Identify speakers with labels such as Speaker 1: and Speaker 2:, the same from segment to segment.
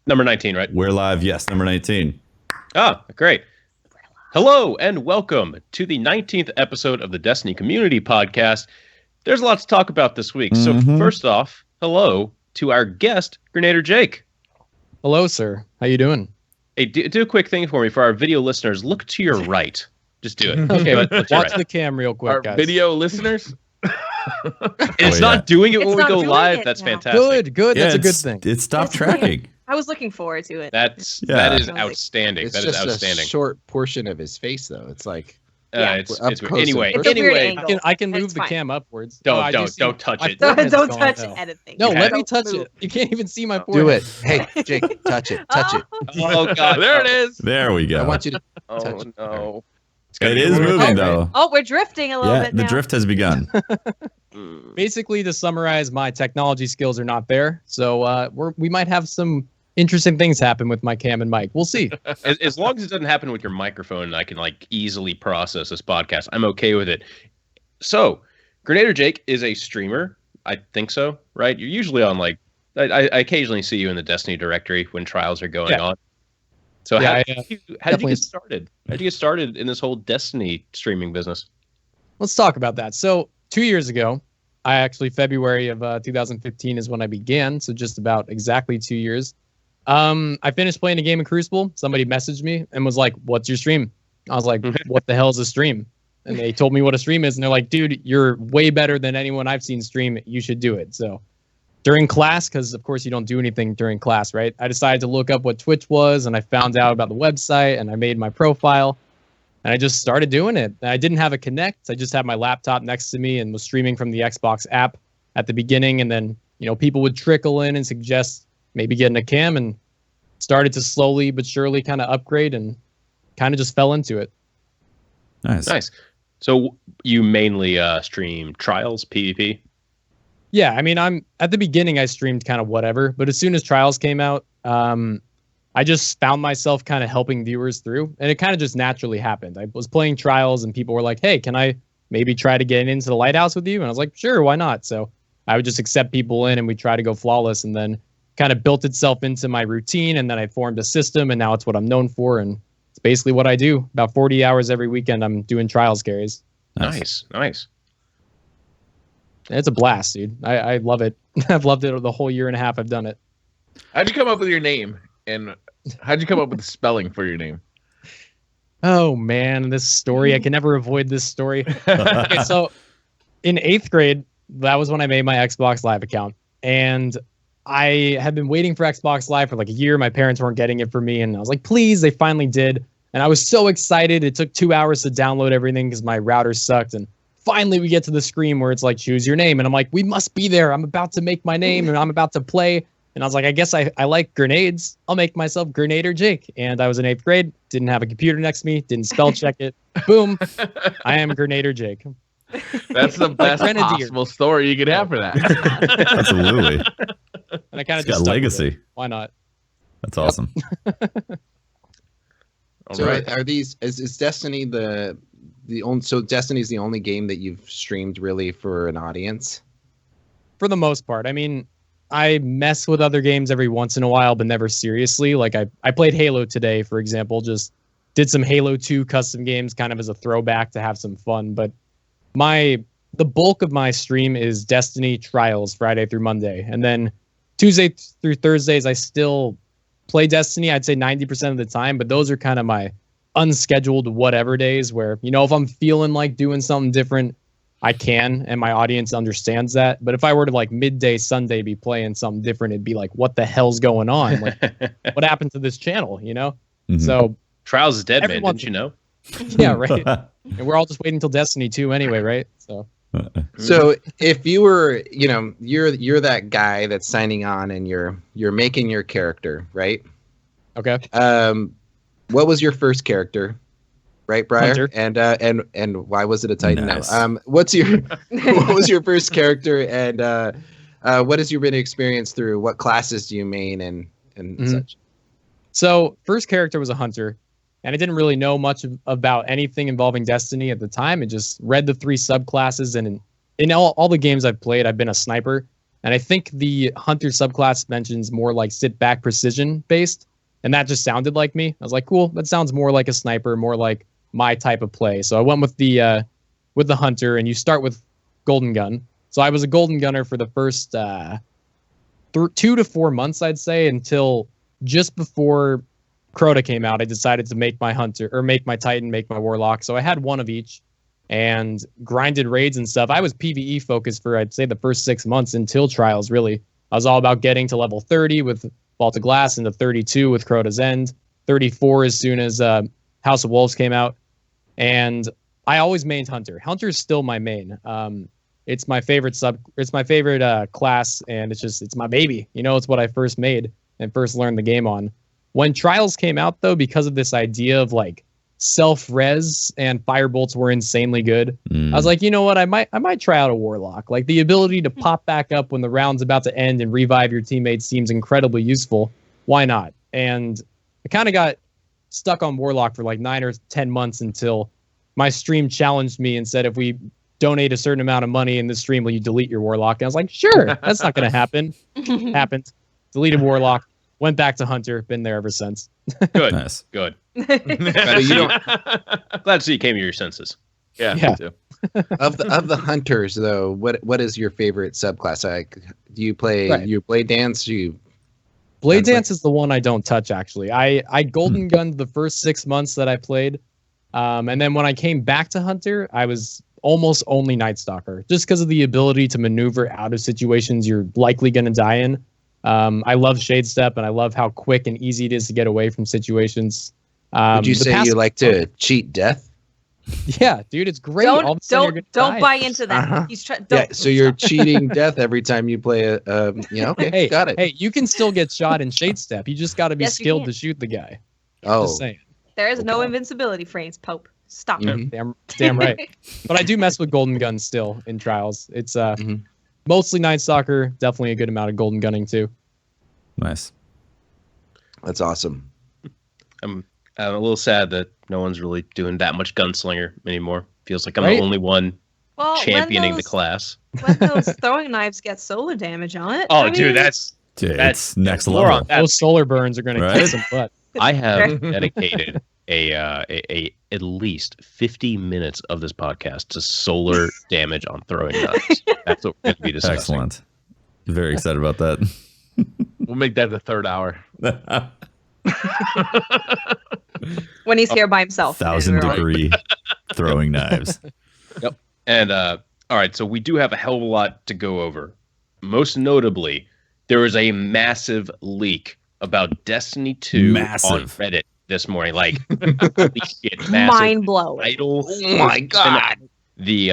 Speaker 1: Number 19, right?
Speaker 2: We're live. Yes, number 19.
Speaker 1: Ah, great. Hello and welcome to the 19th episode of the Destiny Community Podcast. There's a lot to talk about this week. So first off, hello to our guest, GernaderJake.
Speaker 3: Hello, sir. How you doing?
Speaker 1: Hey, do a quick thing for me. For our video listeners, look to your right. Just do it.
Speaker 3: Okay, watch the cam real quick,
Speaker 4: Our
Speaker 3: guys.
Speaker 4: video listeners?
Speaker 1: It's not doing it when we
Speaker 5: not
Speaker 1: go
Speaker 5: doing
Speaker 1: live.
Speaker 5: it
Speaker 1: That's
Speaker 5: now.
Speaker 1: fantastic.
Speaker 3: Good.
Speaker 2: Yeah,
Speaker 3: That's a good thing.
Speaker 2: It stopped
Speaker 5: That's
Speaker 2: tracking.
Speaker 5: I was looking forward to it.
Speaker 1: That is
Speaker 5: Yeah.
Speaker 1: outstanding.
Speaker 6: It's
Speaker 1: That is
Speaker 6: just
Speaker 1: outstanding.
Speaker 6: a short portion of his face, though. It's like
Speaker 1: It's
Speaker 6: up close
Speaker 1: anyway.
Speaker 5: It's a weird
Speaker 1: Anyway,
Speaker 5: angle.
Speaker 3: I can
Speaker 5: It's
Speaker 3: move the
Speaker 5: fine.
Speaker 3: cam upwards.
Speaker 1: Don't
Speaker 3: I do see
Speaker 1: touch
Speaker 3: my
Speaker 1: it.
Speaker 3: forehead is
Speaker 5: Don't
Speaker 3: going
Speaker 5: touch
Speaker 3: down.
Speaker 5: anything.
Speaker 3: No,
Speaker 1: Yeah.
Speaker 3: let me
Speaker 5: Don't
Speaker 3: touch
Speaker 5: move.
Speaker 3: it. You can't even see my
Speaker 6: do
Speaker 3: forehead.
Speaker 6: it. Hey, Jake, touch it. Touch it.
Speaker 1: Oh god,
Speaker 4: There it is.
Speaker 2: There we go.
Speaker 6: I want you to
Speaker 1: Oh
Speaker 6: touch it.
Speaker 1: no.
Speaker 2: It is moving, though.
Speaker 5: Oh, we're drifting a little
Speaker 2: Yeah,
Speaker 5: bit
Speaker 2: the
Speaker 5: now.
Speaker 2: drift has begun.
Speaker 3: Basically, to summarize, my technology skills are not there, so we might have some interesting things happen with my cam and mic. We'll see.
Speaker 1: As long as it doesn't happen with your microphone and I can like easily process this podcast, I'm okay with it. So, GernaderJake is a streamer. I think so, right? You're usually on like I occasionally see you in the Destiny directory when trials are going on. So
Speaker 3: Yeah,
Speaker 1: how
Speaker 3: I,
Speaker 1: did you
Speaker 3: definitely-
Speaker 1: get started? How did you get started in this whole Destiny streaming business?
Speaker 3: Let's talk about that. So 2 years ago, February of 2015 is when I began. So just about exactly 2 years. I finished playing a game of Crucible. Somebody messaged me and was like, "What's your stream?" I was like, "What the hell is a stream?" And they told me what a stream is. And they're like, "Dude, you're way better than anyone I've seen stream. You should do it." So during class, because of course you don't do anything during class, right? I decided to look up what Twitch was, and I found out about the website, and I made my profile, and I just started doing it. I didn't have a Connect. I just had my laptop next to me and was streaming from the Xbox app at the beginning, and then people would trickle in and suggest maybe getting a cam, and started to slowly but surely kind of upgrade and kind of just fell into it.
Speaker 1: Nice. So you mainly stream trials, PvP?
Speaker 3: Yeah, I mean, I'm at the beginning I streamed kind of whatever, but as soon as Trials came out, I just found myself kind of helping viewers through, and it kind of just naturally happened. I was playing Trials, and people were like, "Hey, can I maybe try to get into the Lighthouse with you?" And I was like, "Sure, why not?" So I would just accept people in, and we try to go flawless, and then kind of built itself into my routine, and then I formed a system, and now it's what I'm known for, and it's basically what I do. About 40 hours every weekend, I'm doing Trials carries.
Speaker 1: Nice.
Speaker 3: It's a blast, dude. I love it. I've loved it the whole year and a half I've done it.
Speaker 4: How'd you come up with your name? And how'd you come up with the spelling for your name?
Speaker 3: Oh man, this story. I can never avoid this story. Okay, so in 8th grade, that was when I made my Xbox Live account. And I had been waiting for Xbox Live for like a year. My parents weren't getting it for me. And I was like, please, they finally did. And I was so excited. It took 2 hours to download everything because my router sucked. And finally we get to the screen where it's like, choose your name. And I'm like, we must be there. I'm about to make my name and I'm about to play. And I was like, I guess I like grenades. I'll make myself GernaderJake. And I was in 8th grade, didn't have a computer next to me, didn't spell check it. Boom, I am GernaderJake.
Speaker 4: That's the best
Speaker 3: Grenadier.
Speaker 4: possible story you could have for that.
Speaker 2: Absolutely.
Speaker 3: And I kind of
Speaker 2: It's
Speaker 3: just
Speaker 2: got
Speaker 3: stuck with
Speaker 2: legacy.
Speaker 3: it. Why not?
Speaker 2: That's awesome.
Speaker 1: All
Speaker 6: So
Speaker 1: right.
Speaker 6: are these is Destiny the only? So Destiny's the only game that you've streamed really for an audience?
Speaker 3: For the most part. I mean, I mess with other games every once in a while, but never seriously. Like I played Halo today, for example, just did some Halo 2 custom games kind of as a throwback to have some fun. But the bulk of my stream is Destiny Trials Friday through Monday. And then Tuesday through Thursdays, I still play Destiny, I'd say 90% of the time, but those are kind of my unscheduled whatever days where, if I'm feeling like doing something different, I can, and my audience understands that. But if I were to like midday Sunday be playing something different, it'd be like, what the hell's going on? Like, what happened to this channel,
Speaker 2: Mhm.
Speaker 3: So
Speaker 1: Trials is dead, man.
Speaker 3: Everyone-
Speaker 1: Didn't you know?
Speaker 3: yeah, right. And we're all just waiting till Destiny 2 anyway, right? So
Speaker 6: So if you were, you're that guy that's signing on and you're making your character, right?
Speaker 3: okay.
Speaker 6: What was your first character? Right, Briar?
Speaker 3: Hunter.
Speaker 6: And why was it a Titan?
Speaker 2: Nice.
Speaker 6: No. What was your first character, and what has your been experience through? What classes do you main and
Speaker 3: Mhm.
Speaker 6: such?
Speaker 3: So first character was a hunter, and I didn't really know much about anything involving Destiny at the time. I just read the 3 subclasses, and in all the games I've played, I've been a sniper. And I think the hunter subclass mentions more like sit back precision based. And that just sounded like me. I was like, cool, that sounds more like a sniper, more like my type of play. So I went with the hunter, and you start with golden gun. So I was a golden gunner for the first 2 to 4 months, I'd say, until just before Crota came out. I decided to make my hunter, or make my Titan, make my warlock. So I had one of each and grinded raids and stuff. I was PvE focused for, I'd say, the first 6 months until trials, really. I was all about getting to level 30 with Vault of Glass, into 32 with Crota's End, 34 as soon as House of Wolves came out. And I always mained Hunter. Hunter's still my main. It's my favorite class, and it's my baby. You know, it's what I first made and first learned the game on. When Trials came out, though, because of this idea of like self-res and firebolts were insanely good, I was like, you know what, I might try out a warlock. Like, the ability to pop back up when the round's about to end and revive your teammates seems incredibly useful. Why not? And I kind of got stuck on warlock for like 9 or 10 months until my stream challenged me and said, if we donate a certain amount of money in the stream, will you delete your warlock? And I was like, sure, that's not going to happen. Happened. Deleted warlock. Went back to hunter. Been there ever since.
Speaker 1: Good.
Speaker 2: Nice.
Speaker 1: Good.
Speaker 6: But you don't,
Speaker 1: Glad to see you came to your senses.
Speaker 4: Yeah.
Speaker 3: Yeah.
Speaker 4: Me too.
Speaker 6: of the hunters though, what is your favorite subclass? Like, do you play
Speaker 3: Right.
Speaker 6: you blade dance?
Speaker 3: Blade Dance is the one I don't touch, actually. I golden gunned the first 6 months that I played. And then when I came back to Hunter, I was almost only Night Stalker, just because of the ability to maneuver out of situations you're likely going to die in. I love Shade Step, and I love how quick and easy it is to get away from situations.
Speaker 6: Would you
Speaker 3: the
Speaker 6: say you
Speaker 3: passive-
Speaker 6: like to cheat death?
Speaker 3: Yeah, dude, it's great. All of a sudden you're gonna
Speaker 5: Don't
Speaker 3: die.
Speaker 5: buy into that.
Speaker 6: Uh-huh.
Speaker 5: He's trying.
Speaker 6: Yeah, so you're cheating death every time you play a okay,
Speaker 3: Hey,
Speaker 6: got it.
Speaker 3: Hey, you can still get shot in Shade Step. You just got to be
Speaker 5: Yes, you
Speaker 3: skilled
Speaker 5: can.
Speaker 3: to shoot the guy.
Speaker 6: Oh,
Speaker 3: Just saying.
Speaker 5: There is no
Speaker 6: Okay.
Speaker 5: invincibility frames, Pope. Stop.
Speaker 6: Mhm.
Speaker 3: Damn right. But I do mess with golden guns still in trials. It's
Speaker 6: Mhm.
Speaker 3: mostly Night Stalker, definitely a good amount of golden gunning too.
Speaker 2: Nice.
Speaker 6: That's awesome.
Speaker 1: I'm a little sad that no one's really doing that much gunslinger anymore. Feels like I'm
Speaker 3: Right?
Speaker 1: the only one
Speaker 5: Well,
Speaker 1: championing the
Speaker 5: when
Speaker 1: class.
Speaker 5: those throwing knives get solar damage on it.
Speaker 1: Oh,
Speaker 5: I
Speaker 1: dude,
Speaker 5: mean,
Speaker 1: that's
Speaker 2: Dude,
Speaker 1: That's-
Speaker 2: it's next
Speaker 1: more
Speaker 2: level.
Speaker 1: on that.
Speaker 3: Those solar burns are gonna
Speaker 2: Right?
Speaker 3: kick some butt.
Speaker 1: I have dedicated a at least 50 minutes of this podcast to solar damage on throwing knives. That's what we're going to be discussing.
Speaker 2: Excellent. Very excited about that.
Speaker 4: We'll make that the third hour.
Speaker 5: when he's here by himself.
Speaker 2: 1,000-degree throwing knives.
Speaker 1: And all right, so we do have a hell of a lot to go over. Most notably, there was a massive leak about Destiny 2 on
Speaker 2: Massive.
Speaker 1: Reddit this morning. Like, holy shit, massive.
Speaker 5: Mind blowing.
Speaker 1: Title.
Speaker 6: Oh my god.
Speaker 1: The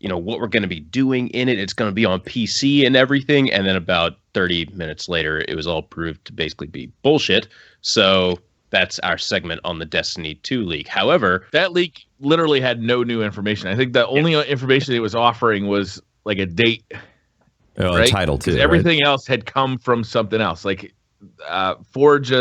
Speaker 1: what we're going to be doing in it. It's going to be on PC and everything. And then about 30 minutes later, it was all proved to basically be bullshit. So that's our segment on the Destiny 2 leak. However,
Speaker 4: That leak literally had no new information. I think the only information it was offering was like a date,
Speaker 2: Oh,
Speaker 4: right?
Speaker 2: a title too.
Speaker 4: 'Cause
Speaker 2: right?
Speaker 4: everything else had come from something else. Like Forge,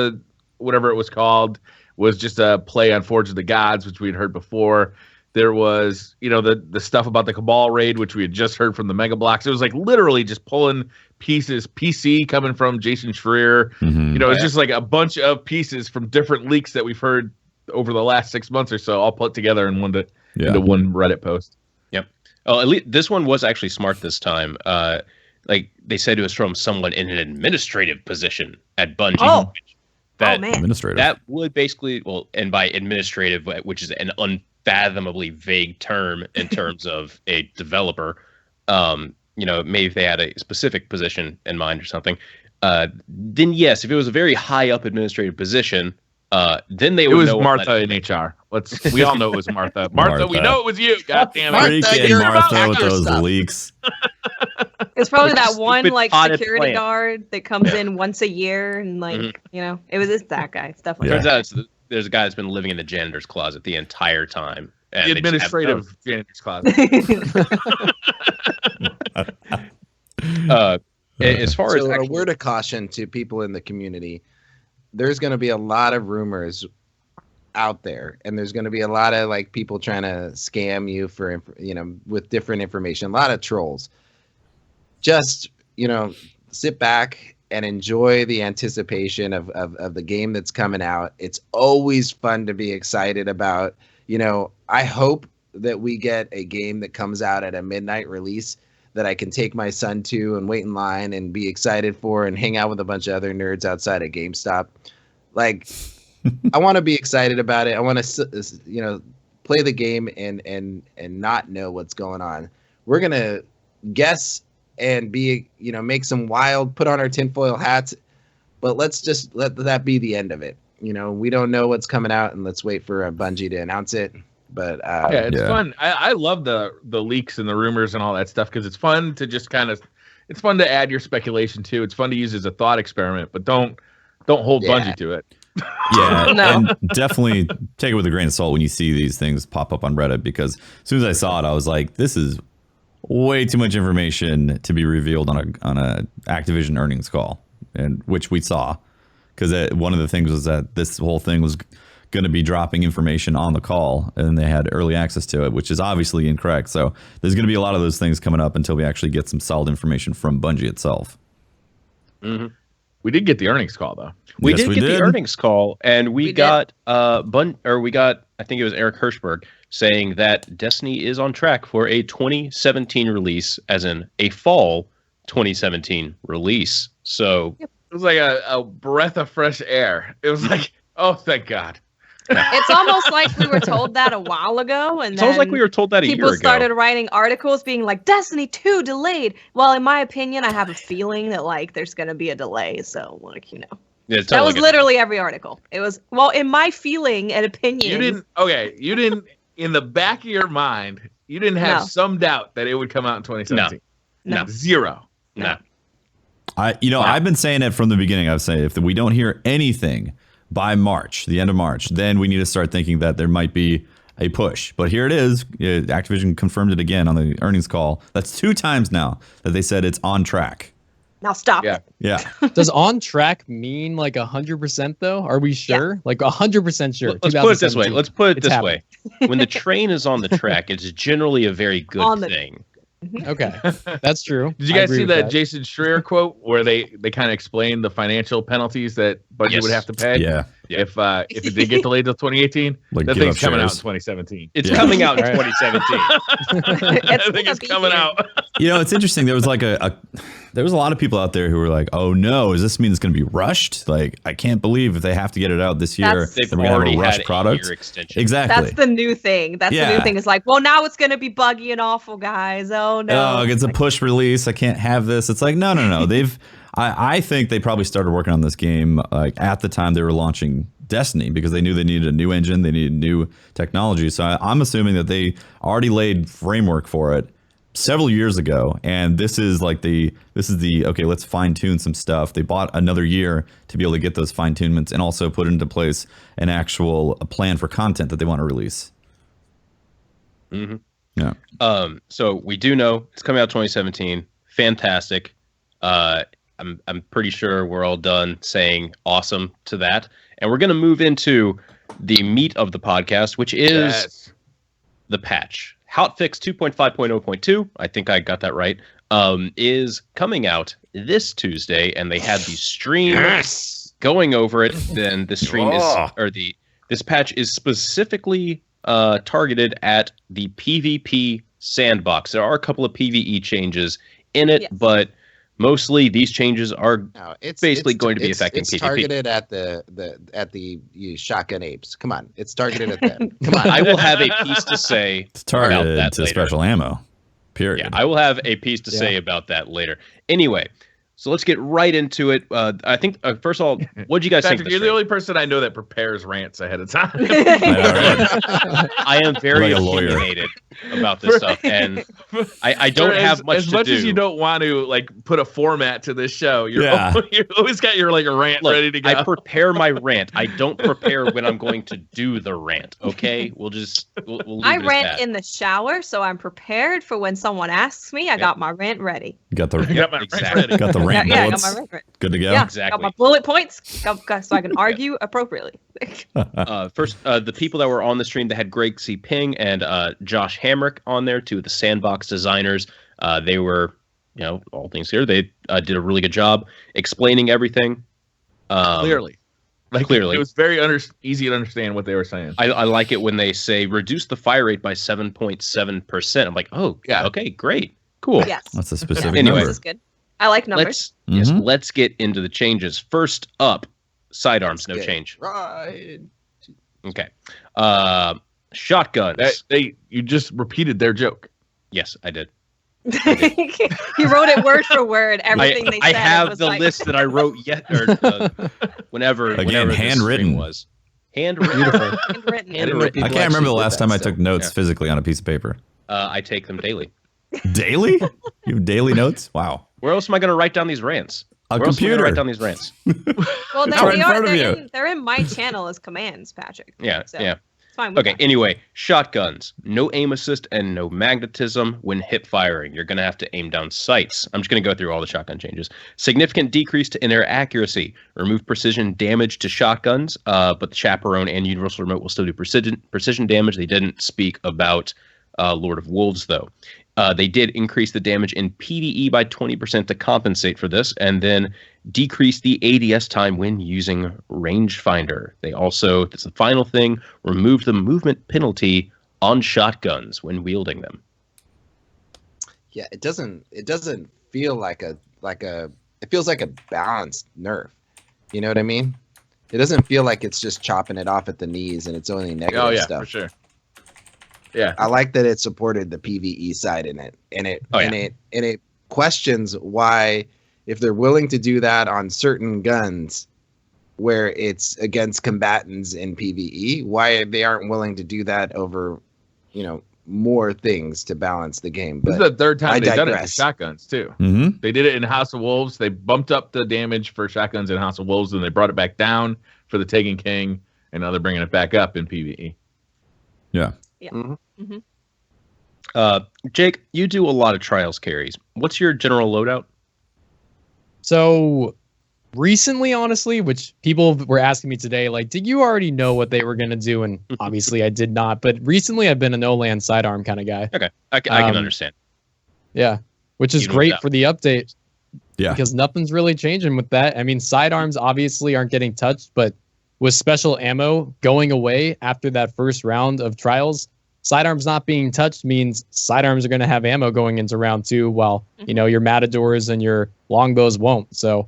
Speaker 4: whatever it was called, was just a play on Forge of the Gods, which we'd heard before. There was, the stuff about the Cabal raid, which we had just heard from the Mega Blocks. It was like literally just pulling pieces. PC coming from Jason Schreier.
Speaker 2: Mhm.
Speaker 4: It's just like a bunch of pieces from different leaks that we've heard over the last 6 months or so, all put together in into one Reddit post.
Speaker 1: at least this one was actually smart this time. Like they said, it was from someone in an administrative position at Bungie.
Speaker 5: Oh.
Speaker 1: That,
Speaker 5: Oh, man.
Speaker 2: Administrative.
Speaker 1: That would basically, and by administrative, which is an unfathomably vague term in terms of a developer, maybe if they had a specific position in mind or something, then yes, if it was a very high up administrative position, then they
Speaker 4: It
Speaker 1: would
Speaker 4: was
Speaker 1: know.
Speaker 4: Martha in HR. We all know it was Martha. Martha, we
Speaker 2: Martha.
Speaker 4: know it was you. God damn it.
Speaker 2: Freaking
Speaker 6: you're
Speaker 2: Martha
Speaker 6: about
Speaker 2: with
Speaker 6: to
Speaker 2: those
Speaker 6: stop.
Speaker 2: leaks.
Speaker 5: It's probably
Speaker 1: Which
Speaker 5: that
Speaker 1: is
Speaker 5: one
Speaker 1: stupid
Speaker 5: like
Speaker 1: potted
Speaker 5: security
Speaker 1: plant.
Speaker 5: guard that comes in once a year and it's that guy. It's definitely
Speaker 1: Turns
Speaker 5: that
Speaker 1: out there's a guy that's been living in the janitor's closet the entire time. And
Speaker 4: The
Speaker 1: they just haven't known.
Speaker 4: administrative janitor's closet.
Speaker 1: As far as
Speaker 6: So a
Speaker 1: actually-
Speaker 6: word of caution to people in the community: there's going to be a lot of rumors out there, and there's going to be a lot of like people trying to scam you for with different information. A lot of trolls. Just sit back and enjoy the anticipation of the game that's coming out. It's always fun to be excited about. I hope that we get a game that comes out at a midnight release that I can take my son to and wait in line and be excited for and hang out with a bunch of other nerds outside of GameStop. Like, I want to be excited about it. I want to, play the game and not know what's going on. We're going to guess and be, make some wild, put on our tinfoil hats, but let's just let that be the end of it. We don't know what's coming out, and let's wait for Bungie to announce it. But
Speaker 4: it's fun. I love the leaks and the rumors and all that stuff because it's fun to just it's fun to add your speculation too. It's fun to use as a thought experiment, but don't hold Bungie to it.
Speaker 2: Yeah,
Speaker 5: No.
Speaker 2: and definitely take it with a grain of salt when you see these things pop up on Reddit, because as soon as I saw it, I was like, this is way too much information to be revealed on a Activision earnings call, and which we saw, because one of the things was that this whole thing was going to be dropping information on the call, and they had early access to it, which is obviously incorrect. So there's going to be a lot of those things coming up until we actually get some solid information from Bungie itself.
Speaker 4: Mm-hmm. We did get the earnings call though.
Speaker 1: We
Speaker 2: Yes,
Speaker 1: did
Speaker 2: we
Speaker 1: get
Speaker 2: did.
Speaker 1: the earnings call, and we
Speaker 5: We
Speaker 1: got I think it was Eric Hirschberg saying that Destiny is on track for a 2017 release, as in a fall 2017 release. So
Speaker 4: It was like a breath of fresh air. It was like, oh, thank God.
Speaker 5: It's almost like we were told that a while ago, and
Speaker 1: it sounds
Speaker 5: then
Speaker 1: like we were told that a year
Speaker 5: people
Speaker 1: ago.
Speaker 5: started writing articles being like, Destiny 2 delayed. Well, in my opinion, I have a feeling that there's going to be a delay. So
Speaker 1: Yeah, it
Speaker 5: that
Speaker 1: sounds
Speaker 5: was
Speaker 1: like
Speaker 5: literally every article. It was, in my feeling and opinion.
Speaker 4: You didn't, in the back of your mind, you didn't have
Speaker 5: No.
Speaker 4: some doubt that it would come out in 2017.
Speaker 5: No.
Speaker 4: Zero.
Speaker 1: No.
Speaker 2: I've been saying it from the beginning. I've said if we don't hear anything by March, the end of March, then we need to start thinking that there might be a push. But here it is. Activision confirmed it again on the earnings call. That's 2 times now that they said it's on track.
Speaker 5: Now stop
Speaker 4: Yeah.
Speaker 5: it.
Speaker 2: Yeah.
Speaker 3: Does on track mean like 100% though? Are we sure? Like 100% sure.
Speaker 1: Let's put it this way.
Speaker 3: 2017.
Speaker 1: Let's put it
Speaker 3: It's
Speaker 1: this way. When the train is on the track, it's generally a very good
Speaker 5: On the-
Speaker 1: thing.
Speaker 3: Okay, that's true.
Speaker 4: Did you
Speaker 3: I
Speaker 4: guys
Speaker 3: agree
Speaker 4: see
Speaker 3: with
Speaker 4: that Jason Schreier quote where they kind of explained the financial penalties that Bungie
Speaker 1: Yes.
Speaker 4: would have to pay
Speaker 2: Yeah.
Speaker 4: if it did get delayed till 2018?
Speaker 2: Like
Speaker 4: That
Speaker 2: give
Speaker 4: thing's
Speaker 2: up
Speaker 4: coming out
Speaker 2: shares.
Speaker 4: in 2017.
Speaker 1: It's
Speaker 2: Yeah.
Speaker 1: coming out in
Speaker 3: Right.
Speaker 1: 2017.
Speaker 4: That thing is
Speaker 5: be
Speaker 4: coming
Speaker 5: here.
Speaker 4: out.
Speaker 2: It's interesting. There was like there was a lot of people out there who were like, "Oh no, does this mean it's going to be rushed? Like, I can't believe if they have to get it out this year,
Speaker 5: That's-
Speaker 1: They've
Speaker 2: then we're going to
Speaker 1: already
Speaker 2: have a rushed
Speaker 1: had
Speaker 2: product."
Speaker 1: a year extension.
Speaker 2: Exactly.
Speaker 5: That's the new thing. That's the
Speaker 2: Yeah.
Speaker 5: new thing. It's like, well, now it's going to be buggy and awful, guys. Oh, no.
Speaker 2: Oh, it's a push release. I can't have this. It's like, no. I think they probably started working on this game like at the time they were launching Destiny, because they knew they needed a new engine, they needed new technology. So I'm assuming that they already laid framework for it several years ago, and this is the okay, let's fine tune some stuff. They bought another year to be able to get those fine tunements and also put into place a plan for content that they want to release.
Speaker 1: Mhm.
Speaker 2: Yeah.
Speaker 1: So we do know it's coming out 2017. Fantastic. I'm pretty sure we're all done saying awesome to that, and we're going to move into the meat of the podcast, which is
Speaker 4: Yes.
Speaker 1: the patch. Hotfix 2.5.0.2, I think I got that right, is coming out this Tuesday, and they had the stream going over it. Then the stream this patch is specifically targeted at the PvP sandbox. There are a couple of PvE changes in it,
Speaker 5: Yes.
Speaker 1: but mostly these changes are
Speaker 6: No, it's
Speaker 1: basically going to be affecting
Speaker 6: it's
Speaker 1: PvP.
Speaker 6: targeted at the you shotgun apes. Come on, it's targeted at them. Come on.
Speaker 1: I will have a piece to say
Speaker 2: It's
Speaker 1: about
Speaker 2: targeted
Speaker 1: that
Speaker 2: to
Speaker 1: later.
Speaker 2: special ammo. Period.
Speaker 1: Yeah, I will have a piece to say about that later. Anyway, so let's get right into it. I think, first of all, what do you guys think?
Speaker 4: Patrick,
Speaker 1: of
Speaker 4: you're
Speaker 1: the
Speaker 4: the only person I know that prepares rants ahead of time.
Speaker 1: I am very
Speaker 2: Like a lawyer.
Speaker 1: opinionated about this stuff, and I don't have much
Speaker 4: as
Speaker 1: to
Speaker 4: much
Speaker 1: do.
Speaker 4: as you don't want to put a format to this show. You're
Speaker 2: Yeah.
Speaker 4: you always got your a rant
Speaker 1: Look,
Speaker 4: ready to go.
Speaker 1: I prepare my rant. I don't prepare when I'm going to do the rant. Okay, we'll leave
Speaker 5: I
Speaker 1: it as
Speaker 5: rant
Speaker 1: that.
Speaker 5: in the shower, so I'm prepared for when someone asks me. I got my rant ready.
Speaker 2: Got the
Speaker 4: got my rant
Speaker 1: exactly.
Speaker 4: ready.
Speaker 2: got the rant
Speaker 5: I got
Speaker 2: bullets.
Speaker 5: my rant ready.
Speaker 2: Good to go.
Speaker 5: Yeah,
Speaker 1: Exactly.
Speaker 5: got my bullet points, so I can argue appropriately.
Speaker 1: First, the people that were on the stream, they had Greg C. Ping and Josh Hamrick on there, two of the sandbox designers. They were all things here, they did a really good job explaining everything.
Speaker 4: Clearly.
Speaker 1: Clearly.
Speaker 4: It was very easy to understand what they were saying.
Speaker 1: I like it when they say reduce the fire rate by 7.7%. I'm like, oh, yeah, okay, great, cool.
Speaker 5: Yes.
Speaker 2: That's a specific
Speaker 1: Anyway.
Speaker 2: number.
Speaker 5: This is good. I like numbers.
Speaker 1: Let's get into the changes. First up, sidearms, no change.
Speaker 6: Right.
Speaker 1: Okay. Shotguns.
Speaker 4: You just repeated their joke.
Speaker 1: Yes, I did.
Speaker 5: He wrote it word for word. Everything they said.
Speaker 1: I have
Speaker 5: was
Speaker 1: the
Speaker 5: like...
Speaker 1: list that I wrote whenever
Speaker 2: Again,
Speaker 1: this
Speaker 2: handwritten.
Speaker 1: stream was. Handwritten.
Speaker 5: Handwritten.
Speaker 2: I can't remember the last time I took notes physically on a piece of paper.
Speaker 1: I take them daily.
Speaker 2: Daily? You have daily notes? Wow.
Speaker 1: Where else am I going to write down these rants?
Speaker 2: A
Speaker 1: Where else am I gonna
Speaker 2: computer.
Speaker 1: write down these rants?
Speaker 5: Well,
Speaker 2: Right in front of you.
Speaker 5: they're in my channel as commands, Patrick.
Speaker 1: Yeah,
Speaker 5: So,
Speaker 1: yeah.
Speaker 5: It's fine with
Speaker 1: Okay,
Speaker 5: that.
Speaker 1: anyway, shotguns. No aim assist and no magnetism when hip firing. You're going to have to aim down sights. I'm just going to go through all the shotgun changes. Significant decrease to in-air accuracy. Remove precision damage to shotguns, but the Chaperone and Universal Remote will still do precision damage. They didn't speak about Lord of Wolves, though. They did increase the damage in PvE by 20% to compensate for this, and then decrease the ADS time when using rangefinder. They also, that's the final thing, removed the movement penalty on shotguns when wielding them.
Speaker 6: Yeah, it doesn't feel like a it feels like a balanced nerf. You know what I mean? It doesn't feel like it's just chopping it off at the knees and it's only negative stuff.
Speaker 4: For sure. Yeah.
Speaker 6: I like that it supported the PvE side in it. And it questions why, if they're willing to do that on certain guns where it's against combatants in PvE, why they aren't willing to do that over, more things to balance the game. But
Speaker 4: this is the third time
Speaker 6: I
Speaker 4: they've done it with
Speaker 6: digress.
Speaker 4: shotguns too.
Speaker 2: Mm-hmm.
Speaker 4: They did it in House of Wolves. They bumped up the damage for shotguns in House of Wolves, and they brought it back down for the Taken King, and now they're bringing it back up in PvE.
Speaker 2: Yeah.
Speaker 5: Yeah.
Speaker 1: Mm-hmm. Jake, you do a lot of trials carries. What's your general loadout?
Speaker 3: So recently, honestly, which people were asking me today, like, did you already know what they were going to do? And obviously I did not. But recently I've been a no-land sidearm kind of guy.
Speaker 1: Okay, I can understand.
Speaker 3: Yeah, which is
Speaker 1: Even
Speaker 3: great
Speaker 1: without-
Speaker 3: for the update.
Speaker 2: Yeah.
Speaker 3: Because nothing's really changing with that. I mean, sidearms obviously aren't getting touched, but with special ammo going away after that first round of trials, sidearms not being touched means sidearms are going to have ammo going into round 2, while your matadors and your longbows won't. So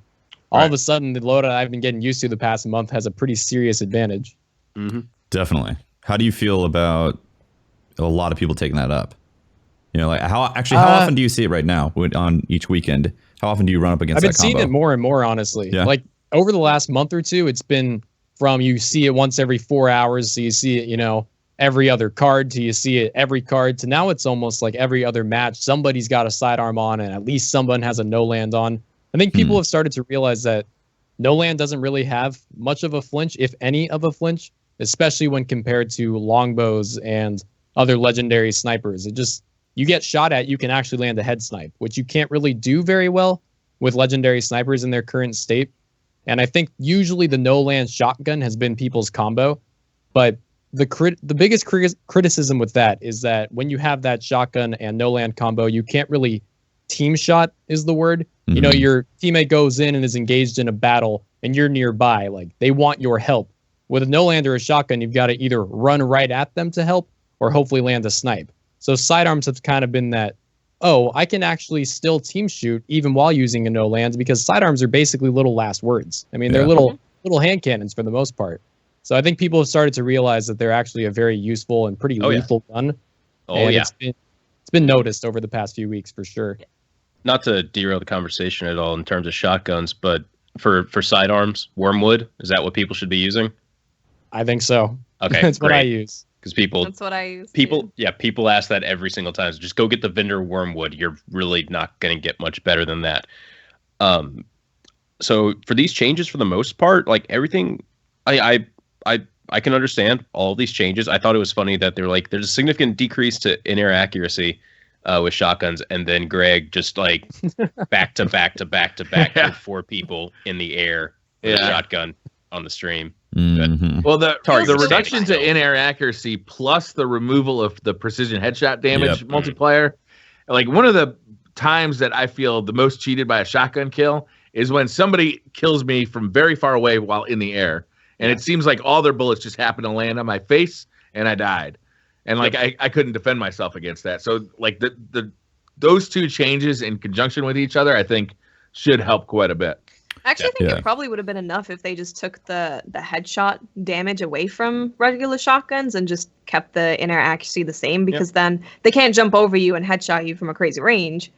Speaker 3: all of a sudden, the loadout I've been getting used to the past month has a pretty serious advantage.
Speaker 1: Mm-hmm.
Speaker 2: Definitely. How do you feel about a lot of people taking that up? Like how often do you see it right now on each weekend? How often do you run up against
Speaker 3: I've been
Speaker 2: that combo?
Speaker 3: seeing it more and more, honestly.
Speaker 2: Yeah.
Speaker 3: Like over the last month or two, it's been from you see it once every 4 hours, so you see it, every other card, to you see it every card, to now it's almost like every other match somebody's got a sidearm on and at least someone has a no land on. I think people have started to realize that no land doesn't really have much of a flinch, if any of a flinch, especially when compared to longbows and other legendary snipers. It just, you get shot at, you can actually land a head snipe, which you can't really do very well with legendary snipers in their current state. And I think usually the no land shotgun has been people's combo, but the biggest criticism with that is that when you have that shotgun and no land combo, you can't really team shot is the word.
Speaker 2: Mm-hmm.
Speaker 3: Your teammate goes in and is engaged in a battle and you're nearby. Like, they want your help. With a no land or a shotgun, you've got to either run right at them to help or hopefully land a snipe. So sidearms have kind of been that, I can actually still team shoot even while using a no land, because sidearms are basically little last words. I mean, they're little hand cannons for the most part. So I think people have started to realize that they're actually a very useful and pretty lethal gun. It's been noticed over the past few weeks for sure.
Speaker 1: Not to derail the conversation at all in terms of shotguns, but for sidearms, wormwood, is that what people should be using?
Speaker 3: I think so.
Speaker 1: Okay,
Speaker 3: That's what I use.
Speaker 1: Because people,
Speaker 5: That's what I use.
Speaker 1: people ask that every single time. So just go get the vendor wormwood. You're really not going to get much better than that. So for these changes, for the most part, like everything, I can understand all of these changes. I thought it was funny that they're like, there's a significant decrease to in-air accuracy with shotguns, and then Greg just like back to back with 4 people in the air with a shotgun on the stream.
Speaker 2: Mm-hmm.
Speaker 4: Well, the
Speaker 1: Target
Speaker 4: reduction
Speaker 1: safety.
Speaker 4: to in-air accuracy plus the removal of the precision headshot damage multiplier, like one of the times that I feel the most cheated by a shotgun kill is when somebody kills me from very far away while in the air. And it seems like all their bullets just happen to land on my face and I died. And like I couldn't defend myself against that. So like those two changes in conjunction with each other, I think should help quite a bit.
Speaker 5: I actually think it probably would have been enough if they just took the headshot damage away from regular shotguns and just kept the inner accuracy the same, because then they can't jump over you and headshot you from a crazy range.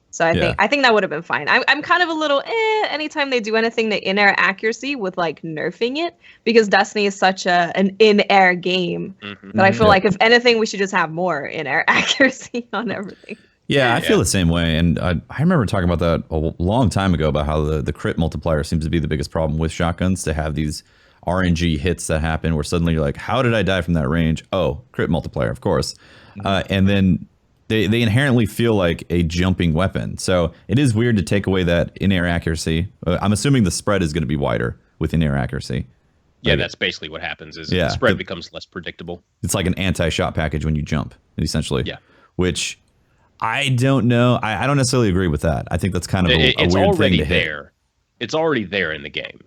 Speaker 5: So I think that would have been fine. I'm kind of a little anytime they do anything to in-air accuracy with like nerfing it, because Destiny is such an in-air game that I feel like if anything we should just have more in-air accuracy on everything.
Speaker 2: Yeah, I feel the same way, and I remember talking about that a long time ago about how the crit multiplier seems to be the biggest problem with shotguns, to have these RNG hits that happen where suddenly you're like, how did I die from that range? Oh, crit multiplier, of course. And then they inherently feel like a jumping weapon. So it is weird to take away that in-air accuracy. I'm assuming the spread is going to be wider with in-air accuracy.
Speaker 1: Yeah, that's basically what happens is the spread becomes less predictable.
Speaker 2: It's like an anti-shot package when you jump, essentially.
Speaker 1: Yeah.
Speaker 2: Which I don't know. I don't necessarily agree with that. I think that's kind of a weird thing to hit.
Speaker 1: It's already there in the game.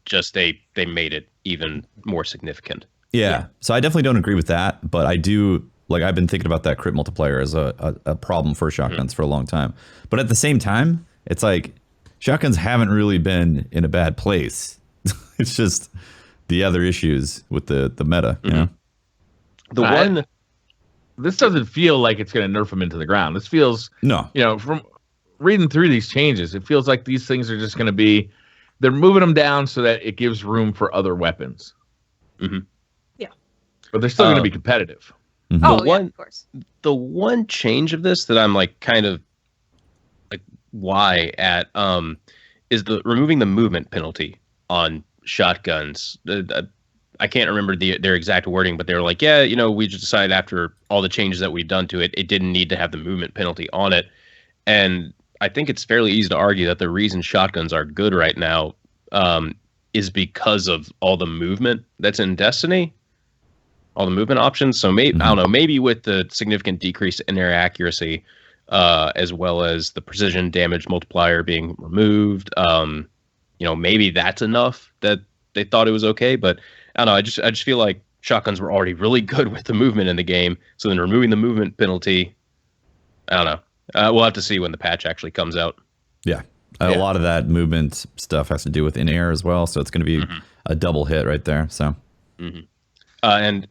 Speaker 1: Just they made it even more significant.
Speaker 2: Yeah. So I definitely don't agree with that, but I do. Like, I've been thinking about that crit multiplier as a problem for shotguns for a long time. But at the same time, it's like shotguns haven't really been in a bad place. It's just the other issues with the meta. You know?
Speaker 4: This doesn't feel like it's going to nerf them into the ground. This feels, from reading through these changes, it feels like these things are just going to be, they're moving them down so that it gives room for other weapons.
Speaker 5: Yeah.
Speaker 4: But they're still going to be competitive.
Speaker 5: Of course.
Speaker 1: The one change of this that I'm like kind of like why at is the removing the movement penalty on shotguns. I can't remember their exact wording, but they were like, we just decided after all the changes that we've done to it, it didn't need to have the movement penalty on it. And I think it's fairly easy to argue that the reason shotguns are good right now is because of all the movement that's in Destiny. All the movement options. So maybe I don't know. Maybe with the significant decrease in air accuracy, as well as the precision damage multiplier being removed, maybe that's enough that they thought it was okay. But I don't know. I just feel like shotguns were already really good with the movement in the game. So then removing the movement penalty, I don't know. We'll have to see when the patch actually comes out.
Speaker 2: Yeah. A lot of that movement stuff has to do with in air as well. So it's going to be a double hit right there. So.
Speaker 1: And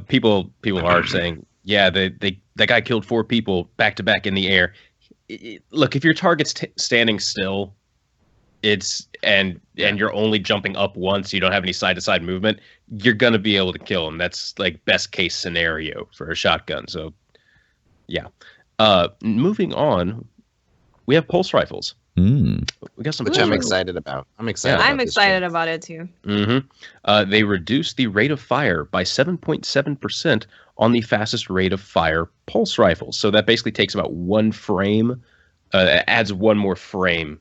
Speaker 1: people are saying, that guy killed 4 people back to back in the air. Look, if your target's standing still, and you're only jumping up once, you don't have any side to side movement, you're gonna be able to kill him. That's like best case scenario for a shotgun. So, yeah. Moving on, we have pulse rifles. We got some,
Speaker 6: which I'm excited about. I'm excited.
Speaker 5: I'm excited about it too.
Speaker 1: They reduced the rate of fire by 7.7% on the fastest rate of fire pulse rifles. So that basically takes about 1 frame, adds 1 more frame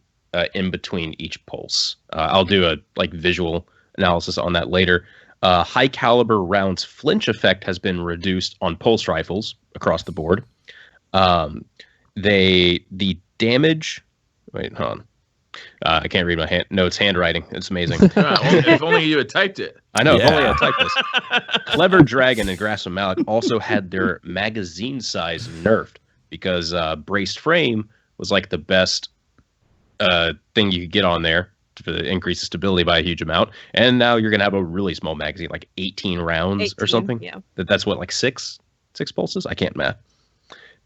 Speaker 1: in between each pulse. I'll do a visual analysis on that later. High caliber rounds flinch effect has been reduced on pulse rifles across the board. The damage. Wait, hold on. I can't read my notes handwriting. It's amazing.
Speaker 4: If only you had typed it.
Speaker 1: I know. If only I had typed this. Clever Dragon and Grass of Malik also had their magazine size nerfed because braced frame was like the best thing you could get on there to increase the stability by a huge amount. And now you're going to have a really small magazine, like 18 rounds or something. Yeah. That's what, like six pulses? I can't math.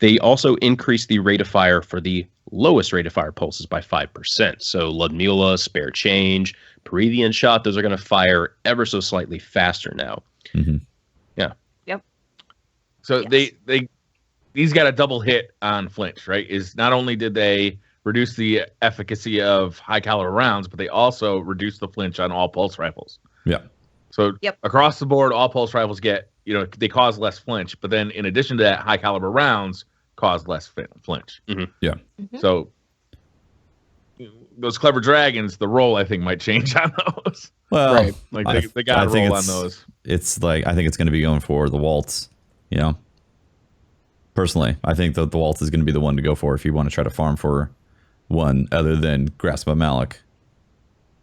Speaker 1: They also increased the rate of fire for the lowest rate of fire pulses by 5%. So Ludmilla, Spare Change, Peruvian Shot, those are going to fire ever so slightly faster now. Yeah.
Speaker 5: Yep.
Speaker 4: So these got a double hit on flinch, right? Is not only did they reduce the efficacy of high caliber rounds, but they also reduced the flinch on all pulse rifles.
Speaker 2: Yeah.
Speaker 4: So across the board, all pulse rifles get, they cause less flinch, but then in addition to that, high caliber rounds cause less flinch.
Speaker 2: Yeah.
Speaker 4: So those Clever Dragons, the roll I think might change on those.
Speaker 2: Well,
Speaker 4: right. Like they got to roll on those.
Speaker 2: It's like, I think it's going to be going for the waltz, Personally, I think that the Waltz is going to be the one to go for if you want to try to farm for one other than Grasp of Malik.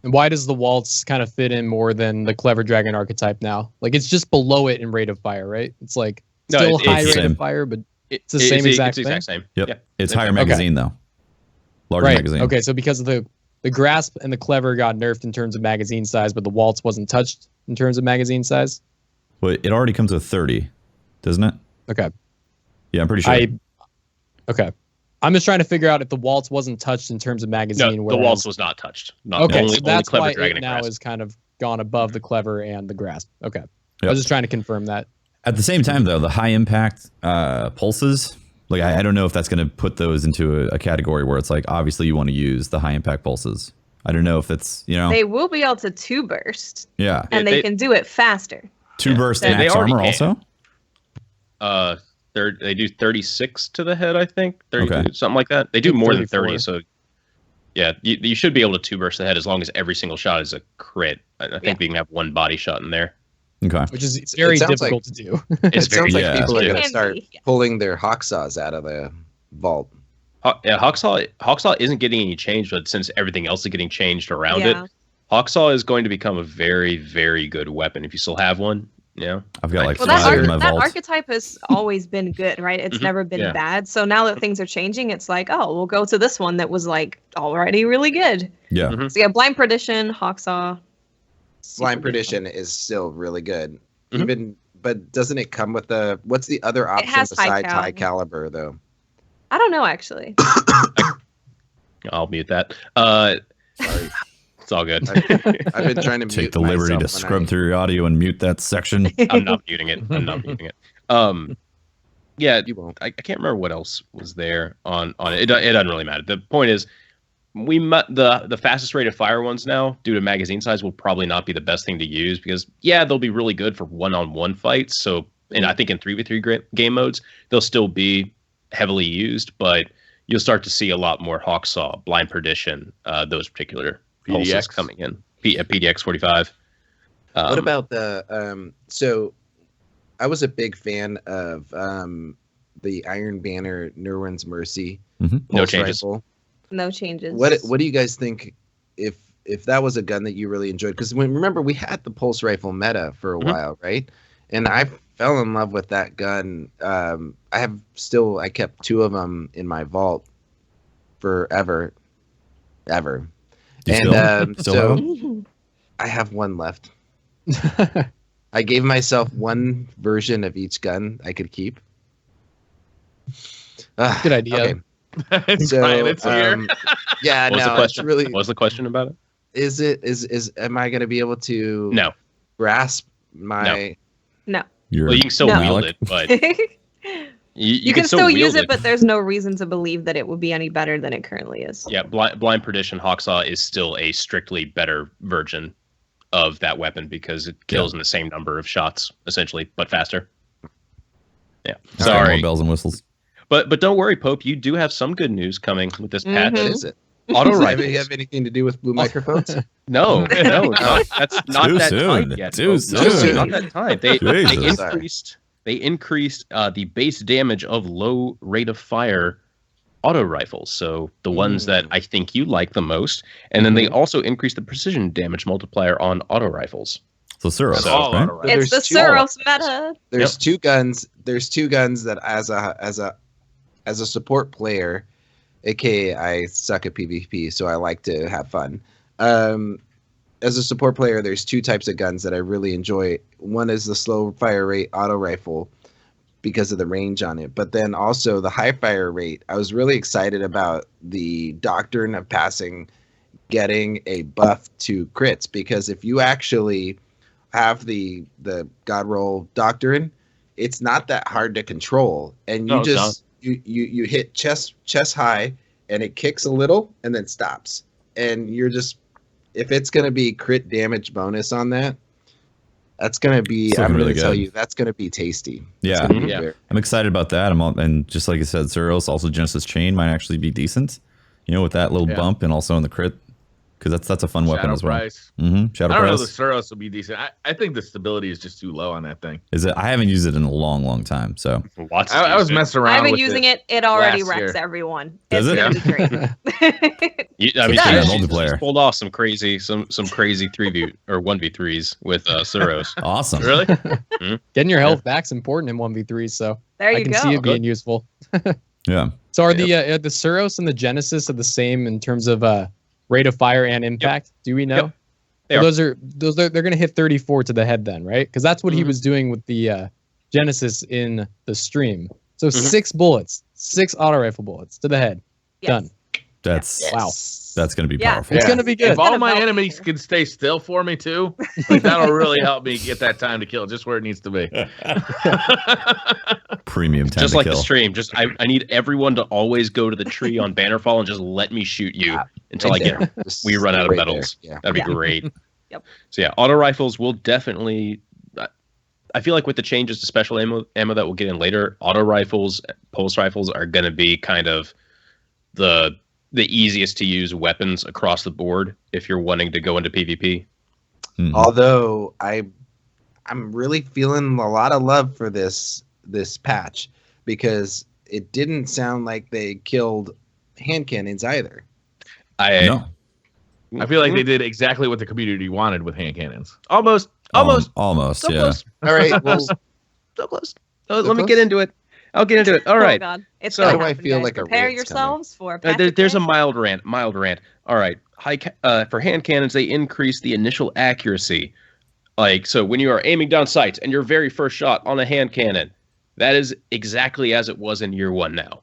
Speaker 3: And why does the Waltz kind of fit in more than the Clever Dragon archetype now? Like, it's just below it in rate of fire, right? It's like still high rate of fire, but it's the same exact thing.
Speaker 1: Exact same.
Speaker 2: Yep.
Speaker 1: Yeah.
Speaker 2: It's higher magazine, though. Larger magazine.
Speaker 3: Okay, so because of the Grasp and the Clever got nerfed in terms of magazine size, but the Waltz wasn't touched in terms of magazine size?
Speaker 2: Well, it already comes with 30, doesn't it?
Speaker 3: Okay.
Speaker 2: Yeah, I'm pretty sure.
Speaker 3: Okay. I'm just trying to figure out if the Waltz wasn't touched in terms of magazine.
Speaker 1: No, the Waltz was not touched.
Speaker 3: Okay, so that's
Speaker 1: Clever
Speaker 3: why
Speaker 1: Dragon
Speaker 3: it now
Speaker 1: Grasp.
Speaker 3: is kind of gone above the Clever and the Grasp. Okay.
Speaker 2: Yep.
Speaker 3: I was just trying to confirm that.
Speaker 2: At the same time, though, the high impact pulses, like I don't know if that's going to put those into a category where it's like, obviously you want to use the high impact pulses. I don't know if that's,
Speaker 5: They will be able to 2 burst.
Speaker 2: Yeah.
Speaker 5: And they can do it faster.
Speaker 2: 2 burst
Speaker 1: They
Speaker 2: max
Speaker 1: already
Speaker 2: armor
Speaker 1: can.
Speaker 2: also?
Speaker 1: They do 36 to the head, I think. 30,
Speaker 2: Okay.
Speaker 1: something like that. They do more than
Speaker 3: 34.
Speaker 1: 30, so yeah, you should be able to 2 burst the head as long as every single shot is a crit. I think we can have 1 body shot in there.
Speaker 2: Okay.
Speaker 3: Which is very
Speaker 6: sounds
Speaker 3: difficult to do.
Speaker 1: It's
Speaker 6: It sounds like
Speaker 2: yeah.
Speaker 6: people are
Speaker 5: It
Speaker 6: going to
Speaker 5: can
Speaker 6: start
Speaker 5: be, yeah.
Speaker 6: pulling their hawk saws out of the vault.
Speaker 1: Yeah, Hawksaw isn't getting any change, but since everything else is getting changed around
Speaker 5: Yeah.
Speaker 1: it, Hawksaw is going to become a very, very good weapon if you still have one. Yeah.
Speaker 2: I've got like
Speaker 5: Well,
Speaker 2: 5 in my
Speaker 5: that
Speaker 2: vault.
Speaker 5: archetype has always been good, right? It's
Speaker 1: Mhm.
Speaker 5: never been
Speaker 1: Yeah.
Speaker 5: bad. So now that things are changing, it's like, oh, we'll go to this one that was like already really good.
Speaker 2: Yeah.
Speaker 1: Mhm.
Speaker 5: So yeah, Blind Perdition, Hawksaw. super
Speaker 6: Blind
Speaker 5: good.
Speaker 6: Perdition is still really good.
Speaker 1: Mhm.
Speaker 6: But doesn't it come with what's the other option
Speaker 5: has high
Speaker 6: besides high caliber though?
Speaker 5: I don't know actually.
Speaker 1: I'll mute that.
Speaker 6: Sorry.
Speaker 1: It's all good.
Speaker 6: I've been trying to
Speaker 2: Take
Speaker 6: mute
Speaker 2: the liberty to
Speaker 6: myself when
Speaker 2: scrub through your audio and mute that section.
Speaker 1: I'm not muting it. Yeah,
Speaker 6: You won't.
Speaker 1: I can't remember what else was there on it. It doesn't really matter. The point is, the fastest rate of fire ones now, due to magazine size, will probably not be the best thing to use because they'll be really good for one-on-one fights. So, and I think in 3v3 game modes, they'll still be heavily used, but you'll start to see a lot more Hawksaw, Blind Perdition, those particular pulses
Speaker 4: PDX
Speaker 1: coming in. PDX 45.
Speaker 6: What about the so I was a big fan of the Iron Banner Nirwan's Mercy
Speaker 2: Mhm.
Speaker 1: No
Speaker 6: pulse
Speaker 1: changes.
Speaker 6: rifle.
Speaker 5: No changes.
Speaker 6: What do you guys think if that was a gun that you really enjoyed? Because remember we had the pulse rifle meta for a
Speaker 1: Mhm.
Speaker 6: while, right? And I fell in love with that gun. I kept 2 of them in my vault forever, ever.
Speaker 2: Do you
Speaker 6: And
Speaker 2: still
Speaker 6: so
Speaker 2: have 'em?
Speaker 6: I have 1 left. I gave myself 1 version of each gun I could keep.
Speaker 3: Good idea.
Speaker 6: Okay.
Speaker 4: It's
Speaker 6: So,
Speaker 4: Brian, it's here.
Speaker 6: yeah,
Speaker 1: What was the
Speaker 6: no, it's
Speaker 1: question?
Speaker 6: really.
Speaker 1: What was the question about it?
Speaker 6: Is am I going to be able to
Speaker 1: No.
Speaker 6: grasp my?
Speaker 2: You're
Speaker 1: Well, you can still
Speaker 5: No.
Speaker 1: wield it, but
Speaker 5: you can still use
Speaker 1: wield
Speaker 5: it, but there's no reason to believe that it would be any better than it currently is.
Speaker 1: Yeah, Blind Perdition Hawksaw is still a strictly better version of that weapon because it kills in the same number of shots, essentially, but faster. Yeah,
Speaker 2: More
Speaker 1: sorry,
Speaker 2: bells and whistles.
Speaker 1: but don't worry, Pope. You do have some good news coming with this patch.
Speaker 6: What
Speaker 5: Mhm.
Speaker 6: is it?
Speaker 1: Auto
Speaker 6: Does it
Speaker 1: rifles.
Speaker 6: have anything to do with blue microphones?
Speaker 1: No, that's not
Speaker 2: Too
Speaker 1: that
Speaker 2: soon.
Speaker 1: time yet.
Speaker 2: Too
Speaker 1: Pope. No,
Speaker 6: soon.
Speaker 1: Not that time. They
Speaker 2: Jesus.
Speaker 1: increased the base damage of low rate of fire auto rifles. So the ones that I think you like the most, and then they also increased the precision damage multiplier on auto rifles.
Speaker 2: So Suros,
Speaker 1: So-
Speaker 4: all
Speaker 2: right?
Speaker 4: auto rifles.
Speaker 5: It's the
Speaker 6: There's 2
Speaker 5: Suros meta.
Speaker 6: There's 2 guns. There's 2 guns that as a support player, aka I suck at PvP, so I like to have fun. As a support player, there's 2 types of guns that I really enjoy. One is the slow fire rate auto rifle because of the range on it, but then also the high fire rate. I was really excited about the doctrine of passing getting a buff to crits, because if you actually have the God roll doctrine, it's not that hard to control, and you
Speaker 1: No, it's
Speaker 6: just you hit chest high and it kicks a little and then stops, and you're just, if it's going to be crit damage bonus on that, that's going to be,
Speaker 2: It's
Speaker 6: I'm
Speaker 2: looking
Speaker 6: going
Speaker 2: really
Speaker 6: to tell
Speaker 2: good.
Speaker 6: you, that's going to be tasty.
Speaker 2: Yeah.
Speaker 6: It's gonna be
Speaker 1: Yeah.
Speaker 6: very-
Speaker 2: I'm excited about that. And just like I said, Suros, also Genesis Chain might actually be decent. You know, with that little
Speaker 4: Yeah.
Speaker 2: bump and also in the crit because that's a fun weapon
Speaker 4: Shadow
Speaker 2: as well.
Speaker 4: Price.
Speaker 2: Shadow
Speaker 4: I don't know. The
Speaker 2: Price.
Speaker 4: Suros will be decent. I think the stability is just too low on that thing.
Speaker 2: Is it? I haven't used it in a long time. So
Speaker 4: I was messing around.
Speaker 5: I've been
Speaker 4: with
Speaker 5: using it. It already
Speaker 4: last
Speaker 5: wrecks
Speaker 4: year.
Speaker 5: everyone.
Speaker 2: Does
Speaker 5: It's
Speaker 2: it?
Speaker 5: gonna be great.
Speaker 1: I mean,
Speaker 5: does.
Speaker 1: she's
Speaker 2: Multiplayer.
Speaker 1: pulled off some crazy 3v or 1v3s with Suros.
Speaker 2: awesome.
Speaker 4: Really?
Speaker 3: Getting your health back's important in 1v3, so
Speaker 5: There
Speaker 3: I
Speaker 5: you
Speaker 3: can
Speaker 5: go.
Speaker 3: see it being useful.
Speaker 2: Yeah.
Speaker 3: So are the Suros and the Genesis are the same in terms of rate of fire and impact? Do we know?
Speaker 1: Yep. They
Speaker 3: So those are they're going to hit 34 to the head then, right? Because that's what he was doing with the Genesis in the stream. So 6 bullets, 6 auto rifle bullets to the head.
Speaker 5: Yes.
Speaker 3: Done.
Speaker 2: That's
Speaker 3: Wow.
Speaker 2: That's going to be
Speaker 5: Yeah.
Speaker 2: powerful.
Speaker 3: It's gonna be good.
Speaker 4: If all my
Speaker 5: Gonna
Speaker 4: enemies can stay still for me too, like that'll really help me get that time to kill just where it needs to be.
Speaker 2: Premium time
Speaker 1: Just
Speaker 2: to
Speaker 1: like
Speaker 2: kill.
Speaker 1: the stream. Just I need everyone to always go to the tree on Bannerfall and just let me shoot you until
Speaker 6: Right
Speaker 1: I get
Speaker 6: there. Just
Speaker 1: we run out of
Speaker 6: right
Speaker 1: medals.
Speaker 6: there. Yeah.
Speaker 1: That'd be
Speaker 5: Yeah.
Speaker 1: great.
Speaker 5: Yep.
Speaker 1: So yeah, auto rifles will definitely. I feel like with the changes to special ammo that we'll get in later, auto rifles, pulse rifles are going to be kind of the easiest to use weapons across the board if you're wanting to go into PvP.
Speaker 6: Although I'm really feeling a lot of love for this patch because it didn't sound like they killed hand cannons either.
Speaker 2: No.
Speaker 4: I feel like they did exactly what the community wanted with hand cannons.
Speaker 1: Almost.
Speaker 2: Almost.
Speaker 1: So
Speaker 2: Yeah.
Speaker 1: close.
Speaker 6: All right, well,
Speaker 1: So close. Let me get into it. I'll get into it. All right.
Speaker 5: Oh God. It's
Speaker 1: So-
Speaker 5: gonna
Speaker 6: Why do I
Speaker 5: happen,
Speaker 6: feel
Speaker 5: guys.
Speaker 6: like a
Speaker 5: Prepare
Speaker 6: rant's
Speaker 5: yourselves for
Speaker 1: There's a
Speaker 5: Patrick
Speaker 1: mild rant. All right. For hand cannons, they increase the initial accuracy. Like, so when you are aiming down sights and your very first shot on a hand cannon, that is exactly as it was in year 1 now.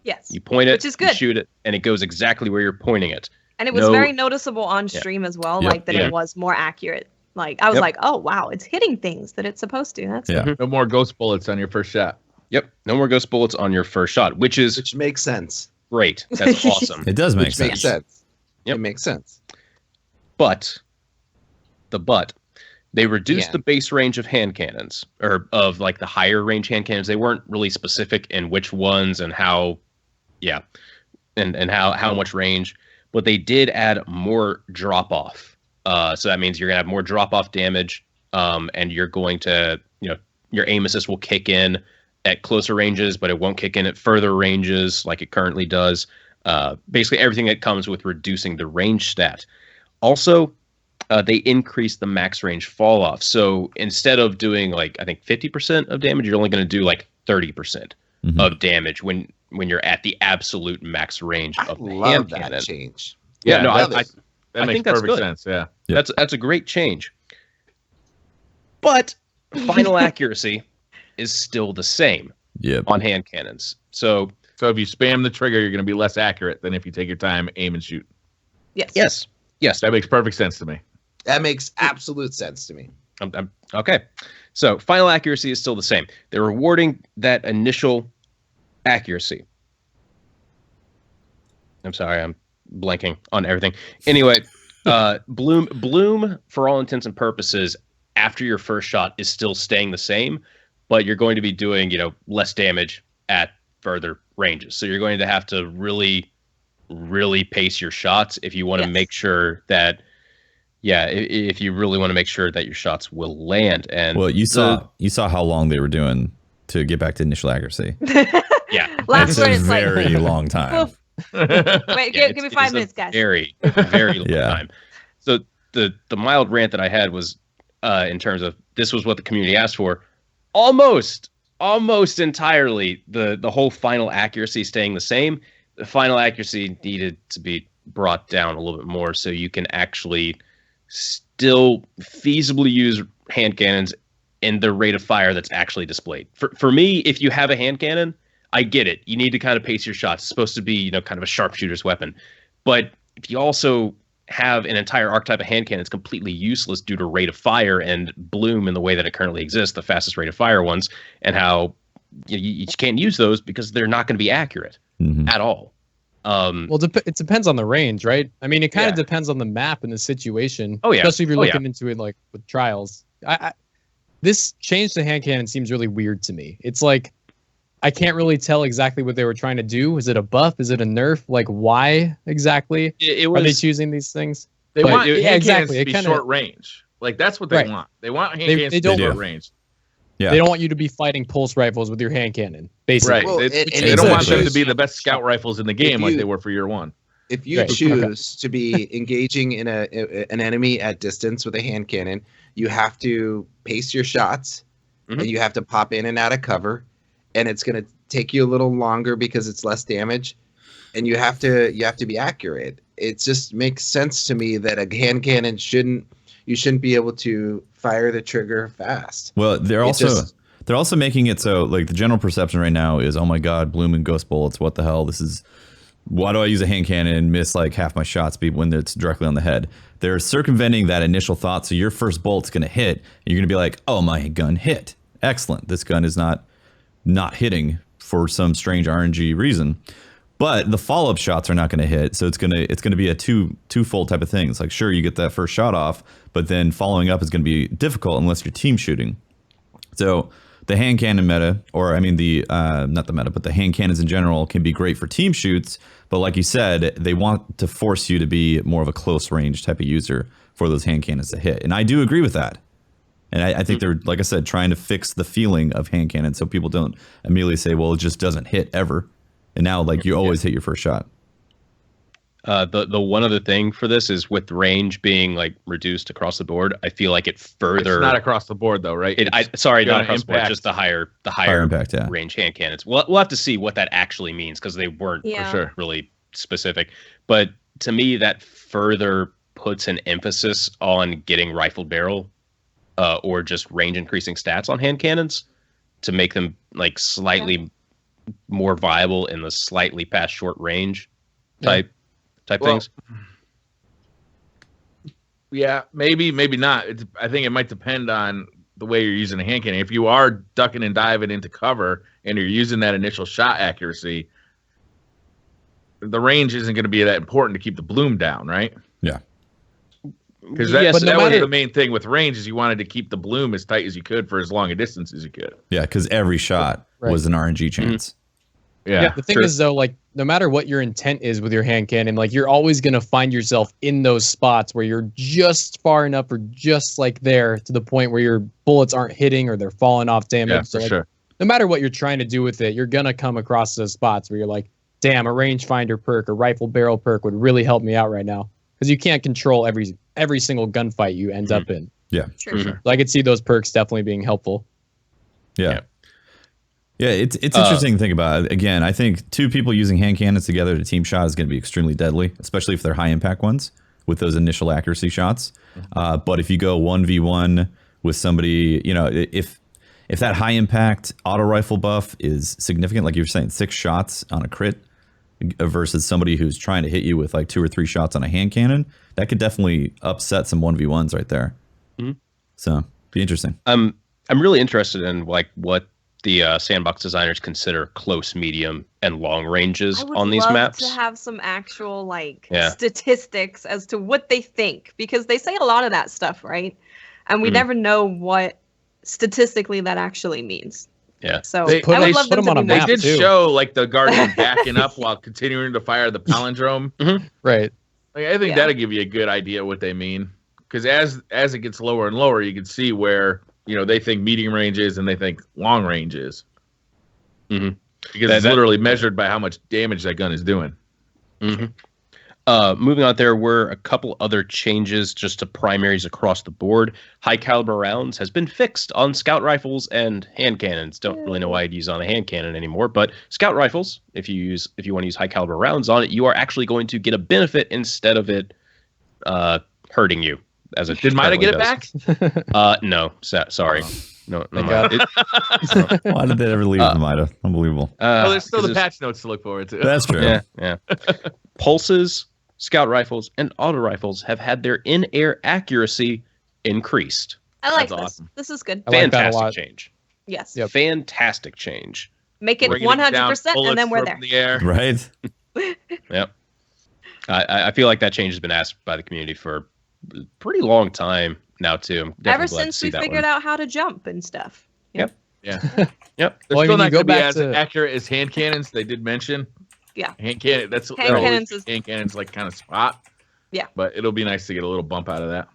Speaker 5: Yes.
Speaker 1: You point it,
Speaker 5: Which is
Speaker 1: you
Speaker 5: good.
Speaker 1: shoot it, and it goes exactly where you're pointing it.
Speaker 5: And it was
Speaker 1: No-
Speaker 5: very noticeable on stream as well,
Speaker 2: Yep.
Speaker 5: like that
Speaker 1: Yeah.
Speaker 5: it was more accurate. Like I was
Speaker 1: Yep.
Speaker 5: like, oh wow, it's hitting things that it's supposed to. That's
Speaker 2: Yeah.
Speaker 4: No more ghost bullets on your first shot.
Speaker 1: Yep. No more ghost bullets on your first shot, which is
Speaker 6: which makes sense.
Speaker 1: great. That's awesome.
Speaker 2: It does make
Speaker 6: Which
Speaker 2: sense.
Speaker 6: makes sense.
Speaker 1: Yep.
Speaker 6: It makes sense.
Speaker 1: But they reduced
Speaker 6: Yeah.
Speaker 1: the base range of hand cannons, or of like the higher range hand cannons. They weren't really specific in which ones and how, and how much range. But they did add more drop off. So that means you're gonna have more drop off damage, and you're going to, your aim assist will kick in at closer ranges, but it won't kick in at further ranges like it currently does. Basically, everything that comes with reducing the range stat. Also, they increased the max range fall off. So instead of doing like I think 50% of damage, you're only going to do like 30% of damage when you're at the absolute max range
Speaker 6: I
Speaker 1: of the
Speaker 6: love
Speaker 1: hand
Speaker 6: that
Speaker 1: cannon.
Speaker 6: change.
Speaker 1: Yeah, no,
Speaker 6: love
Speaker 1: I
Speaker 6: it.
Speaker 4: That
Speaker 1: I
Speaker 4: makes
Speaker 1: think that's
Speaker 4: perfect
Speaker 1: good.
Speaker 4: sense. Yeah.
Speaker 2: Yep.
Speaker 1: That's a great change. But final accuracy is still the same
Speaker 2: Yep.
Speaker 1: on hand cannons. So
Speaker 4: So if you spam the trigger, you're going to be less accurate than if you take your time, aim, and shoot.
Speaker 5: yes.
Speaker 1: yes,
Speaker 4: That makes perfect sense to me.
Speaker 6: That makes absolute sense to me.
Speaker 1: Okay. So final accuracy is still the same. They're rewarding that initial accuracy. I'm sorry, I'm blanking on everything. Anyway, bloom for all intents and purposes after your first shot is still staying the same, but you're going to be doing, less damage at further ranges. So you're going to have to really, really pace your shots if you want to
Speaker 5: Yes.
Speaker 1: make sure that, if you really want to make sure that your shots will land. And
Speaker 2: Well, you saw how long they were doing to get back to initial accuracy.
Speaker 1: yeah,
Speaker 5: Last
Speaker 2: It's
Speaker 5: word
Speaker 2: a
Speaker 5: is like,
Speaker 2: very long time.
Speaker 5: wait,
Speaker 1: Yeah,
Speaker 5: give me
Speaker 1: it
Speaker 5: 5
Speaker 1: is a
Speaker 5: minutes, guys.
Speaker 1: Very, very long
Speaker 2: Yeah.
Speaker 1: time. So the mild rant that I had was in terms of this was what the community asked for. Almost entirely the whole final accuracy staying the same. The final accuracy needed to be brought down a little bit more so you can actually still feasibly use hand cannons in the rate of fire that's actually displayed. For me, if you have a hand cannon, I get it. You need to kind of pace your shots. It's supposed to be, kind of a sharpshooter's weapon. But if you also have an entire archetype of hand cannon that's completely useless due to rate of fire and bloom in the way that it currently exists, the fastest rate of fire ones, and how you can't use those because they're not going to be accurate at all.
Speaker 3: Well, it depends on the range, right? I mean, it kind of
Speaker 1: Yeah.
Speaker 3: depends on the map and the situation.
Speaker 1: Oh, yeah.
Speaker 3: Especially if you're
Speaker 1: Oh,
Speaker 3: looking into it like with trials. This change to hand cannon seems really weird to me. It's like I can't really tell exactly what they were trying to do. Is it a buff? Is it a nerf? Like, why exactly are they choosing these things?
Speaker 4: They
Speaker 3: But-
Speaker 4: want
Speaker 3: yeah,
Speaker 4: hand
Speaker 3: exactly.
Speaker 4: cannons to
Speaker 3: It
Speaker 4: be
Speaker 3: kinda-
Speaker 4: short range. Like that's what they
Speaker 3: Right.
Speaker 4: want. They want hand
Speaker 3: They
Speaker 4: cannons to
Speaker 3: don't-
Speaker 4: be
Speaker 2: They
Speaker 4: short
Speaker 2: do.
Speaker 4: range.
Speaker 2: Yeah.
Speaker 3: They don't want you to be fighting pulse rifles with your hand cannon, basically.
Speaker 4: Right.
Speaker 6: Well,
Speaker 4: they
Speaker 6: and
Speaker 4: they don't want
Speaker 2: exactly.
Speaker 4: them to be the best scout rifles in the game like
Speaker 6: you-
Speaker 4: they were for year one.
Speaker 6: If you
Speaker 3: Right.
Speaker 6: choose to be engaging in an enemy at distance with a hand cannon, you have to pace your shots,
Speaker 1: Mhm.
Speaker 6: and you have to pop in and out of cover, and it's going to take you a little longer because it's less damage, and you have to be accurate. It just makes sense to me that a hand cannon shouldn't be able to fire the trigger fast.
Speaker 2: Well, they're
Speaker 6: It
Speaker 2: also
Speaker 6: just-
Speaker 2: they're also making it so like the general perception right now is, oh my god, bloom and ghost bullets. What the hell? Why do I use a hand cannon and miss like half my shots when it's directly on the head? They're circumventing that initial thought. So your first bolt's going to hit. And you're going to be like, oh, my gun hit. Excellent. This gun is not hitting for some strange RNG reason. But the follow-up shots are not going to hit. So it's going to be a twofold type of thing. It's like, sure, you get that first shot off, but then following up is going to be difficult unless you're team shooting. So the hand cannon meta, or I mean not the meta, but the hand cannons in general can be great for team shoots. But like you said, they want to force you to be more of a close range type of user for those hand cannons to hit. And I do agree with that. And I think they're, like I said, trying to fix the feeling of hand cannon so people don't immediately say, well, it just doesn't hit ever. And now like you always hit your first shot.
Speaker 1: The one other thing for this is with range being like reduced across the board, I feel like it further.
Speaker 4: It's not across the board though, right?
Speaker 1: Sorry, not
Speaker 4: gonna
Speaker 1: across the board,
Speaker 4: impact-
Speaker 1: just the higher
Speaker 2: impact, yeah.
Speaker 1: range hand cannons. We'll have to see what that actually means because they weren't
Speaker 5: Yeah.
Speaker 4: For sure.
Speaker 1: really specific. But to me, that further puts an emphasis on getting rifled barrel or just range increasing stats on hand cannons to make them like slightly more viable in the slightly past short range type
Speaker 4: Well,
Speaker 1: things.
Speaker 4: Yeah, maybe not. I think it might depend on the way you're using a hand cannon. If you are ducking and diving into cover and you're using that initial shot accuracy, the range isn't going to be that important to keep the bloom down, right?
Speaker 2: Yeah.
Speaker 4: Because
Speaker 1: Yes,
Speaker 4: that,
Speaker 3: but no
Speaker 4: that was
Speaker 3: matter-
Speaker 4: the main thing with range is you wanted to keep the bloom as tight as you could for as long a distance as you could.
Speaker 2: Yeah, because every shot
Speaker 3: Right.
Speaker 2: was an RNG chance.
Speaker 3: The thing is though, like no matter what your intent is with your hand cannon, like you're always gonna find yourself in those spots where you're just far enough or just like there to the point where your bullets aren't hitting or they're falling off damage.
Speaker 4: Yeah,
Speaker 3: So,
Speaker 4: for
Speaker 3: like,
Speaker 4: sure.
Speaker 3: no matter what you're trying to do with it, you're gonna come across those spots where you're like, damn, a rangefinder perk or rifle barrel perk would really help me out right now. Because you can't control every single gunfight you end up in.
Speaker 2: Yeah.
Speaker 5: Sure.
Speaker 1: Mhm.
Speaker 3: So I could see those perks definitely being helpful.
Speaker 2: Yeah. Yeah, it's interesting to think about. Again, I think two people using hand cannons together to team shot is going to be extremely deadly, especially if they're high impact ones with those initial accuracy shots. But if you go 1v1 with somebody, you know, if that high impact auto rifle buff is significant, like you were saying, 6 shots on a crit versus somebody who's trying to hit you with like 2 or 3 shots on a hand cannon, that could definitely upset some 1v1s right there.
Speaker 1: Mhm.
Speaker 2: So be interesting.
Speaker 1: I'm really interested in like what the sandbox designers consider close, medium, and long ranges
Speaker 5: I would
Speaker 1: on these
Speaker 5: love
Speaker 1: maps.
Speaker 5: to have some actual like
Speaker 1: Yeah.
Speaker 5: statistics as to what they think because they say a lot of that stuff, right? And we
Speaker 1: Mhm.
Speaker 5: never know what statistically that actually means.
Speaker 1: Yeah.
Speaker 5: So
Speaker 4: They-
Speaker 5: I
Speaker 4: they
Speaker 5: would love
Speaker 3: put
Speaker 5: them
Speaker 3: them on
Speaker 5: to
Speaker 3: a
Speaker 5: be
Speaker 4: They
Speaker 3: map,
Speaker 5: more-
Speaker 4: did
Speaker 3: too.
Speaker 4: show like the Guardian backing up while continuing to fire the palindrome.
Speaker 3: Right.
Speaker 4: Like, I think
Speaker 5: Yeah.
Speaker 4: that'll give you a good idea what they mean. Because as it gets lower and lower, you can see where they think medium range is and they think long range is.
Speaker 1: Mhm.
Speaker 4: Because
Speaker 1: That-
Speaker 4: it's literally measured by how much damage that gun is doing.
Speaker 1: hmm Moving on, there were a couple other changes just to primaries across the board. High caliber rounds has been fixed on scout rifles and hand cannons. Don't really know why I'd use on a hand cannon anymore, but scout rifles, if you want to use high caliber rounds on it, you are actually going to get a benefit instead of it hurting you. As it
Speaker 4: Did Mida get it
Speaker 1: currently
Speaker 4: back?
Speaker 1: does. No, sorry. No,
Speaker 3: Thank
Speaker 1: Mida.
Speaker 2: Why did they ever leave the Mida? Unbelievable.
Speaker 4: Well, there's still the
Speaker 1: 'cause
Speaker 4: patch notes to look forward to.
Speaker 2: That's true.
Speaker 1: Yeah. Pulses, scout rifles, and auto rifles have had their in-air accuracy increased.
Speaker 5: I like
Speaker 1: That's
Speaker 5: this.
Speaker 1: awesome.
Speaker 5: This is good.
Speaker 3: I like that a
Speaker 1: Fantastic
Speaker 3: lot.
Speaker 1: change.
Speaker 5: Yes.
Speaker 3: Yep.
Speaker 1: Fantastic change.
Speaker 5: Make it
Speaker 4: Bringing down
Speaker 5: 100% and then
Speaker 4: bullets
Speaker 5: we're
Speaker 4: from
Speaker 5: there.
Speaker 4: The air.
Speaker 2: Right?
Speaker 1: Yep. I feel like that change has been asked by the community for a pretty long time now too. I'm definitely
Speaker 5: Ever
Speaker 1: glad to
Speaker 5: since
Speaker 1: see
Speaker 5: we
Speaker 1: that
Speaker 5: figured
Speaker 1: one.
Speaker 5: out how to jump and stuff.
Speaker 1: Yep.
Speaker 4: Yeah.
Speaker 1: Yep.
Speaker 4: They're
Speaker 3: Well, I
Speaker 4: still
Speaker 3: mean, you
Speaker 4: not
Speaker 3: go
Speaker 4: going to be
Speaker 3: back
Speaker 4: as
Speaker 3: to-
Speaker 4: accurate as hand cannons. They did mention.
Speaker 5: Yeah.
Speaker 4: Hand cannon. That's
Speaker 5: Hand cannons is-
Speaker 4: hand cannons like kind of spot.
Speaker 5: Yeah.
Speaker 4: But it'll be nice to get a little bump out of that.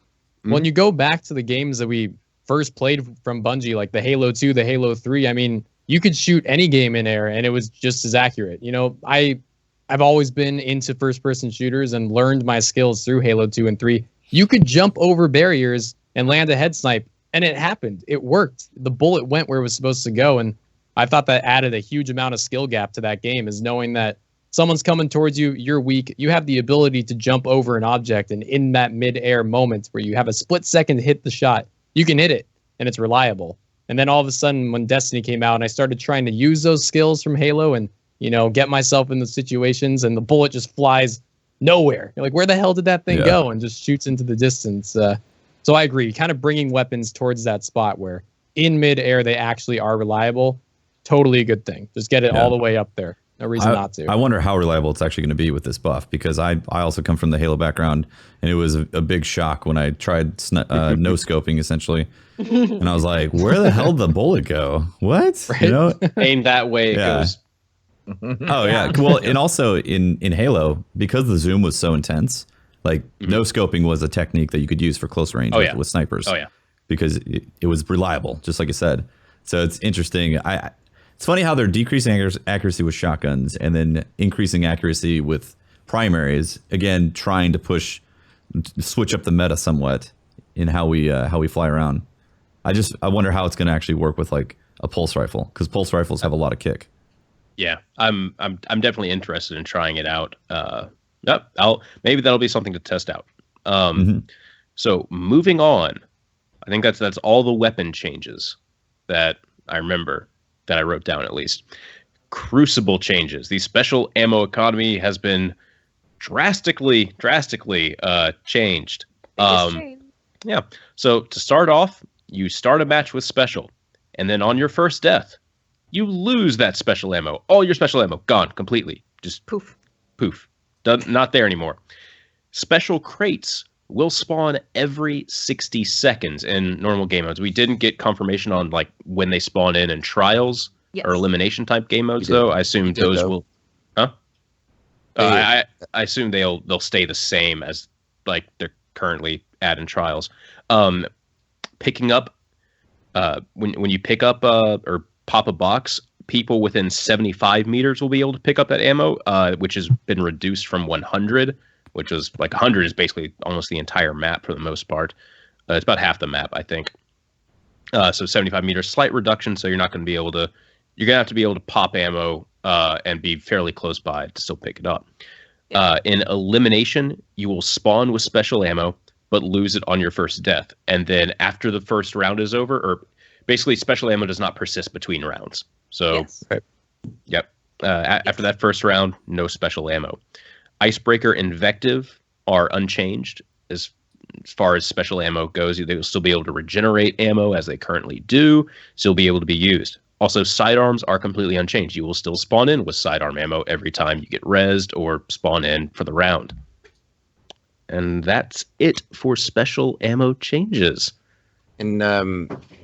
Speaker 3: When you go back to the games that we first played from Bungie, like the Halo 2, the Halo 3, I mean, you could shoot any game in air and it was just as accurate. You know, I've always been into first-person shooters and learned my skills through Halo 2 and 3. You could jump over barriers and land a head snipe, and it happened. It worked. The bullet went where it was supposed to go, and I thought that added a huge amount of skill gap to that game, is knowing that someone's coming towards you, you're weak, you have the ability to jump over an object, and in that mid-air moment where you have a split second to hit the shot, you can hit it, and it's reliable. And then all of a sudden, when Destiny came out, and I started trying to use those skills from Halo and, you know, get myself in the situations, and the bullet just flies nowhere. You're like, where the hell did that thing go? And just shoots into the distance. So I agree, kind of bringing weapons towards that spot where in mid-air they actually are reliable, totally a good thing. Just get it all the way up there. No reason not to.
Speaker 2: I wonder how reliable it's actually going to be with this buff, because I also come from the Halo background, and it was a big shock when I tried no scoping essentially, and I was like, "Where the hell did the bullet go? What?"
Speaker 3: Right?
Speaker 2: You know?
Speaker 1: Aim that way, it goes.
Speaker 2: Oh yeah. Well, and also in Halo, because the zoom was so intense, like no scoping was a technique that you could use for close range with snipers.
Speaker 1: Oh yeah.
Speaker 2: Because it was reliable, just like you said. So it's interesting. It's funny how they're decreasing accuracy with shotguns and then increasing accuracy with primaries. Again, trying to switch up the meta somewhat in how we fly around. I wonder how it's going to actually work with like a pulse rifle, because pulse rifles have a lot of kick.
Speaker 1: Yeah, I'm definitely interested in trying it out. Maybe that'll be something to test out. So moving on, I think that's all the weapon changes that I remember, that I wrote down at least. Crucible changes. The special ammo economy has been drastically changed. Yeah. So to start off, you start a match with special, and then on your first death, you lose that special ammo. All your special ammo gone completely. Just poof. Not there anymore. Special crates will spawn every 60 seconds in normal game modes. We didn't get confirmation on like when they spawn in trials or elimination type game modes, though. I assume those will. Huh? I assume they'll stay the same as like they're currently at in trials. Picking up when you pick up or pop a box, people within 75 meters will be able to pick up that ammo, which has been reduced from 100, which is like 100 is basically almost the entire map for the most part. It's about half the map, I think. So 75 meters, slight reduction. So you're not going to be able to. You're going to have to be able to pop ammo and be fairly close by to still pick it up. In elimination, you will spawn with special ammo, but lose it on your first death. And then after the first round is over, or basically special ammo does not persist between rounds. So, yep. After that first round, no special ammo. Icebreaker, Invective are unchanged as far as special ammo goes. They will still be able to regenerate ammo as they currently do, still be able to be used. Also, sidearms are completely unchanged. You will still spawn in with sidearm ammo every time you get rezzed or spawn in for the round. And that's it for special ammo changes.
Speaker 6: And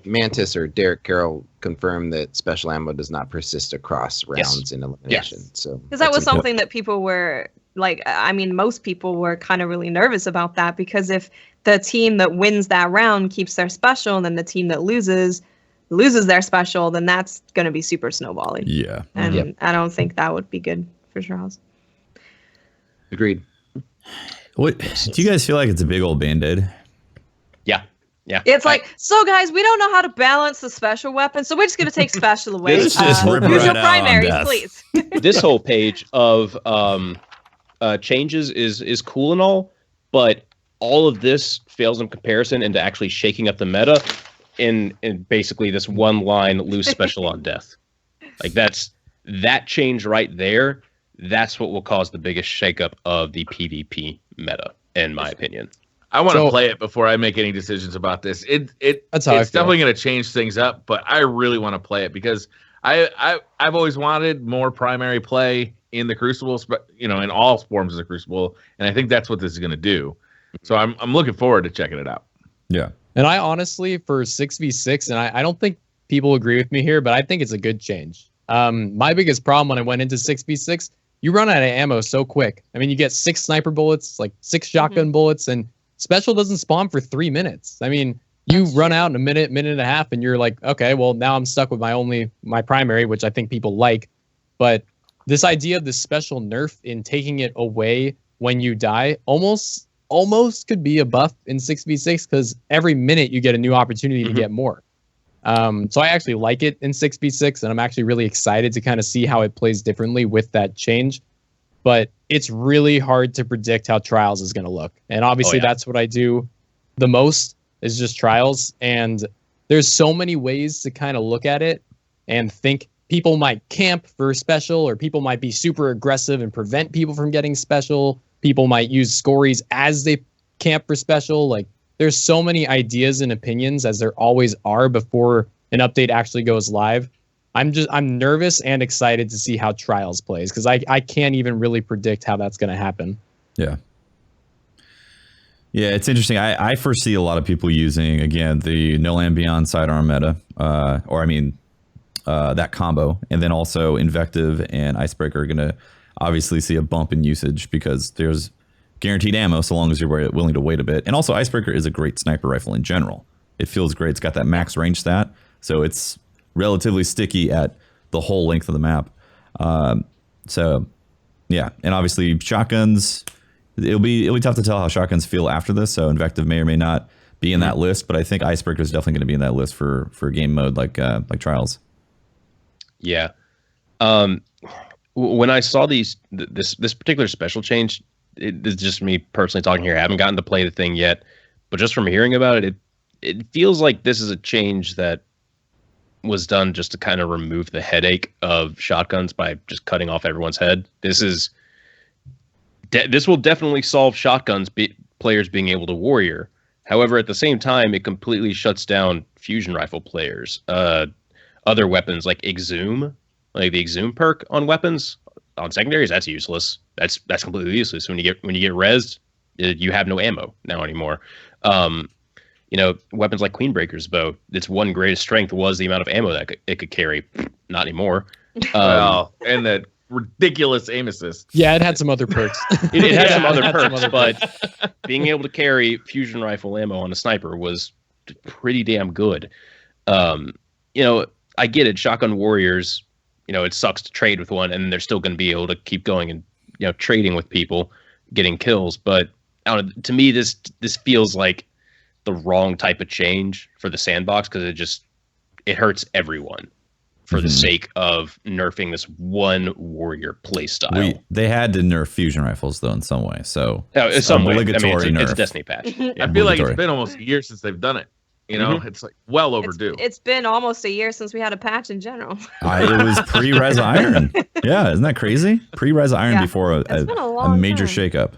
Speaker 6: Mantis or Derek Carroll confirmed that special ammo does not persist across rounds in elimination.
Speaker 5: Yes.
Speaker 6: So
Speaker 5: because that was something that people were like, I mean, most people were kind of really nervous about that, because if the team that wins that round keeps their special, and then the team that loses their special, then that's going to be super snowballing.
Speaker 2: Yeah.
Speaker 5: And I don't think that would be good for trials.
Speaker 6: Agreed.
Speaker 2: What do you guys feel like it's a big old band-aid?
Speaker 1: Yeah.
Speaker 5: It's like, so guys, we don't know how to balance the special weapon, so we're just going to take special away.
Speaker 2: Let's just rip it
Speaker 5: use
Speaker 2: right
Speaker 5: your
Speaker 2: out
Speaker 5: primaries,
Speaker 2: on death.
Speaker 5: please.
Speaker 1: This whole page of changes is cool and all, but all of this fails in comparison into actually shaking up the meta in basically this one line, lose special on death. Like that change right there. That's what will cause the biggest shakeup of the PvP meta, in my opinion.
Speaker 4: I want to play it before I make any decisions about this. It's definitely going to change things up, but I really want to play it because I've always wanted more primary play in the Crucible, in all forms of the Crucible, and I think that's what this is going to do. So I'm looking forward to checking it out.
Speaker 2: Yeah.
Speaker 3: And I honestly, for 6v6, and I don't think people agree with me here, but I think it's a good change. My biggest problem when I went into 6v6, you run out of ammo so quick. I mean, you get 6 sniper bullets, like 6 shotgun bullets, and special doesn't spawn for 3 minutes. I mean, you run out in a minute and a half, and you're like, okay, well, now I'm stuck with my primary, which I think people like. But this idea of the special nerf in taking it away when you die almost could be a buff in 6v6, because every minute you get a new opportunity to get more. So I actually like it in 6v6, and I'm actually really excited to kind of see how it plays differently with that change. But it's really hard to predict how Trials is going to look. And obviously that's what I do the most, is just Trials. And there's so many ways to kind of look at it and think people might camp for special, or people might be super aggressive and prevent people from getting special. People might use scories as they camp for special. Like, there's so many ideas and opinions, as there always are before an update actually goes live. I'm nervous and excited to see how Trials plays, because I can't even really predict how that's going to happen.
Speaker 2: Yeah. Yeah, it's interesting. I foresee a lot of people using, again, the No Land Beyond sidearm meta, that combo, and then also Invective and Icebreaker are going to obviously see a bump in usage, because there's guaranteed ammo so long as you're willing to wait a bit. And also, Icebreaker is a great sniper rifle in general. It feels great. It's got that max range stat, so it's relatively sticky at the whole length of the map. So yeah, and obviously shotguns, it'll be tough to tell how shotguns feel after this. So Invective may or may not be in that list, but I think Icebreaker is definitely going to be in that list for game mode like Trials.
Speaker 1: Yeah. When I saw this particular special change, this is just me personally talking here. I haven't gotten to play the thing yet, but just from hearing about it, it feels like this is a change that was done just to kind of remove the headache of shotguns by just cutting off everyone's head. This will definitely solve shotguns players being able to warrior. However, at the same time, it completely shuts down fusion rifle players. Other weapons like Exhume, like the Exhume perk on weapons on secondaries, that's useless. That's completely useless. When you get rezzed, you have no ammo now anymore. Weapons like Queenbreaker's bow, its one greatest strength was the amount of ammo that it could carry. Not anymore.
Speaker 4: And that ridiculous aim assist.
Speaker 3: Yeah, it had some other perks.
Speaker 1: It had some other perks, but being able to carry fusion rifle ammo on a sniper was pretty damn good. I get it. Shotgun warriors, it sucks to trade with one, and they're still going to be able to keep going and trading with people, getting kills. But I don't know, to me, this feels like the wrong type of change for the sandbox, because it hurts everyone for the sake of nerfing this one warrior playstyle.
Speaker 2: They had to nerf fusion rifles though in some way. So
Speaker 1: some
Speaker 2: obligatory nerf.
Speaker 1: It's a Destiny patch.
Speaker 4: I feel like it's been almost a year since they've done it. It's like well overdue.
Speaker 5: It's been almost a year since we had a patch in general.
Speaker 2: It was pre-Res Iron. Yeah, isn't that crazy? Pre-Res Iron before a major shakeup.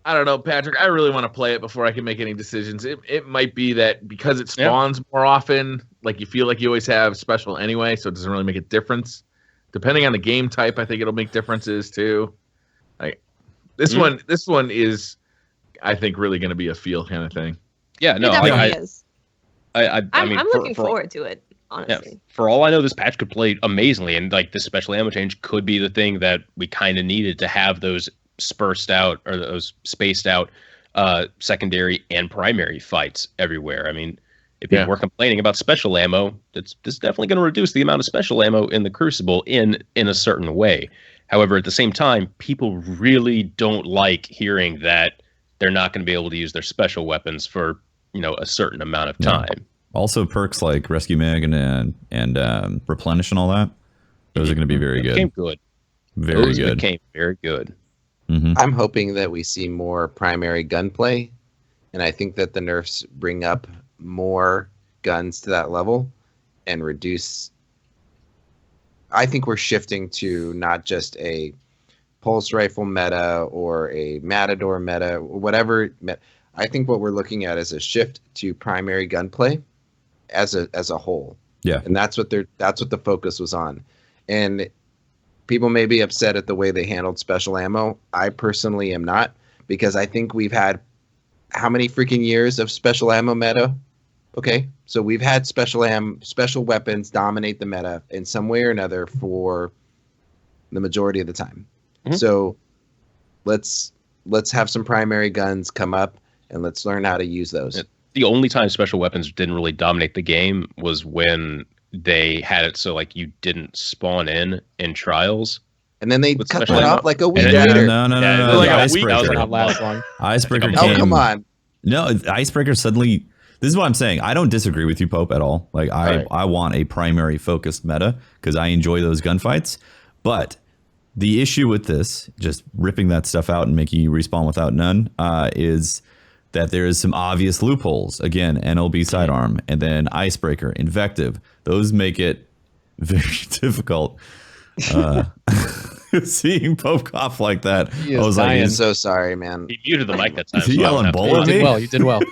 Speaker 4: I don't know, Patrick. I really want to play it before I can make any decisions. It might be that because it spawns more often, like you feel like you always have special anyway, so it doesn't really make a difference. Depending on the game type, I think it'll make differences too. Like this one is, I think, really going to be a feel kind of thing.
Speaker 5: Yeah, no, it definitely is.
Speaker 1: I mean,
Speaker 5: I'm looking forward to it, honestly.
Speaker 1: Yeah, for all I know, this patch could play amazingly, and like this special ammo change could be the thing that we kind of needed to have those spaced out secondary and primary fights everywhere. I mean, if people were complaining about special ammo, this is definitely going to reduce the amount of special ammo in the Crucible in a certain way. However, at the same time, people really don't like hearing that they're not going to be able to use their special weapons for a certain amount of time.
Speaker 2: Yeah. Also, perks like Rescue Mag and Replenish and all that, those are going to be very good.
Speaker 1: Became good.
Speaker 2: Very good.
Speaker 1: Became very good.
Speaker 2: Mm-hmm.
Speaker 6: I'm hoping that we see more primary gunplay, and I think that the nerfs bring up more guns to that level and reduce. I think we're shifting to not just a pulse rifle meta or a Matador meta, or whatever. I think what we're looking at is a shift to primary gunplay as a whole.
Speaker 2: Yeah,
Speaker 6: and that's what the focus was on, and people may be upset at the way they handled special ammo. I personally am not, because I think we've had how many freaking years of special ammo meta? Okay, so we've had special weapons dominate the meta in some way or another for the majority of the time.
Speaker 1: Mhm.
Speaker 6: So let's have some primary guns come up and let's learn how to use those.
Speaker 1: The only time special weapons didn't really dominate the game was when they had it so like you didn't spawn in trials.
Speaker 6: And then they
Speaker 1: With
Speaker 6: cut
Speaker 1: special
Speaker 6: that
Speaker 1: ammo.
Speaker 6: off like a week
Speaker 1: And then-
Speaker 6: later.
Speaker 2: No.
Speaker 1: like
Speaker 2: The
Speaker 1: a week,
Speaker 3: That was
Speaker 2: icebreaker.
Speaker 3: not last long.
Speaker 2: Icebreaker
Speaker 1: Oh,
Speaker 2: came.
Speaker 6: come on.
Speaker 2: No, icebreaker suddenly. This is what I'm saying. I don't disagree with you, Pope, at all. Like
Speaker 1: Right.
Speaker 2: I want a primary focused meta because I enjoy those gunfights. But the issue with this, just ripping that stuff out and making you respawn without none, is that there is some obvious loopholes. Again, NLB sidearm, and then icebreaker, invective. Those make it very difficult. Seeing Pope cough like that,
Speaker 3: He
Speaker 2: I
Speaker 3: is
Speaker 2: was
Speaker 3: dying.
Speaker 2: like,
Speaker 6: I'm so sorry, man.
Speaker 1: He muted the mic that time.
Speaker 2: Is he
Speaker 1: so I don't
Speaker 2: yelling
Speaker 1: have to
Speaker 2: bull
Speaker 1: do
Speaker 2: at
Speaker 1: it.
Speaker 3: You
Speaker 2: me?
Speaker 3: did well. You did well.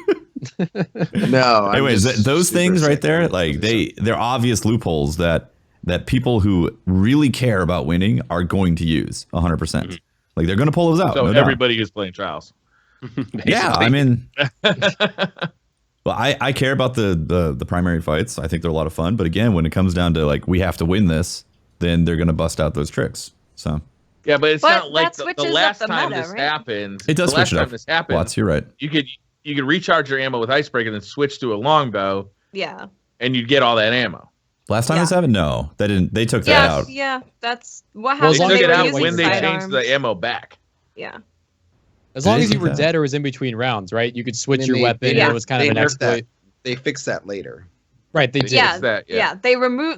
Speaker 6: No. I'm
Speaker 2: anyways,
Speaker 6: just
Speaker 2: those
Speaker 6: super
Speaker 2: things right
Speaker 6: sick.
Speaker 2: there, like they're obvious loopholes that people who really care about winning are going to use 100%. Like they're going to pull those out.
Speaker 4: So
Speaker 2: no doubt.
Speaker 4: everybody who's playing Trials.
Speaker 2: Yeah, I
Speaker 1: Basically.
Speaker 2: mean, well, I care about the primary fights. I think they're a lot of fun. But again, when it comes down to like we have to win this, then they're going to bust out those tricks. So
Speaker 4: Yeah, but it's
Speaker 5: But
Speaker 4: not like
Speaker 5: that
Speaker 4: the
Speaker 5: switches up
Speaker 4: last
Speaker 5: the
Speaker 4: time
Speaker 5: meta,
Speaker 4: this
Speaker 5: right?
Speaker 4: happened.
Speaker 2: it does
Speaker 4: the last
Speaker 2: switch it
Speaker 4: time
Speaker 2: up.
Speaker 4: this happened,
Speaker 2: Watts, you're right.
Speaker 4: you could recharge your ammo with icebreaker and then switch to a longbow,
Speaker 5: Yeah.
Speaker 4: and you'd get all that ammo.
Speaker 2: Last time this
Speaker 5: Yeah.
Speaker 2: happened, no, they didn't. They took that
Speaker 5: Yeah,
Speaker 2: out.
Speaker 5: yeah. That's what
Speaker 3: Well, as
Speaker 4: They
Speaker 5: happened.
Speaker 3: long
Speaker 4: took
Speaker 3: as
Speaker 5: They
Speaker 4: it
Speaker 5: were
Speaker 3: were
Speaker 4: out
Speaker 5: using
Speaker 4: when they changed
Speaker 5: sidearms.
Speaker 4: the ammo back.
Speaker 5: Yeah.
Speaker 3: As long
Speaker 2: They
Speaker 3: as you
Speaker 2: did
Speaker 3: were
Speaker 2: that.
Speaker 3: dead or was in between rounds, right? You could switch
Speaker 6: And
Speaker 3: your
Speaker 6: they-
Speaker 3: weapon.
Speaker 6: they
Speaker 3: And
Speaker 5: nerfed-
Speaker 3: it was kind
Speaker 6: they
Speaker 3: of an
Speaker 6: nerfed that.
Speaker 3: exploit.
Speaker 6: They fixed that later.
Speaker 3: Right, they
Speaker 4: They
Speaker 3: did.
Speaker 5: Yeah,
Speaker 4: fixed that,
Speaker 5: yeah.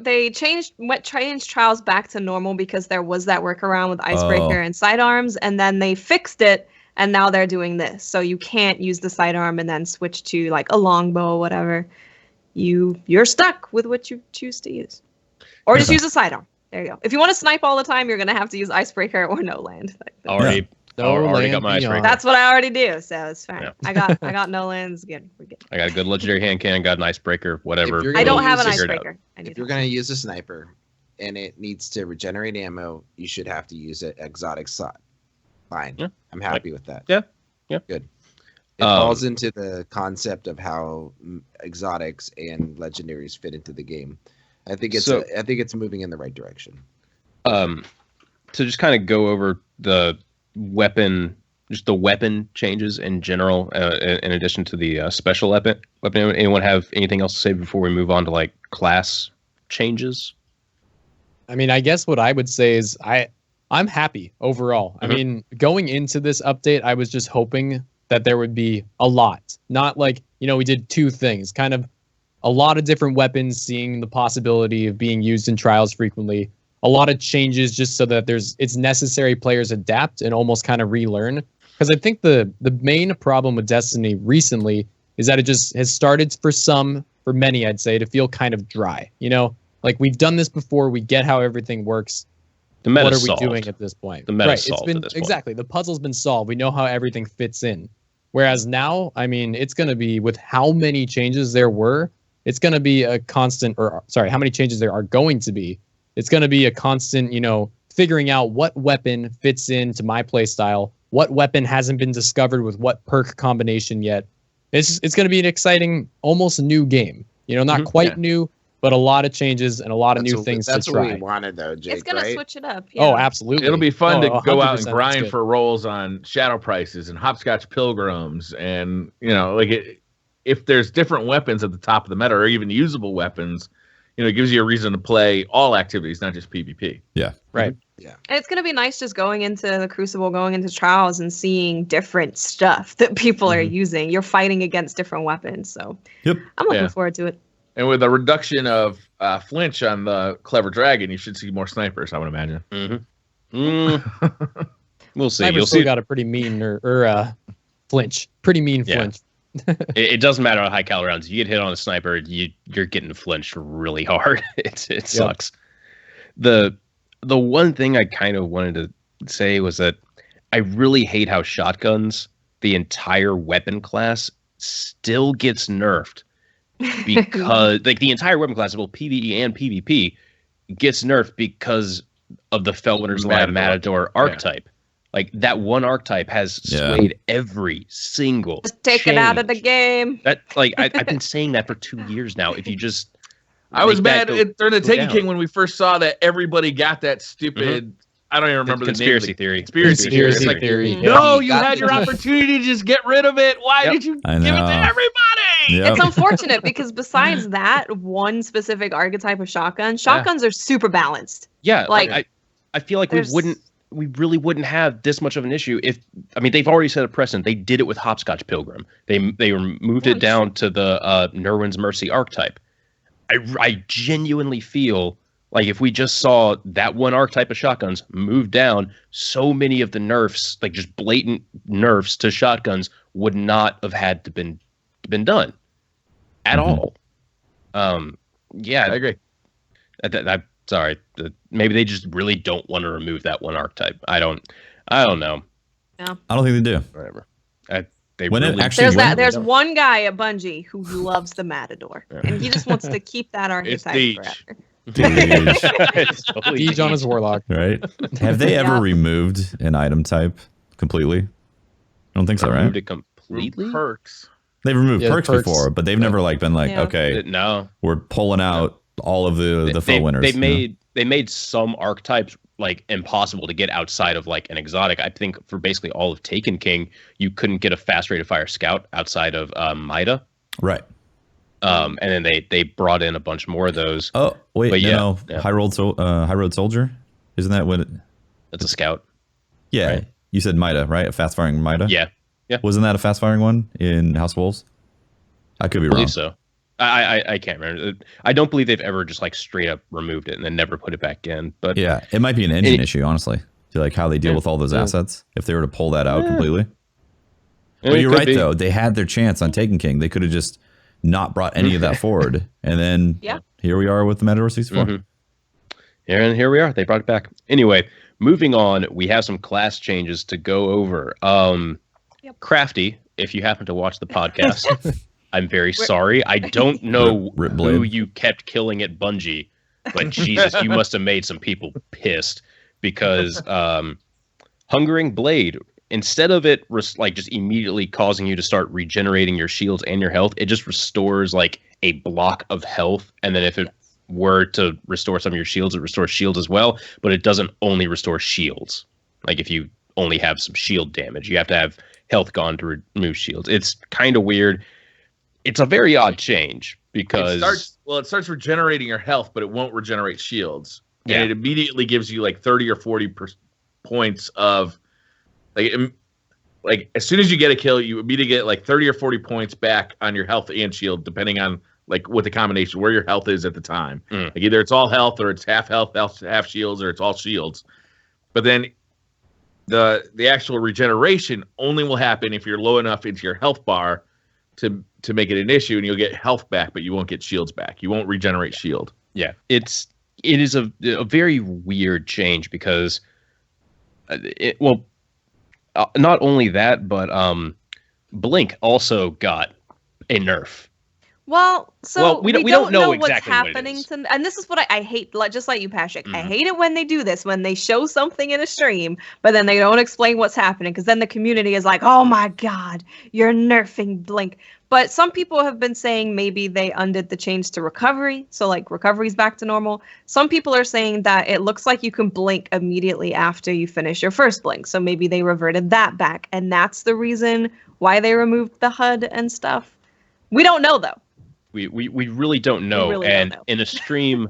Speaker 5: They changed trials back to normal because there was that workaround with icebreaker
Speaker 2: Oh.
Speaker 5: and sidearms, and then they fixed it, and now they're doing this. So you can't use the sidearm and then switch to like a longbow or whatever. You're stuck with what you choose to use, or just
Speaker 2: Okay.
Speaker 5: use a sidearm. There you go. If you want to snipe all the time, you're gonna have to use icebreaker or no land.
Speaker 1: Already got my icebreaker.
Speaker 5: That's what I already do, so it's fine.
Speaker 1: Yeah.
Speaker 5: I got no lands. Good, we're good.
Speaker 1: I got a good legendary hand cannon, got an icebreaker, whatever.
Speaker 6: If you're
Speaker 5: I
Speaker 6: gonna
Speaker 5: don't have an
Speaker 6: use
Speaker 1: Figure it out.
Speaker 5: icebreaker. I need
Speaker 6: If you're
Speaker 5: that.
Speaker 6: going to use a sniper and it needs to regenerate ammo, you should have to use an exotic slot. Fine.
Speaker 1: Yeah.
Speaker 6: I'm happy with that.
Speaker 1: Yeah. Yeah.
Speaker 6: Good. It falls into the concept of how exotics and legendaries fit into the game. I think it's moving in the right direction.
Speaker 1: To just kind of go over the weapon changes in general, in addition to the special weapon. Anyone have anything else to say before we move on to like class changes?
Speaker 3: I mean, I guess what I would say is I'm happy overall. I mean, going into this update, I was just hoping that there would be a lot. Not like, we did two things, kind of a lot of different weapons, seeing the possibility of being used in trials frequently. A lot of changes just so that it's necessary players adapt and almost kind of relearn. Because I think the main problem with Destiny recently is that it just has started for many, I'd say, to feel kind of dry. Like we've done this before, we get how everything works.
Speaker 1: The meta's
Speaker 3: What are we
Speaker 1: solved.
Speaker 3: doing at this point?
Speaker 1: The meta's
Speaker 3: right,
Speaker 1: solved
Speaker 3: it's been
Speaker 1: at this point.
Speaker 3: exactly the puzzle's been solved. We know how everything fits in. Whereas now, I mean, it's going to be with how many changes there were, it's going to be a constant, how many changes there are going to be. It's going to be a constant, figuring out what weapon fits into my play style, what weapon hasn't been discovered with what perk combination yet. It's going to be an exciting, almost new game. Not quite new, but a lot of changes and a lot of new things to
Speaker 6: That's
Speaker 3: try.
Speaker 6: what we wanted, though, Jake.
Speaker 5: It's gonna
Speaker 6: right?
Speaker 5: switch it up.
Speaker 3: Oh,
Speaker 5: Yeah.
Speaker 3: absolutely.
Speaker 4: It'll be fun to go out
Speaker 3: 100%
Speaker 4: and
Speaker 3: that's
Speaker 4: grind
Speaker 3: good.
Speaker 4: for rolls on shadow prices and hopscotch pilgrims, and if there's different weapons at the top of the meta or even usable weapons, it gives you a reason to play all activities, not just PvP.
Speaker 2: Yeah.
Speaker 3: Right.
Speaker 5: And it's going to be nice just going into the Crucible, going into trials and seeing different stuff that people are using. You're fighting against different weapons. So
Speaker 2: Yep.
Speaker 5: I'm looking
Speaker 4: Yeah.
Speaker 5: forward to it.
Speaker 4: And with a reduction of flinch on the Clever Dragon, you should see more snipers, I would imagine.
Speaker 1: We'll see.
Speaker 3: Sniper's
Speaker 1: You'll
Speaker 3: still
Speaker 1: see.
Speaker 3: got a pretty mean flinch. Pretty mean
Speaker 1: Yeah.
Speaker 3: flinch.
Speaker 1: It doesn't matter on high caliber rounds. You get hit on a sniper, you're getting flinched really hard. It sucks. The one thing I kind of wanted to say was that I really hate how shotguns, the entire weapon class, still gets nerfed because like the entire weapon class, both PvE and PvP, gets nerfed because of the Felwinter's Lab
Speaker 4: Matador.
Speaker 1: Matador archetype. Like that one archetype has swayed every single.
Speaker 5: Just take it out of the game.
Speaker 1: That like I've been saying that for 2 years now. If you just,
Speaker 4: I was mad during the Taken King when we first saw that everybody got that stupid. I don't even remember the
Speaker 1: conspiracy theory.
Speaker 4: Conspiracy theory. No, you had your opportunity to just get rid of it. Why did you give it to everybody?
Speaker 5: Yep. It's unfortunate because besides that one specific archetype of shotguns are super balanced.
Speaker 1: Yeah, like I feel like we really wouldn't have this much of an issue if, I mean, they've already set a precedent. They did it with Hopscotch Pilgrim. They moved it down to the Nerwin's Mercy archetype. I genuinely feel like if we just saw that one archetype of shotguns move down, so many of the nerfs, like just blatant nerfs to shotguns, would not have had to been done at all. Yeah,
Speaker 4: I agree.
Speaker 1: I'm sorry. Maybe they just really don't want to remove that one archetype. I don't know.
Speaker 5: Yeah.
Speaker 2: I don't think they do.
Speaker 1: Whatever.
Speaker 5: There's one guy at Bungie who loves the Matador, and he just wants to keep that archetype forever.
Speaker 3: Deej on his warlock.
Speaker 2: Right? Have they ever removed an item type completely? I don't think so, right?
Speaker 1: Removed it completely?
Speaker 4: Perks.
Speaker 2: They've removed perks before, but they've never been like, okay,
Speaker 1: no,
Speaker 2: we're pulling out all of the foe winners.
Speaker 1: They made some archetypes like impossible to get outside of like an exotic. I think for basically all of Taken King, you couldn't get a fast rate of fire scout outside of Mida.
Speaker 2: Right.
Speaker 1: And then they brought in a bunch more of those.
Speaker 2: Oh wait, High Road Soldier, isn't that what?
Speaker 1: That's a scout.
Speaker 2: Yeah,
Speaker 1: right?
Speaker 2: You said Mida, right? A fast firing Mida.
Speaker 1: Yeah.
Speaker 2: Wasn't that a fast firing one in House of Wolves? I could be wrong.
Speaker 1: I believe so. I can't remember. I don't believe they've ever just like straight up removed it and then never put it back in. But
Speaker 2: yeah, it might be an engine issue, honestly. To like how they deal with all those assets if they were to pull that out completely. But you're right though. They had their chance on Taken King. They could have just not brought any of that forward, and then here we are with the Matador 64.
Speaker 1: And here we are. They brought it back. Anyway, moving on. We have some class changes to go over. Crafty, if you happen to watch the podcast, I'm very sorry. I don't know who you kept killing at Bungie, but Jesus, you must have made some people pissed because Hungering Blade, instead of it like just immediately causing you to start regenerating your shields and your health, it just restores like a block of health. And then if it were to restore some of your shields, it restores shields as well. But it doesn't only restore shields. Like if you only have some shield damage, you have to have health gone to remove shields. It's kind of weird. It's a very odd change because
Speaker 4: it starts regenerating your health, but it won't regenerate shields. And it immediately gives you like 30 or 40 points of like as soon as you get a kill, you immediately get like 30 or 40 points back on your health and shield, depending on like what the combination, where your health is at the time. Like either it's all health or it's half health, half shields, or it's all shields. But then the actual regeneration only will happen if you're low enough into your health bar to make it an issue, and you'll get health back, but you won't get shields back. You won't regenerate shield.
Speaker 1: Yeah, it is a very weird change because not only that, but Blink also got a nerf.
Speaker 5: Well, we don't know
Speaker 1: exactly
Speaker 5: what's happening and this is what I hate, just like you, Patrick. I hate it when they do this, when they show something in a stream, but then they don't explain what's happening, because then the community is like, oh my god, you're nerfing Blink. But some people have been saying maybe they undid the change to recovery, so like recovery's back to normal. Some people are saying that it looks like you can blink immediately after you finish your first blink, so maybe they reverted that back, and that's the reason why they removed the HUD and stuff. We don't know though.
Speaker 1: We really don't know. Don't know. In a stream,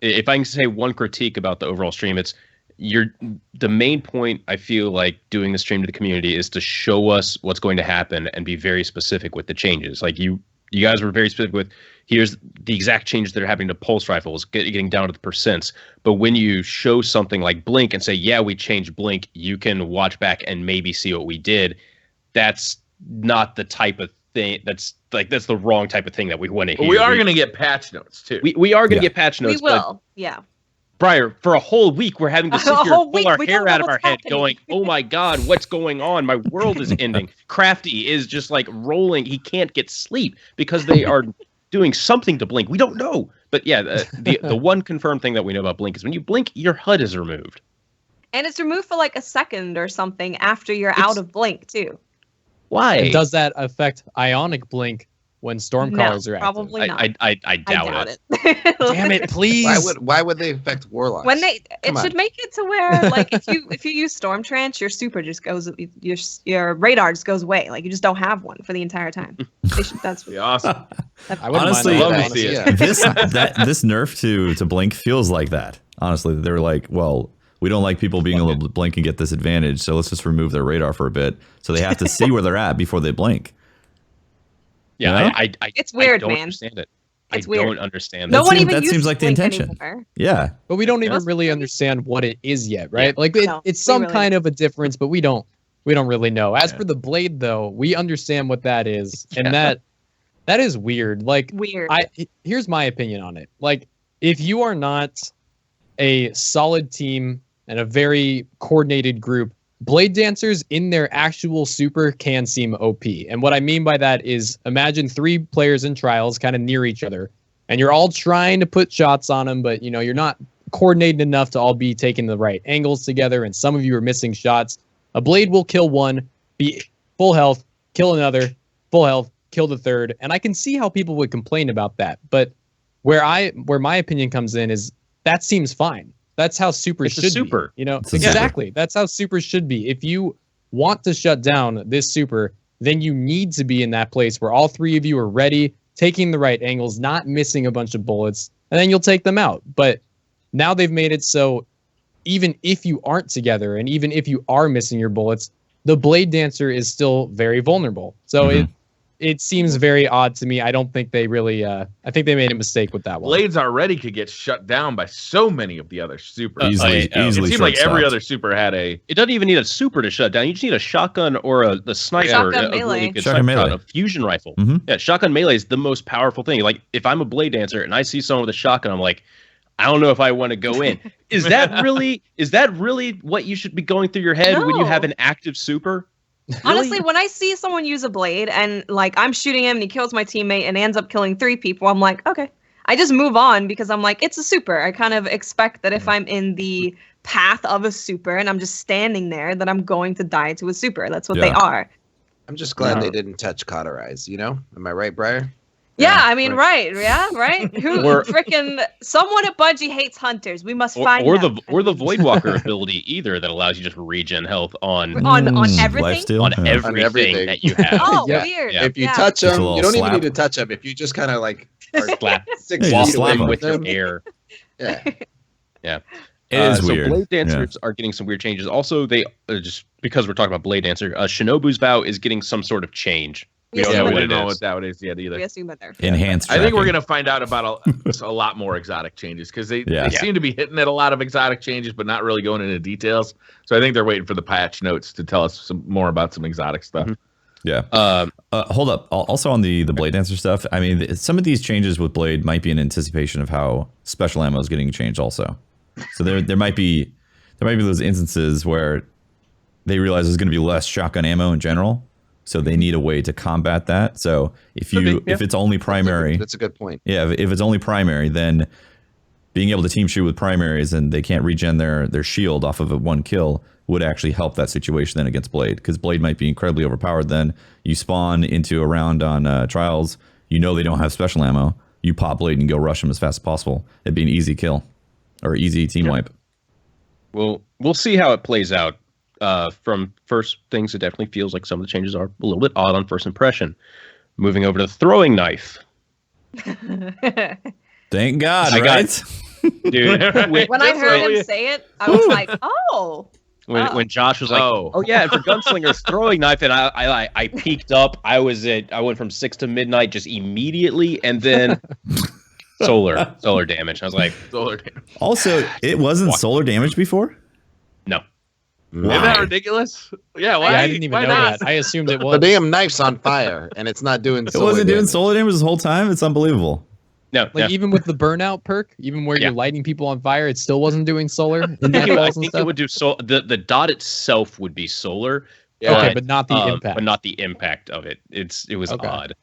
Speaker 1: if I can say one critique about the overall stream, it's the main point I feel like doing the stream to the community is to show us what's going to happen and be very specific with the changes. Like you guys were very specific with, here's the exact changes that are happening to pulse rifles, getting down to the percents. But when you show something like Blink and say, yeah, we changed Blink, you can watch back and maybe see what we did. That's not the type of thing that's the wrong type of thing that we want to hear.
Speaker 4: We are going to get patch notes too.
Speaker 1: We are going to get patch notes.
Speaker 5: We will. Yeah.
Speaker 1: Briar, for a whole week, we're having to sit here and pull our hair out of our head going, oh my God, what's going on? My world is ending. Crafty is just like rolling. He can't get sleep because they are doing something to Blink. We don't know. But yeah, the one confirmed thing that we know about Blink is when you blink, your HUD is removed.
Speaker 5: And it's removed for like a second or something after you're out of blink too.
Speaker 1: Why?
Speaker 3: And does that affect ionic blink when Stormcallers are active?
Speaker 5: Probably not.
Speaker 1: I doubt it.
Speaker 3: Damn it, please.
Speaker 6: Why would they affect Warlocks?
Speaker 5: When they,
Speaker 6: Come
Speaker 5: it
Speaker 6: on.
Speaker 5: should make it to where, like, if you use Storm Trance, your super just goes, your radar just goes away. Like, you just don't have one for the entire time. That's
Speaker 4: Be awesome.
Speaker 3: I wouldn't
Speaker 2: Honestly,
Speaker 3: mind
Speaker 4: love
Speaker 3: that,
Speaker 4: to see
Speaker 3: honestly.
Speaker 4: it.
Speaker 2: this nerf to blink feels like that. Honestly, they're like, well, we don't like people being able to blink and get this advantage, so let's just remove their radar for a bit, so they have to see where they're at before they blink.
Speaker 1: Yeah,
Speaker 2: You know?
Speaker 1: I
Speaker 5: It's weird,
Speaker 1: I don't
Speaker 5: man.
Speaker 1: understand it.
Speaker 5: It's
Speaker 1: I
Speaker 5: weird.
Speaker 1: don't understand
Speaker 5: No
Speaker 1: that.
Speaker 5: one
Speaker 2: seems-
Speaker 5: even
Speaker 2: that
Speaker 5: uses
Speaker 2: seems like the
Speaker 5: blink
Speaker 2: intention.
Speaker 5: anymore.
Speaker 2: Yeah.
Speaker 3: But we don't even
Speaker 5: That's
Speaker 3: really
Speaker 5: crazy.
Speaker 3: understand what it is yet, right? Like
Speaker 5: No,
Speaker 3: it's
Speaker 5: we
Speaker 3: some
Speaker 5: really
Speaker 3: kind of a difference, but we don't really know. As for the blade, though, we understand what that is, and that is weird. Like,
Speaker 5: Weird.
Speaker 3: here's my opinion on it. Like, if you are not a solid team and a very coordinated group, blade dancers in their actual super can seem OP. And what I mean by that is, imagine 3 players in trials kind of near each other, and you're all trying to put shots on them, but you're not coordinated enough to all be taking the right angles together, and some of you are missing shots. A blade will kill one, be full health, kill another, full health, kill the third, and I can see how people would complain about that. But where my opinion comes in is that seems fine. That's how supers
Speaker 1: It's a
Speaker 3: should
Speaker 1: super.
Speaker 3: be.
Speaker 2: It's a
Speaker 3: Exactly. That's how supers should be. If you want to shut down this super, then you need to be in that place where all 3 of you are ready, taking the right angles, not missing a bunch of bullets, and then you'll take them out. But now they've made it so even if you aren't together and even if you are missing your bullets, the blade dancer is still very vulnerable. So it seems very odd to me. I don't think they really I think they made a mistake with that one.
Speaker 4: Blades already could get shut down by so many of the other supers.
Speaker 2: Easily
Speaker 4: It seemed like every other super had a.
Speaker 1: It doesn't even need a super to shut down. You just need a shotgun or the sniper,
Speaker 5: Shotgun
Speaker 1: a
Speaker 5: melee.
Speaker 1: really good
Speaker 2: Shotgun
Speaker 1: sniper shot,
Speaker 2: melee.
Speaker 1: a fusion rifle.
Speaker 2: Mhm.
Speaker 1: Yeah, shotgun melee is the most powerful thing. Like, if I'm a blade dancer and I see someone with a shotgun, I'm like, I don't know if I want to go in. Is that really what you should be going through your head when you have
Speaker 5: No.
Speaker 1: an active super?
Speaker 5: Honestly, when I see someone use a blade and like I'm shooting him and he kills my teammate and ends up killing 3 people, I'm like, okay. I just move on because I'm like, it's a super. I kind of expect that if I'm in the path of a super and I'm just standing there, that I'm going to die to a super. That's what they
Speaker 2: Yeah.
Speaker 5: are.
Speaker 6: I'm just glad they didn't touch cauterize. Am I right, Briar?
Speaker 5: Yeah, I mean, right. Yeah, right. Who
Speaker 1: Or-
Speaker 5: freaking someone at Bungie hates hunters. We must find
Speaker 1: Or
Speaker 5: them.
Speaker 1: the Voidwalker ability either that allows you just regen health on
Speaker 5: on everything.
Speaker 2: Lifesteal?
Speaker 1: on
Speaker 2: Yeah.
Speaker 1: everything
Speaker 6: everything.
Speaker 1: that you have.
Speaker 5: Oh,
Speaker 3: Yeah.
Speaker 5: weird.
Speaker 1: Yeah.
Speaker 6: If you
Speaker 5: Yeah.
Speaker 6: touch
Speaker 2: Just a
Speaker 6: them,
Speaker 2: little
Speaker 6: you don't
Speaker 2: slap.
Speaker 6: even need to touch them. If you just kind of like are
Speaker 1: Slap
Speaker 6: 6
Speaker 2: Yeah, you
Speaker 6: feet
Speaker 2: just
Speaker 6: away
Speaker 2: slap
Speaker 6: from
Speaker 2: them.
Speaker 1: with your
Speaker 6: them,
Speaker 1: air.
Speaker 6: yeah.
Speaker 2: It is
Speaker 1: so
Speaker 2: weird.
Speaker 1: Blade
Speaker 2: Yeah.
Speaker 1: Dancers are getting some weird changes. Also, they just because we're talking about Blade Dancer, Shinobu's Vow is getting some sort of change. We don't
Speaker 5: Yeah,
Speaker 1: know
Speaker 4: we
Speaker 1: what
Speaker 4: don't
Speaker 1: it
Speaker 4: know
Speaker 1: is.
Speaker 4: what that is yet either.
Speaker 5: We assume that they're
Speaker 2: Enhanced.
Speaker 4: I think we're
Speaker 2: tracking.
Speaker 4: gonna find out about a lot more exotic changes because they
Speaker 2: Yeah.
Speaker 4: seem to be hitting at a lot of exotic changes, but not really going into details. So I think they're waiting for the patch notes to tell us some more about some exotic stuff.
Speaker 2: Yeah.
Speaker 1: Um,
Speaker 2: Hold up. Also on the Blade Dancer stuff, I mean, some of these changes with Blade might be in anticipation of how special ammo is getting changed also. So there might be those instances where they realize there's going to be less shotgun ammo in general, so they need a way to combat that. So if it's only primary,
Speaker 6: That's a good point.
Speaker 2: yeah, if it's only primary, then being able to team shoot with primaries and they can't regen their shield off of a 1 kill would actually help that situation then against Blade, because Blade might be incredibly overpowered. Then you spawn into a round on trials, they don't have special ammo, you pop Blade and go rush them as fast as possible. It'd be an easy kill or easy team wipe.
Speaker 1: we'll see how it plays out. From first things, it definitely feels like some of the changes are a little bit odd on first impression. Moving over to the throwing knife,
Speaker 2: Thank God,
Speaker 1: I got-
Speaker 2: right?
Speaker 1: dude.
Speaker 5: when I heard him say it, I was like, oh.
Speaker 1: When Josh was like, "Oh yeah," and for Gunslinger's throwing knife, and I peaked up. I went from 6 to midnight just immediately, and then solar damage. I was like,
Speaker 4: Solar damage.
Speaker 2: Also, it wasn't solar damage before.
Speaker 1: no.
Speaker 4: Isn't that
Speaker 2: Why?
Speaker 4: ridiculous? Yeah, why?
Speaker 3: Yeah, I didn't even
Speaker 4: why
Speaker 3: know
Speaker 4: not?
Speaker 3: that. I assumed it
Speaker 6: The
Speaker 3: was.
Speaker 6: damn knife's on fire and it's not doing.
Speaker 2: It wasn't doing
Speaker 6: damage.
Speaker 2: solar damage this whole time. It's unbelievable.
Speaker 1: No,
Speaker 3: Like even with the burnout perk, even where
Speaker 1: Yeah.
Speaker 3: you're lighting people on fire, it still wasn't doing solar. In
Speaker 1: I
Speaker 3: that
Speaker 1: think
Speaker 3: balls and
Speaker 1: it
Speaker 3: stuff?
Speaker 1: would do the dot itself would be solar.
Speaker 3: Okay, but not the impact.
Speaker 1: But not the impact of it. It was
Speaker 3: Okay.
Speaker 1: odd.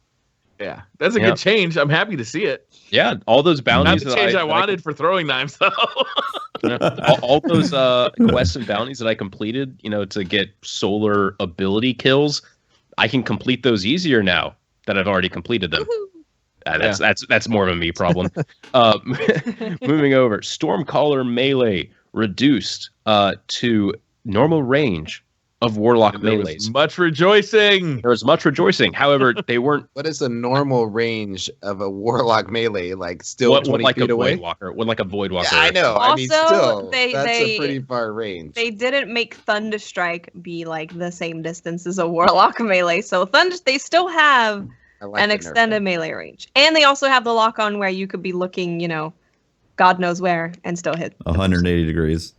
Speaker 4: Yeah, that's a good change. I'm happy to see it.
Speaker 1: Yeah, all those bounties.
Speaker 4: Not the change I wanted for throwing knives, though.
Speaker 1: all those quests and bounties that I completed, to get solar ability kills, I can complete those easier now that I've already completed them. That's more of a me problem. Moving over, Stormcaller melee reduced to normal range of Warlock melees.
Speaker 4: Much rejoicing.
Speaker 1: There was much rejoicing. However, they weren't.
Speaker 6: What is the normal range of a Warlock melee? Like still 20 feet away?
Speaker 1: When like a Voidwalker.
Speaker 6: Yeah, I know.
Speaker 5: Also,
Speaker 6: I mean, still, that's a pretty far range.
Speaker 5: They didn't make Thunderstrike be like the same distance as a Warlock melee, so they still have an extended melee range, and they also have the lock on where you could be looking, God knows where, and still hit
Speaker 2: 180 degrees.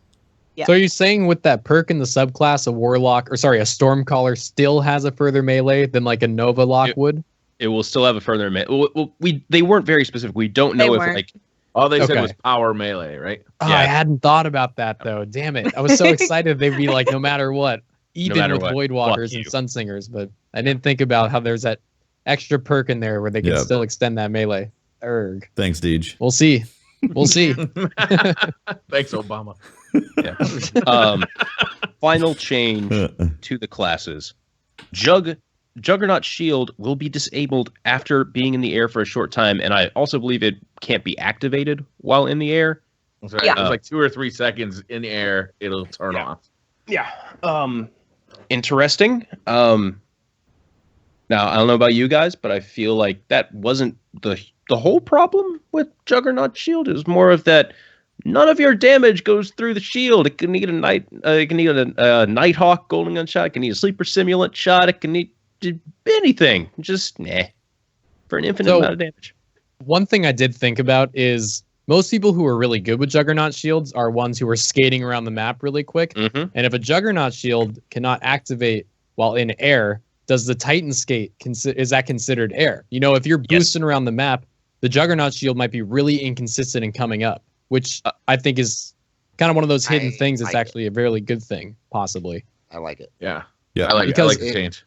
Speaker 5: Yeah.
Speaker 3: So are you saying with that perk in the subclass, a Stormcaller still has a further melee than like a Nova Lock would?
Speaker 1: It will still have a further melee. Well, they weren't very specific. We don't know if like
Speaker 4: all they said was power melee, right?
Speaker 3: Oh, I hadn't thought about that though. Damn it! I was so excited they'd be like no matter what, even with Voidwalkers and Sunsingers, but I didn't think about how there's that extra perk in there where they can still extend that melee. Erg.
Speaker 2: Thanks, Deej.
Speaker 3: We'll see. We'll see.
Speaker 4: Thanks, Obama.
Speaker 1: Yeah. Final change to the classes. Juggernaut Shield will be disabled after being in the air for a short time, and I also believe it can't be activated while in the air.
Speaker 4: That's right. It's like 2 or 3 seconds in the air, it'll turn off.
Speaker 1: Yeah. Interesting. Now, I don't know about you guys, but I feel like that wasn't the whole problem with Juggernaut Shield. It was more of that none of your damage goes through the shield. It can need a Nighthawk golden gun shot. It can need a sleeper simulant shot. It can need anything. Just for an infinite amount of damage.
Speaker 3: One thing I did think about is most people who are really good with Juggernaut shields are ones who are skating around the map really quick.
Speaker 1: Mm-hmm.
Speaker 3: And if a Juggernaut shield cannot activate while in air, does the Titan skate is that considered air? If you're boosting around the map, the Juggernaut shield might be really inconsistent in coming up, which I think is kind of one of those hidden things that's actually a really good thing, possibly.
Speaker 6: I like it.
Speaker 4: Yeah.
Speaker 2: Yeah.
Speaker 4: I like the change.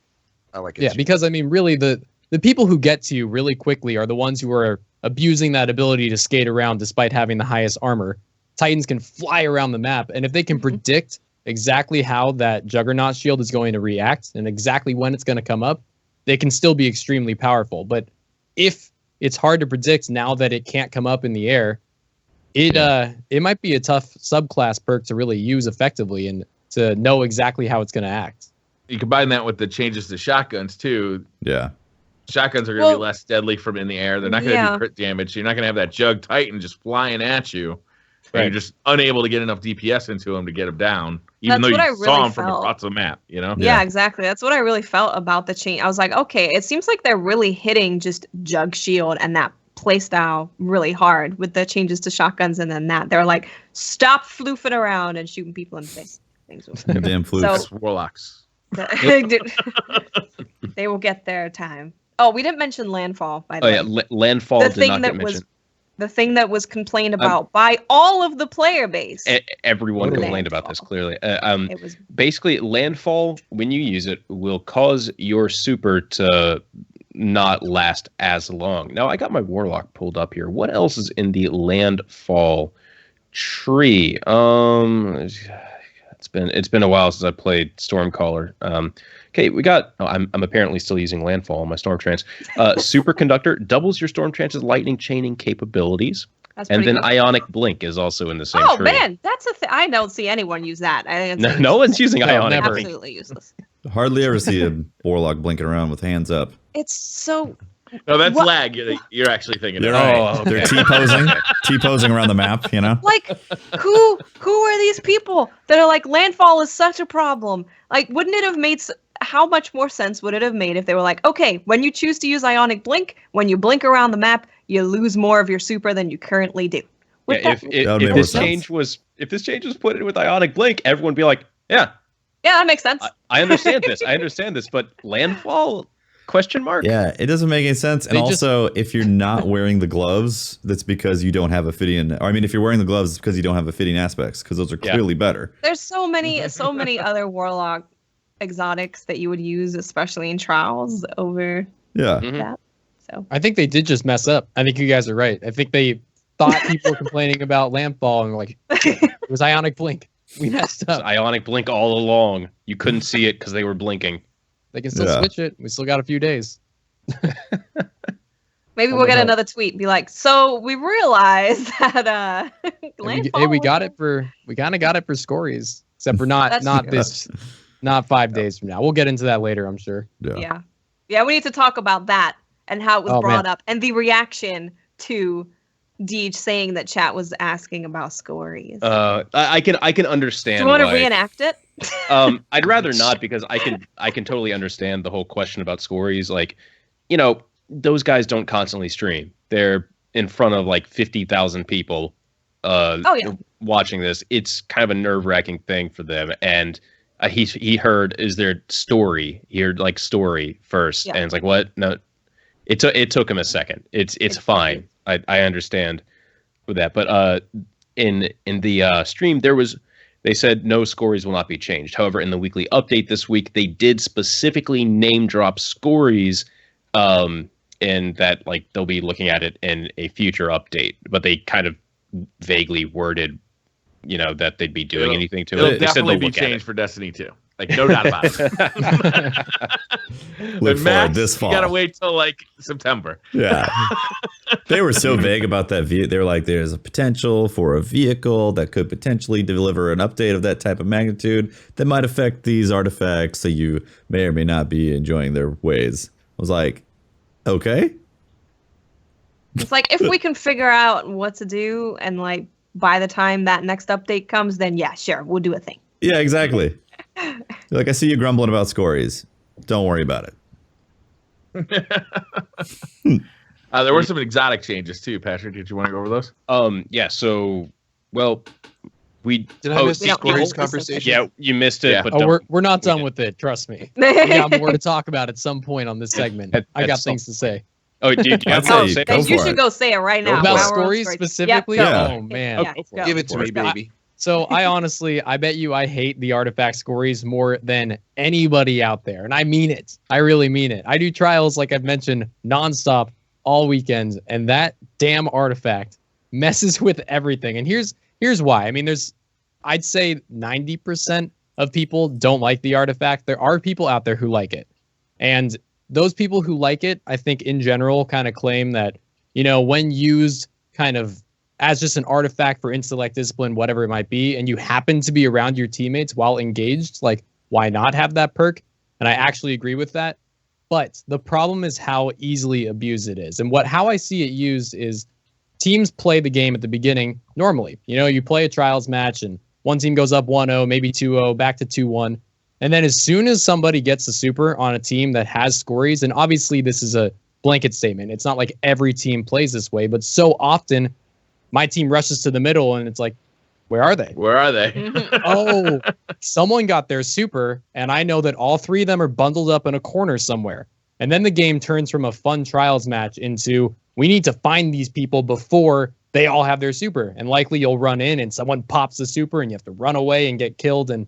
Speaker 6: I like it.
Speaker 3: Yeah, because I mean, really, the people who get to you really quickly are the ones who are abusing that ability to skate around despite having the highest armor. Titans can fly around the map, and if they can predict exactly how that Juggernaut shield is going to react and exactly when it's going to come up, they can still be extremely powerful. But if it's hard to predict now that it can't come up in the air, it might be a tough subclass perk to really use effectively and to know exactly how it's going to act.
Speaker 4: You combine that with the changes to shotguns too.
Speaker 2: Yeah.
Speaker 4: Shotguns are going to be less deadly from in the air. They're not going to do crit damage. You're not going to have that Jug Titan just flying at you. Right. You're just unable to get enough DPS into him to get him down, even though you saw him from across the map,
Speaker 5: Yeah, exactly. That's what I really felt about the change. I was like, okay, it seems like they're really hitting just Jug Shield and that playstyle really hard with the changes to shotguns, and then they're like, stop floofing around and shooting people in the face.
Speaker 2: Damn floofs.
Speaker 4: So, Warlocks.
Speaker 5: They will get their time. Oh, we didn't mention Landfall, by the way.
Speaker 1: Oh, yeah, Landfall did not get mentioned.
Speaker 5: The thing that was complained about by all of the player base.
Speaker 1: Everyone complained about this, clearly. It was basically, Landfall, when you use it, will cause your super to not last as long. Now, I got my Warlock pulled up here. What else is in the Landfall tree? It's been a while since I played Stormcaller. Okay, we got. Oh, I'm apparently still using Landfall on my Storm Trance. Superconductor doubles your Storm Trance's lightning chaining capabilities, and then Ionic Blink is also in the same tree.
Speaker 5: Oh man, that's a thing. I don't see anyone use that.
Speaker 1: No one's using Ionic Blink.
Speaker 5: Absolutely useless.
Speaker 2: Hardly ever see a Warlock blinking around with hands up.
Speaker 5: It's so.
Speaker 4: No, that's lag. You're actually thinking.
Speaker 2: They're right. They're T-posing around the map.
Speaker 5: Like, who are these people that are like, Landfall is such a problem? Like, wouldn't it have made how much more sense would it have made if they were like, okay, when you choose to use Ionic Blink, when you blink around the map, you lose more of your super than you currently do.
Speaker 1: If this change was put in with Ionic Blink, everyone would be like, yeah,
Speaker 5: that makes sense.
Speaker 1: I understand this, but Landfall. Question mark?
Speaker 2: Yeah, it doesn't make any sense. And also, if you're not wearing the gloves, that's because you don't have Ophidian. I mean, if you're wearing the gloves, it's because you don't have Ophidian aspects, because those are clearly better.
Speaker 5: There's so many other Warlock exotics that you would use, especially in trials, over that. So
Speaker 3: I think they did just mess up. I think you guys are right. I think they thought people were complaining about lamp ball and were like, it was ionic blink. We messed
Speaker 1: It's
Speaker 3: up.
Speaker 1: ionic blink all along. You couldn't see it because they were blinking.
Speaker 3: They can still
Speaker 2: Yeah.
Speaker 3: switch it. We still got a few days.
Speaker 5: maybe
Speaker 3: Oh
Speaker 5: we'll
Speaker 3: my
Speaker 5: get
Speaker 3: God.
Speaker 5: another tweet. Be like, so we realized that
Speaker 3: We got it for we kind of got it for Scories, except for not
Speaker 5: That's
Speaker 3: not
Speaker 5: true.
Speaker 3: this, not 5 days from now. We'll get into that later, I'm sure.
Speaker 5: Yeah. Yeah, we need to talk about that and how it was
Speaker 3: Oh,
Speaker 5: brought
Speaker 3: man.
Speaker 5: up and the reaction to Deej saying that chat was asking about Scories.
Speaker 1: I can
Speaker 5: Do
Speaker 1: understand.
Speaker 5: you want to
Speaker 1: why.
Speaker 5: reenact it?
Speaker 1: I'd rather not because I can totally understand the whole question about Scories. Like, those guys don't constantly stream. They're in front of like 50,000 people watching this. It's kind of a nerve-wracking thing for them. And he heard, is there story? He heard like story first.
Speaker 5: Yeah.
Speaker 1: And it's like, what? No, it took him a second. It's fine. I understand with that. But in the stream, they said no Scories will not be changed. However, in the weekly update this week, they did specifically name drop Scories, and that like they'll be looking at it in a future update. But they kind of vaguely worded, that they'd be doing anything to
Speaker 4: It'll
Speaker 1: it. They said
Speaker 4: definitely
Speaker 1: they'll
Speaker 4: be
Speaker 1: look at
Speaker 4: changed for Destiny 2. Like, no doubt about it.
Speaker 2: Look
Speaker 4: And Max,
Speaker 2: forward this fall.
Speaker 4: You gotta wait till like September.
Speaker 2: Yeah. They were so vague about that. They were like, there's a potential for a vehicle that could potentially deliver an update of that type of magnitude that might affect these artifacts, so you may or may not be enjoying their ways. I was like, okay.
Speaker 5: It's like, if we can figure out what to do and like by the time that next update comes, then yeah, sure, we'll do a thing.
Speaker 2: Yeah, exactly. Like, I see you grumbling about Scories. Don't worry about it.
Speaker 4: There were some exotic changes too, Patrick. Did you want to go over those?
Speaker 1: Yeah. So, well, we
Speaker 6: Did I miss
Speaker 5: We
Speaker 6: the
Speaker 5: don't know
Speaker 6: Scories
Speaker 5: this
Speaker 6: conversation?
Speaker 1: Yeah, you missed it.
Speaker 4: Yeah.
Speaker 1: But
Speaker 3: Oh,
Speaker 1: don't-
Speaker 3: we're not done with it. Trust me. We got more to talk about at some point on this segment.
Speaker 1: At
Speaker 3: I got
Speaker 1: some-
Speaker 3: things to say
Speaker 1: Oh, dude, you have
Speaker 2: I'd
Speaker 1: to
Speaker 2: say
Speaker 1: say.
Speaker 2: go
Speaker 5: Then you
Speaker 2: for
Speaker 5: should
Speaker 2: it.
Speaker 5: go say it right now.
Speaker 3: about
Speaker 5: while we're on
Speaker 3: Scories
Speaker 5: Scories.
Speaker 3: specifically.
Speaker 5: Yep, go.
Speaker 2: Yeah.
Speaker 3: Oh man.
Speaker 5: Yeah, go.
Speaker 6: Give it to me, baby.
Speaker 3: So I honestly, I bet you I hate the artifact Scories more than anybody out there. And I mean it. I really mean it. I do trials, like I've mentioned, nonstop all weekends. And that damn artifact messes with everything. And here's why. I mean, I'd say 90% of people don't like the artifact. There are people out there who like it. And those people who like it, I think in general kind of claim that, when used kind of as just an artifact for intellect, discipline, whatever it might be, and you happen to be around your teammates while engaged, like, why not have that perk? And I actually agree with that. But the problem is how easily abused it is. And how I see it used is teams play the game at the beginning normally. You play a trials match and one team goes up 1-0, maybe 2-0, back to 2-1. And then as soon as somebody gets a super on a team that has Scories, and obviously this is a blanket statement. It's not like every team plays this way, but so often my team rushes to the middle and it's like, where are they?
Speaker 4: Where are they?
Speaker 3: Oh, someone got their super, and I know that all three of them are bundled up in a corner somewhere. And then the game turns from a fun trials match into, we need to find these people before they all have their super. And likely you'll run in and someone pops the super and you have to run away and get killed. And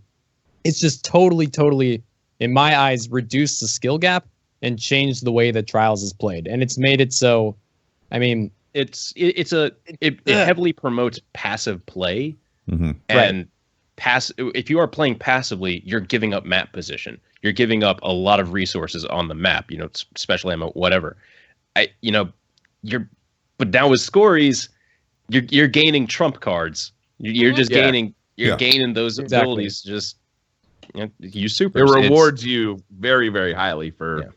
Speaker 3: it's just totally, in my eyes, reduced the skill gap and changed the way that trials is played. And it's made it so, I mean,
Speaker 1: it heavily promotes passive play,
Speaker 2: Mm-hmm.
Speaker 1: and if you are playing passively, you're giving up map position. You're giving up a lot of resources on the map. Special ammo, whatever. But now with Scories, you're gaining trump cards. You're just gaining. You're gaining those abilities. Just use supers.
Speaker 4: It rewards you very, very highly for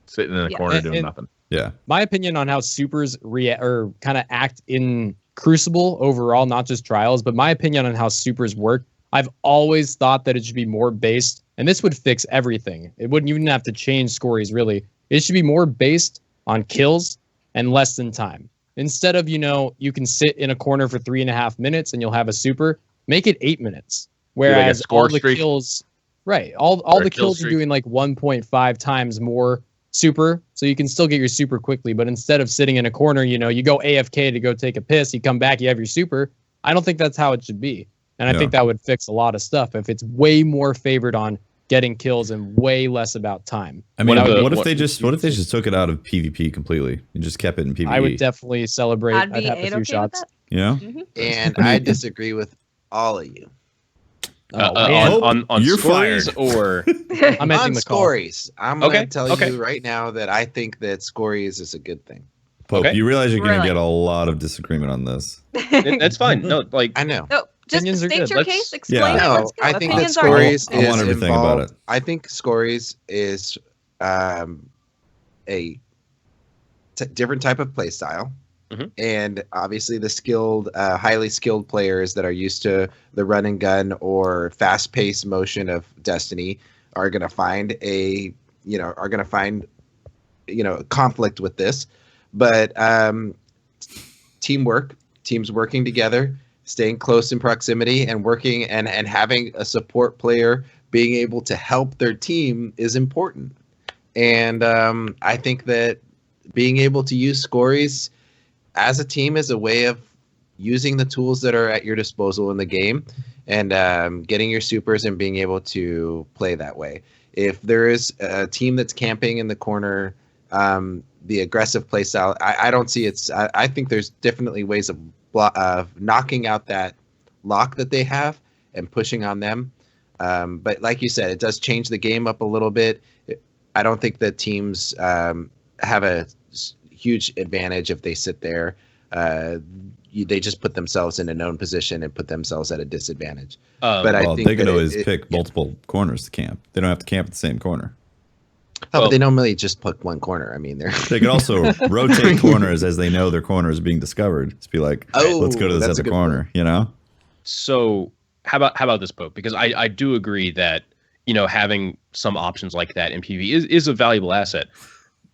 Speaker 4: sitting in a corner doing
Speaker 3: and
Speaker 4: nothing.
Speaker 2: Yeah.
Speaker 3: my opinion on how supers or kind of act in Crucible overall, not just trials, but my opinion on how supers work, I've always thought that it should be more based, and this would fix everything. It wouldn't even have to change Scories, really. It should be more based on kills and less than time. Instead of, you can sit in a corner for 3.5 minutes and you'll have a super, make it 8 minutes. Whereas
Speaker 4: score
Speaker 3: all the
Speaker 4: streak?
Speaker 3: kills, right, all
Speaker 4: Or a
Speaker 3: the
Speaker 4: kill
Speaker 3: kills are
Speaker 4: streak?
Speaker 3: doing like 1.5 times more super, so you can still get your super quickly. But instead of sitting in a corner, you go AFK to go take a piss, you come back, you have your super. I don't think that's how it should be. And I think that would fix a lot of stuff if it's way more favored on getting kills and way less about time.
Speaker 2: I mean,
Speaker 1: What
Speaker 2: what if they just took it out of PvP completely and just kept it in PvE?
Speaker 3: I would definitely celebrate.
Speaker 5: I'd
Speaker 3: I'd
Speaker 5: be
Speaker 3: have a few
Speaker 5: okay
Speaker 3: shots.
Speaker 5: with
Speaker 2: Yeah.
Speaker 5: that.
Speaker 6: And I disagree with all of you.
Speaker 3: Man.
Speaker 1: on
Speaker 2: You're
Speaker 1: stories
Speaker 2: fired.
Speaker 1: or
Speaker 3: I'm
Speaker 6: On
Speaker 3: ending the call.
Speaker 6: Scories, I'm going to
Speaker 1: Okay,
Speaker 6: tell
Speaker 1: okay.
Speaker 6: you right now that I think that Scories is a good thing.
Speaker 2: Pope,
Speaker 1: Okay.
Speaker 2: you realize you're going to
Speaker 5: Really?
Speaker 2: get a lot of disagreement on this.
Speaker 1: that's fine. No, like
Speaker 6: I know.
Speaker 5: No, just
Speaker 3: Opinions are
Speaker 5: state
Speaker 3: good.
Speaker 5: your
Speaker 1: Let's-
Speaker 5: case. Explain
Speaker 2: Yeah.
Speaker 5: it.
Speaker 6: No,
Speaker 5: Let's go.
Speaker 6: I think that
Speaker 5: Opinions are
Speaker 6: Scories
Speaker 2: I want
Speaker 6: is
Speaker 2: everything about
Speaker 6: involved.
Speaker 2: it.
Speaker 6: I think Scories is a different type of play style.
Speaker 1: Mhm.
Speaker 6: And obviously the skilled, highly skilled players that are used to the run and gun or fast paced motion of Destiny are going to find conflict with this. But teams working together, staying close in proximity and working and having a support player being able to help their team is important. And I think that being able to use Scories as a team is a way of using the tools that are at your disposal in the game and getting your supers and being able to play that way. If there is a team that's camping in the corner, the aggressive play style, I don't see it's. I think there's definitely ways of knocking out that lock that they have and pushing on them. But like you said, it does change the game up a little bit. I don't think that teams have a huge advantage if they sit there. They just put themselves in a known position and put themselves at a disadvantage. But I think
Speaker 2: they could
Speaker 6: that
Speaker 2: always pick multiple corners to camp. They don't have to camp at the same corner.
Speaker 6: but they normally just pick one corner. I mean,
Speaker 2: They could also rotate corners as they know their corner is being discovered. Just be like, let's go to this
Speaker 6: that's a
Speaker 2: other
Speaker 6: good
Speaker 2: corner, you know?
Speaker 1: so. How about this, Pope? Because I do agree that having some options like that in PvE is a valuable asset,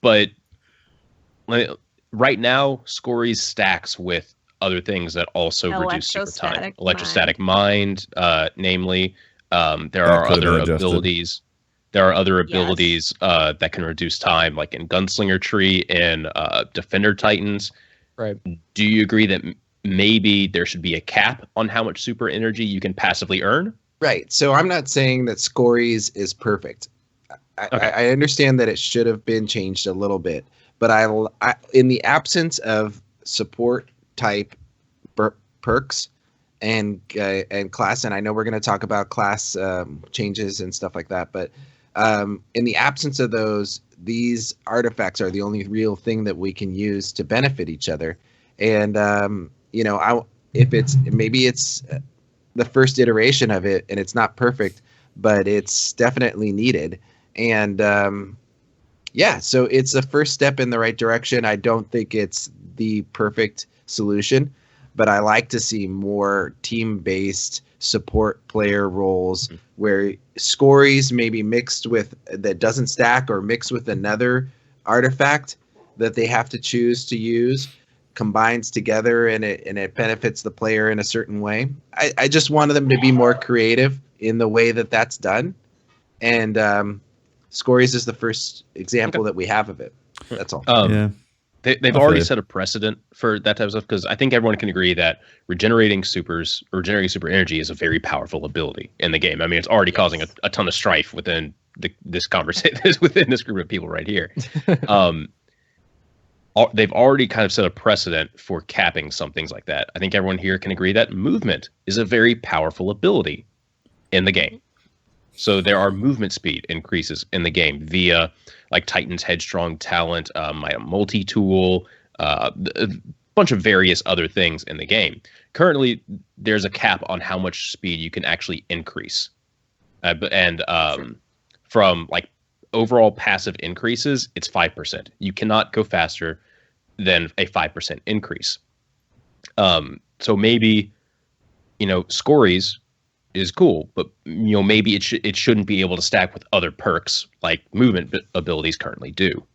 Speaker 1: but right now Scories stacks with other things that also reduce super time. Electrostatic mind, namely. There are
Speaker 2: could have
Speaker 1: other
Speaker 2: been adjusted.
Speaker 1: abilities. There are other abilities that can reduce time, like in Gunslinger Tree and Defender Titans.
Speaker 3: Right.
Speaker 1: Do you agree that maybe there should be a cap on how much super energy you can passively earn?
Speaker 6: Right. So I'm not saying that Scories is perfect. I understand that it should have been changed a little bit, but I in the absence of support type perks and class, and I know we're going to talk about class changes and stuff like that, but in the absence of those, these artifacts are the only real thing that we can use to benefit each other. And if it's the first iteration of it and it's not perfect, but it's definitely needed. And so it's a first step in the right direction. I don't think it's the perfect solution, but I like to see more team-based support player roles where Scories maybe mixed with that doesn't stack or mixed with another artifact that they have to choose to use combines together and it benefits the player in a certain way. I just wanted them to be more creative in the way that that's done. And Scories is the first example that we have of it. That's all.
Speaker 2: Yeah.
Speaker 1: They've already set a precedent for that type of stuff, because I think everyone can agree that regenerating super energy is a very powerful ability in the game. I mean, it's already causing a ton of strife within this conversation, within this group of people right here. They've already kind of set a precedent for capping some things like that. I think everyone here can agree that movement is a very powerful ability in the game. So there are movement speed increases in the game via like Titan's Headstrong Talent, my multi-tool, a bunch of various other things in the game. Currently, there's a cap on how much speed you can actually increase. From like overall passive increases, it's 5%. You cannot go faster than a 5% increase. So maybe, Scories is cool, but maybe it shouldn't be able to stack with other perks like movement abilities currently do.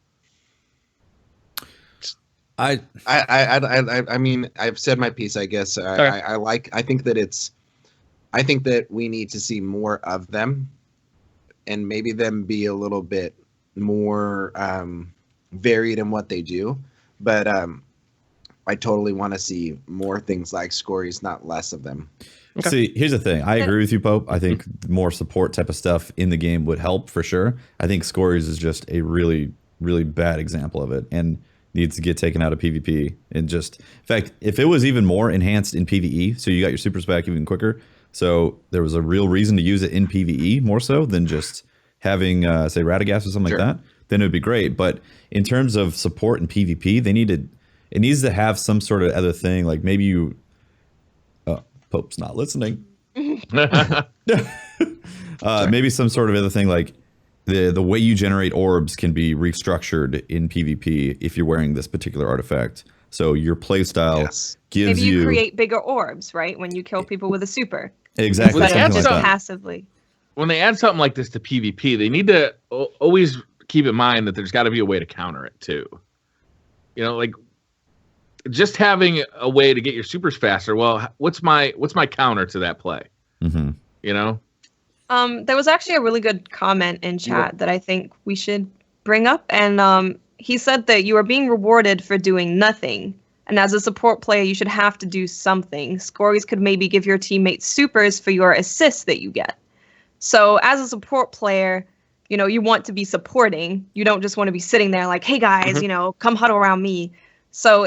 Speaker 6: I mean, I've said my piece, I guess.
Speaker 1: Okay.
Speaker 6: I think that we need to see more of them and maybe them be a little bit more varied in what they do. But I totally want to see more things like Scories, not less of them.
Speaker 1: Okay.
Speaker 2: See, here's the thing. I agree with you, Pope. I think more support type of stuff in the game would help for sure. I think Scories is just a really, really bad example of it and needs to get taken out of PvP. And just, in fact, if it was even more enhanced in PvE, so you got your supers back even quicker, so there was a real reason to use it in PvE more so than just having, say, Radagast or something like that, then it would be great. But in terms of support in PvP, it needs to have some sort of other thing, like maybe you... Pope's not listening. Maybe some sort of other thing, like the way you generate orbs can be restructured in PvP if you're wearing this particular artifact. So your playstyle gives
Speaker 5: Maybe you create bigger orbs, right? When you kill people with a super.
Speaker 2: Exactly.
Speaker 5: Instead of
Speaker 2: Something
Speaker 5: just
Speaker 2: like that.
Speaker 5: passively.
Speaker 4: When they add something like this to PvP, they need to always keep in mind that there's got to be a way to counter it too. You know, like just having a way to get your supers faster. Well, what's my counter to that play?
Speaker 2: Mm-hmm.
Speaker 4: You know.
Speaker 5: There was actually a really good comment in chat that I think we should bring up, and he said that you are being rewarded for doing nothing, and as a support player, you should have to do something. Scories could maybe give your teammates supers for your assists that you get. So, as a support player, you know you want to be supporting. You don't just want to be sitting there like, "Hey guys, you know, come huddle around me." So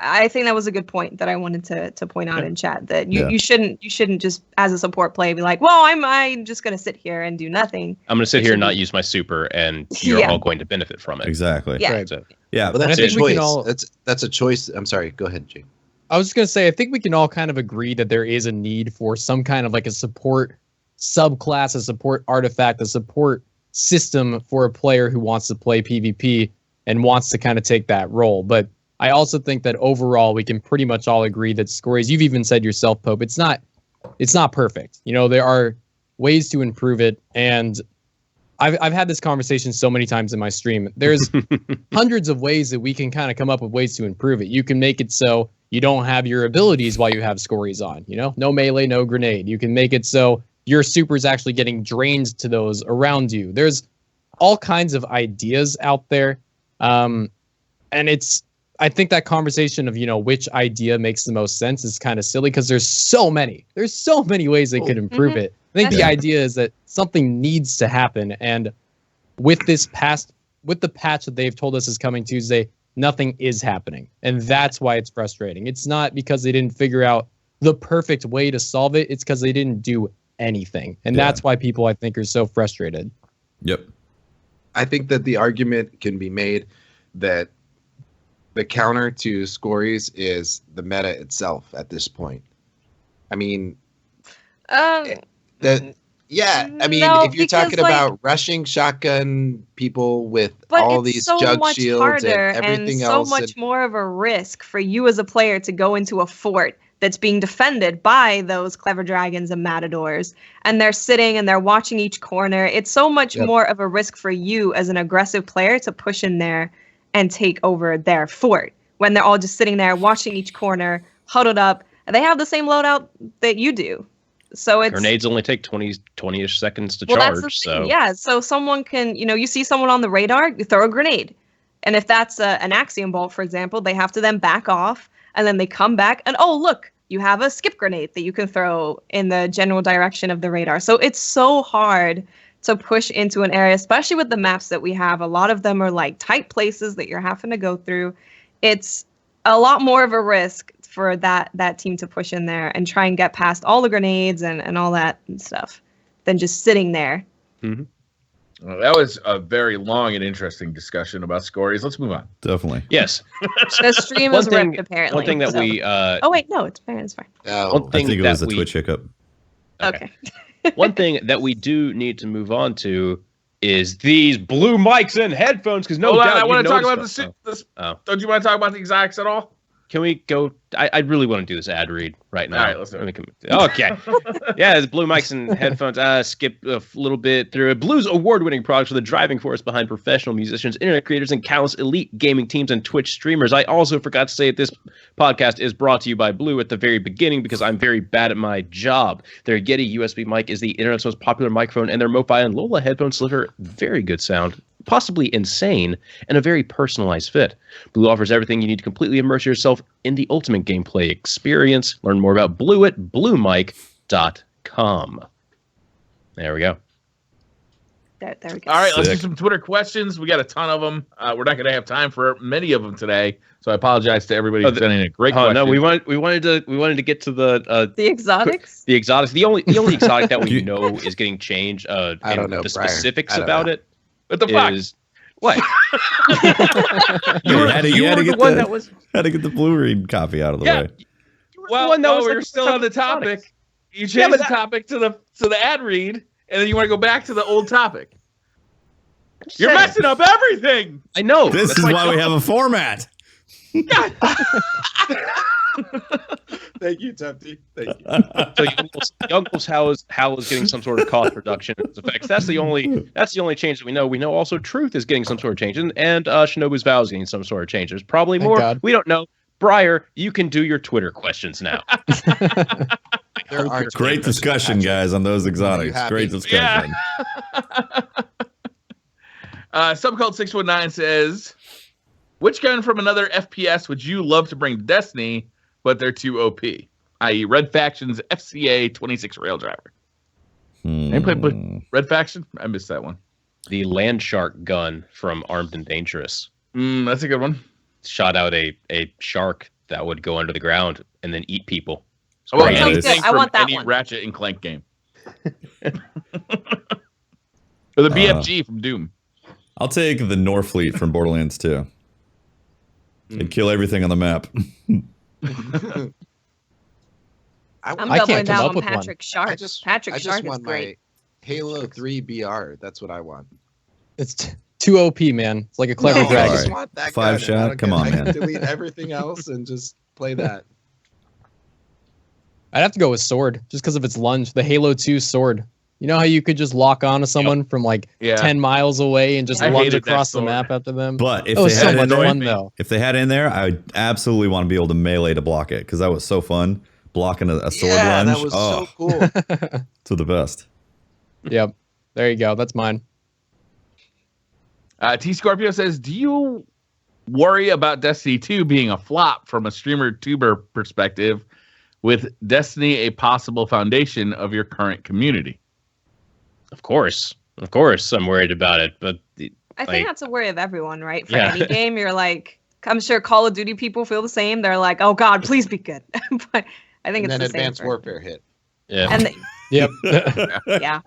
Speaker 5: I think that was a good point that I wanted to point out in chat, that you shouldn't just as a support player be like, well, I'm just gonna sit here and do nothing.
Speaker 1: I'm gonna sit here and not use my super, and you're all going to benefit from it.
Speaker 2: Exactly.
Speaker 5: Yeah.
Speaker 3: Right.
Speaker 1: So,
Speaker 2: Yeah.
Speaker 6: Well, that's
Speaker 3: I
Speaker 6: a
Speaker 3: think we can
Speaker 6: choice.
Speaker 3: all-
Speaker 6: That's a choice. I'm sorry. Go ahead, Jake.
Speaker 3: I was just going to say, I think we can all kind of agree that there is a need for some kind of like a support subclass, a support artifact, a support system for a player who wants to play PvP and wants to kind of take that role. But I also think that overall we can pretty much all agree that Scories, you've even said yourself, Pope, it's not perfect. You know, there are ways to improve it, and I've had this conversation so many times in my stream. There's hundreds of ways that we can kind of come up with ways to improve it. You can make it so you don't have your abilities while you have Scories on, you know, no melee, no grenade. You can make it so your super's actually getting drained to those around you. There's all kinds of ideas out there. And I think that conversation of, you know, which idea makes the most sense is kind of silly because there's so many ways they could improve it. I think the idea is that something needs to happen. And with the patch that they've told us is coming Tuesday, nothing is happening. And that's why it's frustrating. It's not because they didn't figure out the perfect way to solve it. It's because they didn't do anything. And that's why people, I think, are so frustrated.
Speaker 2: Yep.
Speaker 6: I think that the argument can be made that the counter to Scories is the meta itself at this point. I mean, I mean,
Speaker 5: no,
Speaker 6: if you're talking
Speaker 5: because, like,
Speaker 6: about rushing shotgun people with
Speaker 5: but
Speaker 6: all
Speaker 5: it's
Speaker 6: these
Speaker 5: so
Speaker 6: jug
Speaker 5: much
Speaker 6: shields
Speaker 5: harder
Speaker 6: and everything
Speaker 5: and
Speaker 6: else,
Speaker 5: so much more of a risk for you as a player to go into a fort that's being defended by those clever dragons and matadors, and they're sitting and they're watching each corner. It's so much more of a risk for you as an aggressive player to push in there and take over their fort when they're all just sitting there watching each corner, huddled up, and they have the same loadout that you do. So it's
Speaker 1: grenades only take 20-ish seconds to
Speaker 5: that's the
Speaker 1: charge.
Speaker 5: thing,
Speaker 1: So
Speaker 5: yeah, so someone can, you know, you see someone on the radar, you throw a grenade, and if that's an axiom bolt, for example, they have to then back off, and then they come back, and oh look, you have a skip grenade that you can throw in the general direction of the radar. So it's so hard to push into an area, especially with the maps that we have. A lot of them are like tight places that you're having to go through. It's a lot more of a risk for that team to push in there and try and get past all the grenades and all that and stuff than just sitting there.
Speaker 1: Mm-hmm.
Speaker 4: Well, that was a very long and interesting discussion about Scories. Let's move on.
Speaker 2: Definitely.
Speaker 1: yes,
Speaker 5: The stream is ripped, apparently.
Speaker 1: one thing that
Speaker 5: so.
Speaker 1: we
Speaker 5: Oh, wait, no, it's fine. It's fine.
Speaker 6: Oh,
Speaker 1: one
Speaker 2: I
Speaker 1: thing
Speaker 2: think it
Speaker 1: that
Speaker 2: was a
Speaker 1: we
Speaker 2: Twitch hiccup.
Speaker 5: Okay.
Speaker 1: one thing that we do need to move on to is these blue mics and headphones, because no
Speaker 4: Hold on,
Speaker 1: doubt
Speaker 4: I want
Speaker 1: you've
Speaker 4: to talk
Speaker 1: noticed
Speaker 4: about
Speaker 1: them. Oh.
Speaker 4: Don't you want to talk about the exotics at all?
Speaker 1: Can we go? I really want to do this ad read right now.
Speaker 4: All right, let's do it.
Speaker 1: Okay. Yeah, it's blue mics and headphones. Skip a little bit through it. Blue's award-winning products are the driving force behind professional musicians, internet creators, and countless elite gaming teams and Twitch streamers. I also forgot to say that this podcast is brought to you by Blue at the very beginning because I'm very bad at my job. Their Yeti USB mic is the internet's most popular microphone, and their Mofi and Lola headphones deliver very good sound possibly insane, and a very personalized fit. Blue offers everything you need to completely immerse yourself in the ultimate gameplay experience. Learn more about Blue at bluemic.com. There we go.
Speaker 5: There we go.
Speaker 4: All right, let's do
Speaker 2: Sick.
Speaker 4: some Twitter questions. We got a ton of them. We're not going to have time for many of them today, so I apologize to everybody for sending a great question.
Speaker 1: No, we wanted to get to the
Speaker 5: exotics.
Speaker 1: The exotics. The only exotic that we know is getting changed.
Speaker 6: I don't know,
Speaker 1: the
Speaker 6: Briar.
Speaker 1: specifics
Speaker 6: I don't
Speaker 1: about
Speaker 6: know.
Speaker 1: it.
Speaker 4: What the fuck?
Speaker 1: Is what?
Speaker 2: You had to
Speaker 1: the
Speaker 2: get
Speaker 1: one
Speaker 2: the,
Speaker 1: that was.
Speaker 2: had to get the Blu-ray copy out of the
Speaker 4: Yeah.
Speaker 2: way.
Speaker 4: Well,
Speaker 1: one that
Speaker 4: while
Speaker 1: was
Speaker 4: we
Speaker 1: like
Speaker 4: were
Speaker 1: the
Speaker 4: still on the
Speaker 1: exotics.
Speaker 4: topic, you
Speaker 1: Yeah,
Speaker 4: changed
Speaker 1: but
Speaker 4: the topic to the ad read, and then you want to go back to the old topic. You're
Speaker 1: saying.
Speaker 4: messing up everything.
Speaker 1: I know.
Speaker 2: This
Speaker 1: That's
Speaker 2: is
Speaker 1: my
Speaker 2: why we
Speaker 1: job.
Speaker 2: have a format.
Speaker 6: Thank you, Tufty. Thank you.
Speaker 1: So Youngles Hal is getting some sort of cost reduction in its effects. That's the only change that we know. We know also Truth is getting some sort of change, and Shinobu's Vow is getting some sort of change. There's probably
Speaker 3: Thank
Speaker 1: more.
Speaker 3: God.
Speaker 1: We don't know. Briar, you can do your Twitter questions now.
Speaker 6: There are
Speaker 2: Great discussion, guys, on those exotics.
Speaker 6: happy?
Speaker 2: Great discussion.
Speaker 4: Subcult619 says, which gun from another FPS would you love to bring to Destiny, but they're too OP? I.e. Red Faction's FCA 26 Rail Driver. Anybody Red Faction? I missed that one.
Speaker 1: The Land Shark gun from Armed and Dangerous
Speaker 4: That's a good one.
Speaker 1: shot out a shark that would go under the ground and then eat people. It's
Speaker 4: Oh,
Speaker 1: great.
Speaker 2: Sounds
Speaker 5: good.
Speaker 4: anything
Speaker 5: I
Speaker 4: from
Speaker 5: want that
Speaker 4: any
Speaker 5: one.
Speaker 4: Ratchet and Clank game. Or the BFG from Doom.
Speaker 2: I'll take the Norfleet from Borderlands 2. It'd kill everything on the map.
Speaker 5: I'm
Speaker 3: I
Speaker 5: doubling
Speaker 3: can't come
Speaker 5: down
Speaker 3: up
Speaker 5: on
Speaker 3: with one.
Speaker 5: Patrick Shark. Patrick
Speaker 6: I
Speaker 5: Shark
Speaker 6: just
Speaker 5: is
Speaker 6: want
Speaker 5: great.
Speaker 6: my Halo 3 BR. That's what I want.
Speaker 3: It's too OP, man. It's like a clever
Speaker 6: No, I
Speaker 3: dragon.
Speaker 6: just
Speaker 2: Sorry.
Speaker 6: want that
Speaker 2: 5
Speaker 6: gun.
Speaker 2: shot?
Speaker 6: I don't
Speaker 2: Come
Speaker 6: care.
Speaker 2: on,
Speaker 6: I can
Speaker 2: man.
Speaker 6: delete everything else and just play that.
Speaker 3: I'd have to go with sword, just because of its lunge. The Halo 2 sword. You know how you could just lock onto someone from like
Speaker 4: Yeah.
Speaker 3: 10 miles away and just
Speaker 4: I
Speaker 3: lunge
Speaker 4: hated that
Speaker 3: across the
Speaker 4: sword.
Speaker 3: map after them?
Speaker 2: But if
Speaker 3: That was
Speaker 2: they
Speaker 3: so
Speaker 2: had it
Speaker 3: much
Speaker 2: in there,
Speaker 3: fun, though.
Speaker 2: if they had it in there, I would absolutely want to be able to melee to block it because that was so fun. Blocking a sword
Speaker 6: Yeah,
Speaker 2: lunge.
Speaker 6: that was
Speaker 2: oh,
Speaker 6: so cool.
Speaker 2: to the best.
Speaker 3: Yep. There you go. That's mine.
Speaker 4: T Scorpio says, do you worry about Destiny 2 being a flop from a streamer tuber perspective, with Destiny a possible foundation of your current community?
Speaker 1: Of course, I'm worried about it, but
Speaker 5: I think
Speaker 1: like-
Speaker 5: that's a worry of everyone, right? For
Speaker 1: Yeah.
Speaker 5: any game, you're like, I'm sure Call of Duty people feel the same. They're like, oh God, please be good. But I think
Speaker 6: And
Speaker 5: it's
Speaker 6: then
Speaker 5: the same.
Speaker 6: Advanced
Speaker 5: for-
Speaker 6: Warfare hit.
Speaker 1: yeah.
Speaker 5: And the,
Speaker 3: Yep.
Speaker 5: yeah,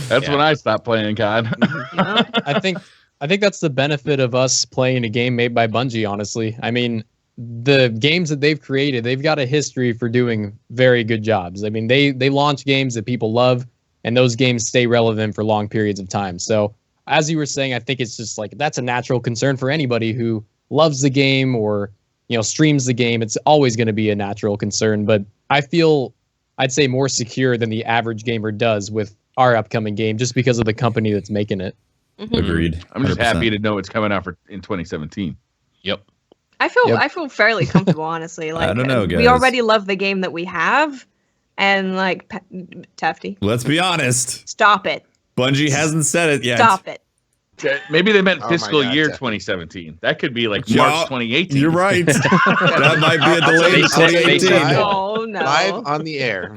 Speaker 4: That's
Speaker 1: Yeah.
Speaker 4: when I stopped playing COD.
Speaker 5: you know?
Speaker 3: I think that's the benefit of us playing a game made by Bungie, honestly. I mean, the games that they've created, they've got a history for doing very good jobs. I mean, they launch games that people love, and those games stay relevant for long periods of time. So, as you were saying, I think it's just like that's a natural concern for anybody who loves the game or, streams the game. It's always going to be a natural concern, but I feel I'd say more secure than the average gamer does with our upcoming game just because of the company that's making it.
Speaker 5: Mhm.
Speaker 2: Agreed.
Speaker 4: I'm just
Speaker 2: 100%.
Speaker 4: happy to know it's coming out in 2017.
Speaker 1: Yep.
Speaker 5: I feel
Speaker 3: Yep.
Speaker 5: I feel fairly comfortable, honestly. Like
Speaker 2: don't know,
Speaker 5: we
Speaker 2: guys.
Speaker 5: already love the game that we have, and like Tafty,
Speaker 2: Let's be honest.
Speaker 5: stop it,
Speaker 2: Bungie hasn't said it yet.
Speaker 5: stop it.
Speaker 4: Maybe they meant
Speaker 6: Oh my
Speaker 4: fiscal
Speaker 6: God,
Speaker 4: year
Speaker 6: definitely.
Speaker 4: 2017. That could be like
Speaker 2: Yeah,
Speaker 4: March 2018.
Speaker 2: You're right. That might be a delay
Speaker 1: They
Speaker 2: in
Speaker 1: said- they
Speaker 2: 2018.
Speaker 1: said-
Speaker 5: Oh no,
Speaker 6: Live on the air.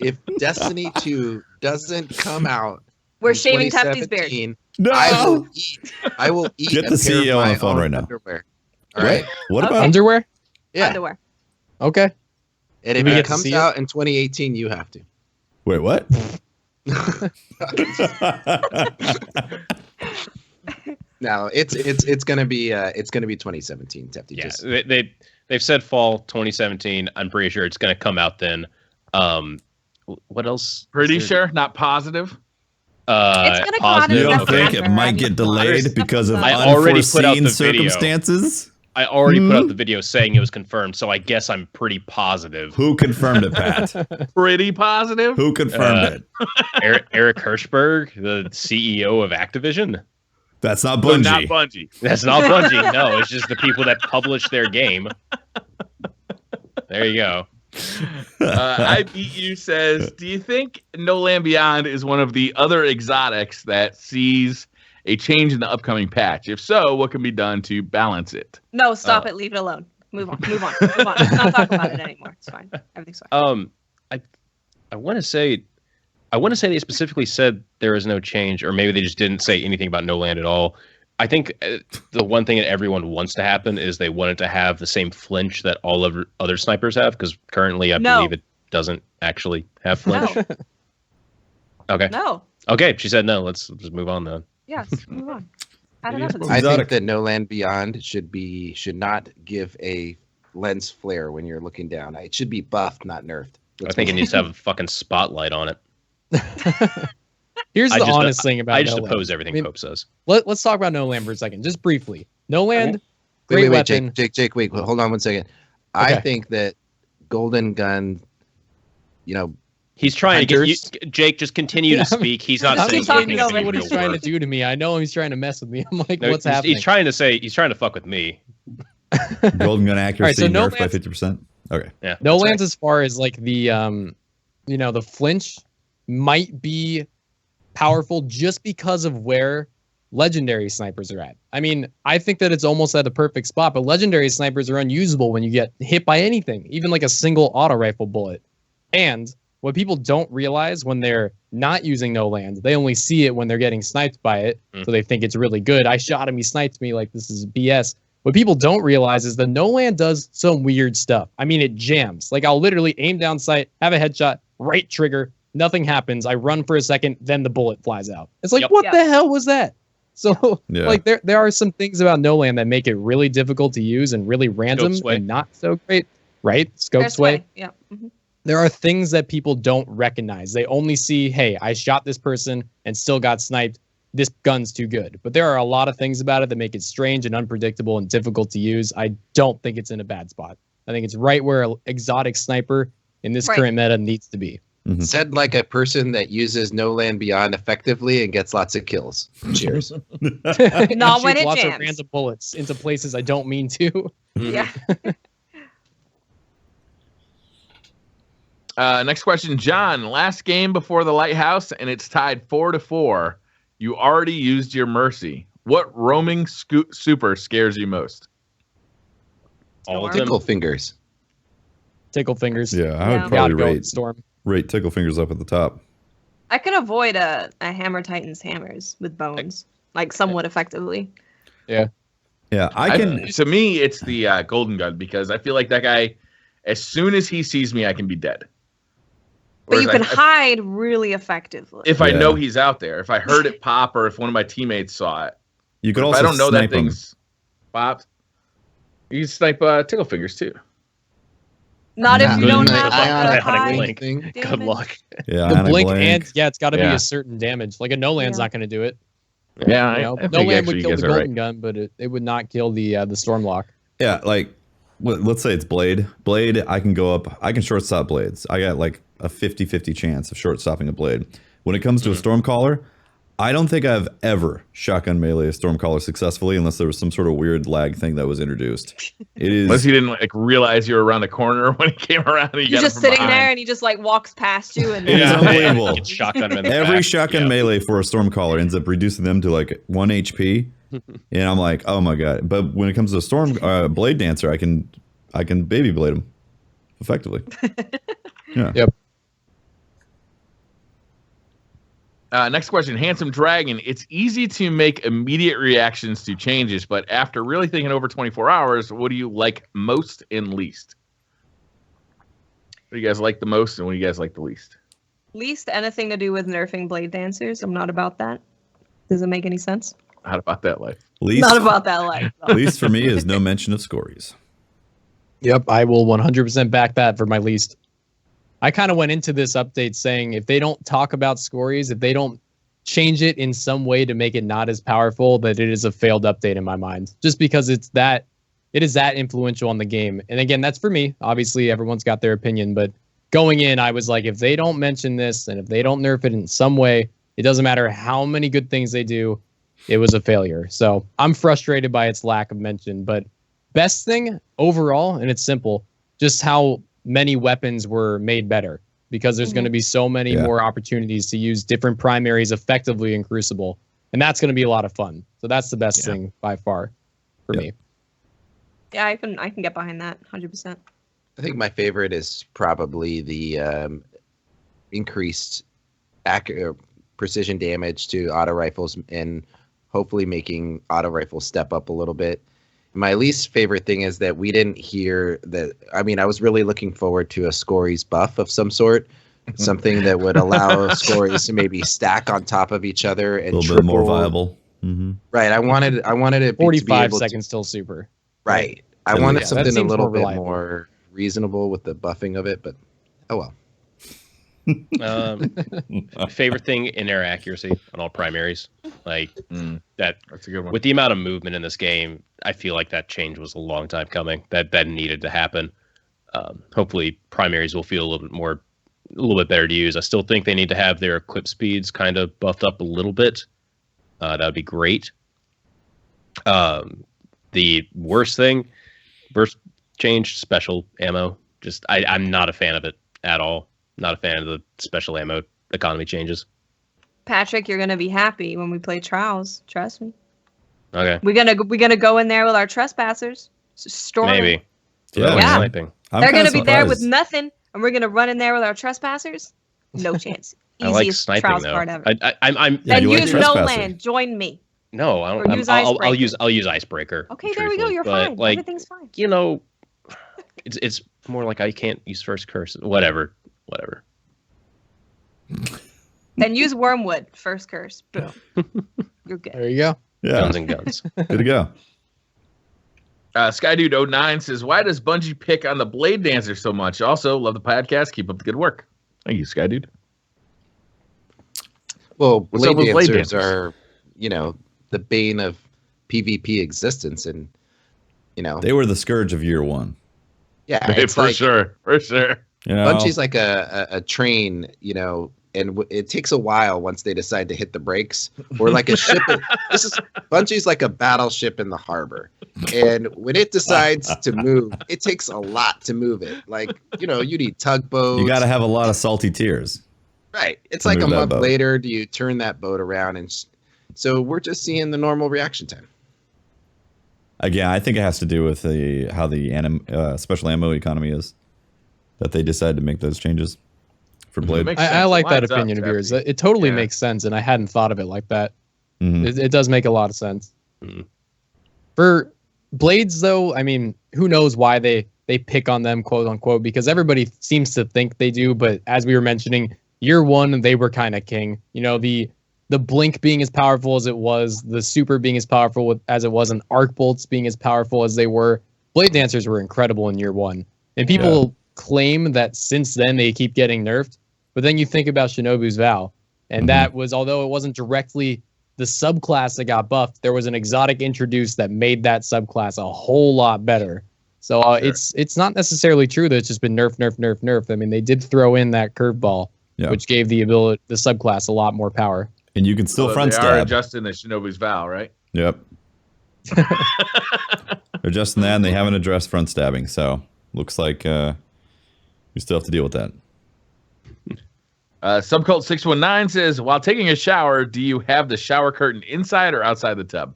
Speaker 6: If Destiny 2 doesn't come out,
Speaker 5: we're
Speaker 6: in
Speaker 5: shaving Tafty's beard.
Speaker 6: 2017,
Speaker 2: No.
Speaker 6: I will eat.
Speaker 2: Get
Speaker 6: a
Speaker 2: the
Speaker 6: pair of
Speaker 2: CEO on
Speaker 6: my
Speaker 2: the phone
Speaker 6: own
Speaker 2: right now.
Speaker 6: Underwear. All
Speaker 2: What?
Speaker 6: right.
Speaker 2: What
Speaker 5: Okay.
Speaker 2: about
Speaker 3: Underwear?
Speaker 6: Yeah.
Speaker 5: Underwear.
Speaker 3: Okay.
Speaker 6: And if
Speaker 3: we
Speaker 6: it
Speaker 3: get to
Speaker 6: comes
Speaker 3: see it?
Speaker 6: out in 2018, you have to.
Speaker 2: Wait, what?
Speaker 6: No, it's gonna be 2017. Tefty,
Speaker 1: Yeah,
Speaker 6: just
Speaker 1: they've said fall 2017. I'm pretty sure it's going to come out then. What else?
Speaker 4: Pretty
Speaker 1: Is there-
Speaker 4: sure, not positive.
Speaker 5: It's gonna come out
Speaker 1: positive.
Speaker 2: You
Speaker 5: in
Speaker 2: don't
Speaker 1: Okay.
Speaker 2: think it
Speaker 5: September.
Speaker 2: might get delayed because of
Speaker 1: I already put out
Speaker 2: unforeseen
Speaker 1: the video.
Speaker 2: circumstances?
Speaker 1: I already put out the video saying it was confirmed, so I guess I'm pretty positive.
Speaker 2: Who confirmed it, Pat?
Speaker 4: Pretty positive.
Speaker 2: Who confirmed it?
Speaker 1: Eric Hirschberg, the CEO of Activision.
Speaker 2: That's not
Speaker 4: So
Speaker 2: Bungie.
Speaker 4: not Bungie.
Speaker 1: That's not Bungie. No, it's just the people that publish their game. There you go.
Speaker 4: I Beat You says, do you think No Land Beyond is one of the other exotics that sees a change in the upcoming patch? If so, what can be done to balance it?
Speaker 5: No, stop it. Leave it alone. Move on. Move on. Move on. Let's not talk about it anymore. It's fine. Everything's fine.
Speaker 1: I want to say they specifically said there is no change, or maybe they just didn't say anything about no land at all. I think the one thing that everyone wants to happen is they want it to have the same flinch that all of other snipers have, because currently I believe it doesn't actually have flinch.
Speaker 5: No.
Speaker 1: Okay.
Speaker 5: No.
Speaker 1: Okay, she said no. Let's just move on then.
Speaker 5: Yes. Move on. I don't know.
Speaker 6: I think that No Land Beyond should not give a lens flare when you're looking down. It should be buffed, not nerfed.
Speaker 1: I think it needs to have a fucking spotlight on it.
Speaker 3: Here's the honest thing about
Speaker 1: I just
Speaker 3: No
Speaker 1: oppose
Speaker 3: Land.
Speaker 1: everything Pope says.
Speaker 3: Let's talk about No Land for a second, just briefly. No Land, great
Speaker 6: wait,
Speaker 3: weapon.
Speaker 6: Jake, wait, hold on 1 second.
Speaker 3: Okay.
Speaker 6: I think that Golden Gun,
Speaker 1: He's trying to get you, Jake. Just continue to speak. He's not
Speaker 3: I'm
Speaker 1: saying
Speaker 3: just talking
Speaker 1: anything.
Speaker 3: over what he's trying to do to me. I know he's trying to mess with me. I'm like,
Speaker 1: No,
Speaker 3: what's happening?
Speaker 1: He's trying to fuck with me.
Speaker 2: Golden gun accuracy
Speaker 3: so No
Speaker 2: nerfed by
Speaker 3: Land's-
Speaker 2: 50%. Okay.
Speaker 1: Yeah.
Speaker 3: No
Speaker 1: that's
Speaker 3: Lands as far as like the the flinch might be powerful just because of where legendary snipers are at. I mean, I think that it's almost at the perfect spot, but legendary snipers are unusable when you get hit by anything, even like a single auto rifle bullet. And what people don't realize when they're not using No Land, they only see it when they're getting sniped by it. So they think it's really good. I shot him, he sniped me, like this is BS. What people don't realize is that No Land does some weird stuff. I mean, it jams. Like I'll literally aim down sight, have a headshot, right trigger, nothing happens. I run for a second, then the bullet flies out. It's like, what the hell was that? So like there are some things about No Land that make it really difficult to use and really random and not so great, right? Scope sway.
Speaker 5: Yeah. Mm-hmm.
Speaker 3: There are things that people don't recognize. They only see, hey, I shot this person and still got sniped. This gun's too good. But there are a lot of things about it that make it strange and unpredictable and difficult to use. I don't think it's in a bad spot. I think it's right where an exotic sniper in this current meta needs to be.
Speaker 2: Mm-hmm.
Speaker 6: Said like a person that uses No Land Beyond effectively and gets lots of kills. Cheers.
Speaker 5: Not when it
Speaker 3: lots
Speaker 5: jams.
Speaker 3: of random bullets into places I don't mean to.
Speaker 5: Yeah.
Speaker 4: Next question, John. Last game before the Lighthouse, and it's tied 4-4. You already used your Mercy. What roaming super scares you most?
Speaker 1: All of them.
Speaker 6: Tickle fingers.
Speaker 3: Tickle fingers.
Speaker 2: Yeah, I would
Speaker 3: Gotta
Speaker 2: probably
Speaker 3: go
Speaker 2: rate
Speaker 3: with Storm.
Speaker 2: Tickle fingers up at the top.
Speaker 5: I can avoid a Hammer Titan's hammers with bones, like somewhat effectively.
Speaker 2: Yeah, I can.
Speaker 4: To me, it's the Golden Gun, because I feel like that guy, as soon as he sees me, I can be dead.
Speaker 5: But you
Speaker 4: Whereas
Speaker 5: can hide really effectively.
Speaker 4: if I know he's out there, if I heard it pop, or if one of my teammates saw it.
Speaker 2: You could
Speaker 4: If
Speaker 2: also
Speaker 4: I don't know that
Speaker 2: snipe 'em.
Speaker 4: thing's popped, you can snipe Tickle Fingers too.
Speaker 5: Not if you don't have
Speaker 1: Ionic
Speaker 5: a high
Speaker 1: blink.
Speaker 5: damage.
Speaker 1: Good luck.
Speaker 2: Yeah,
Speaker 3: The
Speaker 2: ionic
Speaker 3: blink,
Speaker 2: blink.
Speaker 3: and it's got to be
Speaker 4: Yeah.
Speaker 3: a certain damage. Like a No Land's not going to do it.
Speaker 4: Yeah,
Speaker 3: You know?
Speaker 4: I
Speaker 3: No
Speaker 4: think
Speaker 3: Land would
Speaker 4: actually
Speaker 3: kill
Speaker 4: you
Speaker 3: the
Speaker 4: guys are
Speaker 3: Golden
Speaker 4: right.
Speaker 3: Gun, but it would not kill the Stormlock.
Speaker 2: Yeah, like let's say it's Blade. Blade, I can go up. I can short stop blades. I got like a 50-50 chance of short stopping a blade. When it comes to a Stormcaller, I don't think I've ever shotgun melee a Stormcaller successfully unless there was some sort of weird lag thing that was introduced. It is
Speaker 4: Unless he didn't like realize you were around the corner when he came around. And
Speaker 5: He's just sitting there and he just like walks past you and
Speaker 2: It is unbelievable.
Speaker 1: Get shotgun him in the
Speaker 2: Every
Speaker 1: back.
Speaker 2: shotgun melee for a Stormcaller ends up reducing them to like 1 HP, and I'm like, oh my god! But when it comes to a Storm Blade Dancer, I can baby blade him effectively. Yeah.
Speaker 3: Yep.
Speaker 4: Next question, Handsome Dragon. It's easy to make immediate reactions to changes, but after really thinking over 24 hours, what do you like most and least? What do you guys like the most, and what do you guys like the least?
Speaker 5: least anything to do with nerfing blade dancers. I'm not about that. Does it make any sense?
Speaker 4: Not about that life.
Speaker 2: Least,
Speaker 5: Not about that life. No.
Speaker 2: least for me is no mention of scories.
Speaker 3: Yep, I will 100% back that for my least. I kind of went into this update saying if they don't talk about scories, if they don't change it in some way to make it not as powerful, that it is a failed update in my mind. Just because it is that influential on the game. And again, that's for me. Obviously, everyone's got their opinion, but going in, I was like, if they don't mention this and if they don't nerf it in some way, it doesn't matter how many good things they do, it was a failure. So I'm frustrated by its lack of mention, but best thing overall, and it's simple, just how many weapons were made better, because there's going to be so many more opportunities to use different primaries effectively in Crucible. And that's going to be a lot of fun. So that's the best thing by far for me.
Speaker 5: Yeah, I can get behind that 100%.
Speaker 6: I think my favorite is probably the increased precision damage to auto rifles and hopefully making auto rifles step up a little bit. My least favorite thing is that we didn't hear that. I mean, I was really looking forward to a Scories buff of some sort, something that would allow Scories to maybe stack on top of each other and
Speaker 2: A little bit more viable.
Speaker 6: Right. I wanted it
Speaker 3: 45 seconds till super.
Speaker 6: Right. I wanted something a little bit
Speaker 3: reliable.
Speaker 6: more reasonable with the buffing of it, but oh well.
Speaker 1: Favorite thing, in-air accuracy on all primaries. Like
Speaker 4: That's a good one.
Speaker 1: with the amount of movement in this game, I feel like that change was a long time coming. That needed to happen. Hopefully primaries will feel a little bit better to use. I still think they need to have their equip speeds kind of buffed up a little bit. That would be great. The worst change, special ammo. Just I'm not a fan of it at all. Not a fan of the special ammo economy changes.
Speaker 5: Patrick, you're gonna be happy when we play trials. Trust me.
Speaker 1: Okay.
Speaker 5: We're gonna go in there with our trespassers. Storming.
Speaker 1: Maybe.
Speaker 5: Yeah.
Speaker 1: Sniping.
Speaker 5: They're gonna be there with nothing, and we're gonna run in there with our trespassers. No chance.
Speaker 1: I like
Speaker 5: Easiest
Speaker 1: sniping
Speaker 5: trials
Speaker 1: though.
Speaker 5: part ever.
Speaker 1: I'm
Speaker 2: Yeah,
Speaker 5: Then
Speaker 2: you like
Speaker 5: use
Speaker 2: Trespasser.
Speaker 5: no land. Join me.
Speaker 1: no. I
Speaker 5: Or
Speaker 1: don't.
Speaker 5: use
Speaker 1: I'll
Speaker 5: Icebreaker.
Speaker 1: use icebreaker.
Speaker 5: Okay, there we go.
Speaker 1: truthfully.
Speaker 5: You're
Speaker 1: But,
Speaker 5: fine.
Speaker 1: Like,
Speaker 5: Everything's fine.
Speaker 1: you know, it's more like I can't use first curse. Whatever.
Speaker 5: Then use Wormwood. First curse. Boom. You're good.
Speaker 3: There you go.
Speaker 2: Yeah,
Speaker 1: Guns and guns.
Speaker 2: good to go.
Speaker 4: Skydude09 says, why does Bungie pick on the Blade Dancer so much? Also, love the podcast. Keep up the good work. Thank you, Skydude.
Speaker 6: Well,
Speaker 4: What's up with
Speaker 6: blade
Speaker 4: blade
Speaker 6: dancers
Speaker 4: dancers?
Speaker 6: are, the bane of PvP existence, and
Speaker 2: They were the scourge of year one.
Speaker 6: yeah, it's
Speaker 4: For
Speaker 6: like
Speaker 4: sure.
Speaker 2: You know,
Speaker 6: Bungie's like a train, and it takes a while once they decide to hit the brakes, or like a ship. Bungie's like a battleship in the harbor, and when it decides to move, it takes a lot to move it. Like you need tugboats.
Speaker 2: you got to have a lot of salty tears.
Speaker 6: right. It's
Speaker 2: to
Speaker 6: like a
Speaker 2: move that
Speaker 6: month
Speaker 2: boat.
Speaker 6: later. Do you turn that boat around, and so we're just seeing the normal reaction time.
Speaker 2: Again, I think it has to do with how the special ammo economy is, that they decided to make those changes for Blade.
Speaker 4: Makes
Speaker 3: I
Speaker 4: sense.
Speaker 3: like that
Speaker 4: Lines up,
Speaker 3: opinion of yours.
Speaker 4: Jeffy.
Speaker 3: It totally
Speaker 4: Yeah.
Speaker 3: makes sense, and I hadn't thought of it like that.
Speaker 2: Mhm.
Speaker 3: It does make a lot of sense.
Speaker 1: Mhm.
Speaker 3: For Blades, though, I mean, who knows why they pick on them, quote unquote, because everybody seems to think they do. But as we were mentioning, year one, they were kind of king. The blink being as powerful as it was, the super being as powerful as it was, and arc bolts being as powerful as they were. Blade dancers were incredible in year one, and people claim that since then they keep getting nerfed. But then you think about Shinobu's Vow, and that was, although it wasn't directly the subclass that got buffed, there was an exotic introduced that made that subclass a whole lot better. So it's not necessarily true that it's just been nerfed. I mean, they did throw in that curveball, which gave the subclass a lot more power.
Speaker 2: And you can still front
Speaker 4: they are
Speaker 2: stab.
Speaker 4: adjusting the Shinobi's Vow, right?
Speaker 2: Yep. They're adjusting that, and they haven't addressed front stabbing. So looks like we still have to deal with that.
Speaker 4: Subcult619 says, while taking a shower, do you have the shower curtain inside or outside the tub?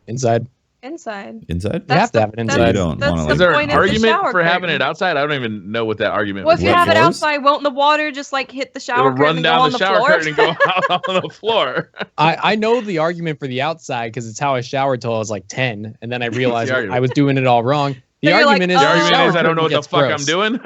Speaker 3: Inside.
Speaker 5: Inside.
Speaker 2: Inside?
Speaker 3: You have to have it inside.
Speaker 2: You don't
Speaker 5: That's
Speaker 2: wanna,
Speaker 5: the
Speaker 2: like-
Speaker 4: Is there
Speaker 5: point
Speaker 4: an
Speaker 5: of the
Speaker 4: argument
Speaker 5: shower
Speaker 4: for having
Speaker 5: curtain.
Speaker 4: it outside? I don't even know what that argument
Speaker 5: Well, if
Speaker 4: would
Speaker 5: you
Speaker 4: be.
Speaker 5: have it
Speaker 2: floors?
Speaker 5: outside, won't the water just like hit the shower
Speaker 4: It'll
Speaker 5: curtain
Speaker 4: run
Speaker 5: and go
Speaker 4: down
Speaker 5: on
Speaker 4: the
Speaker 5: the
Speaker 4: shower
Speaker 5: floor?
Speaker 4: curtain and go out on the floor.
Speaker 3: I know the argument for the outside because it's how I showered till I was like 10, and then I realized
Speaker 4: argument?
Speaker 3: I was doing it all wrong. The
Speaker 5: So you're like,
Speaker 3: argument is
Speaker 5: "Oh."
Speaker 4: The
Speaker 5: The
Speaker 4: argument
Speaker 3: shower
Speaker 4: is I don't know what
Speaker 3: curtain
Speaker 4: the
Speaker 3: gets
Speaker 4: fuck
Speaker 3: gross.
Speaker 4: I'm doing.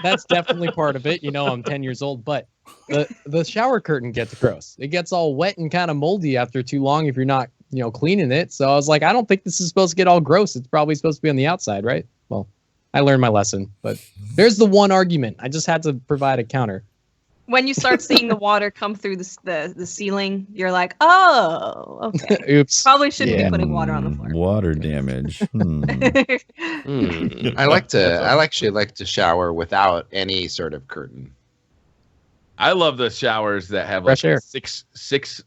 Speaker 3: That's definitely part of it. I'm 10 years old, but the shower curtain gets gross. It gets all wet and kind of moldy after too long if you're not cleaning it. So I was like, I don't think this is supposed to get all gross. It's probably supposed to be on the outside, right? Well, I learned my lesson, but there's the one argument. I just had to provide a counter.
Speaker 5: When you start seeing the water come through the ceiling, you're like, oh, okay.
Speaker 3: Oops.
Speaker 5: Probably shouldn't
Speaker 3: Yeah.
Speaker 5: be putting water on the floor.
Speaker 2: Water damage.
Speaker 6: I actually like to shower without any sort of curtain.
Speaker 4: I love the showers that have
Speaker 3: Fresh
Speaker 4: like
Speaker 3: air.
Speaker 4: six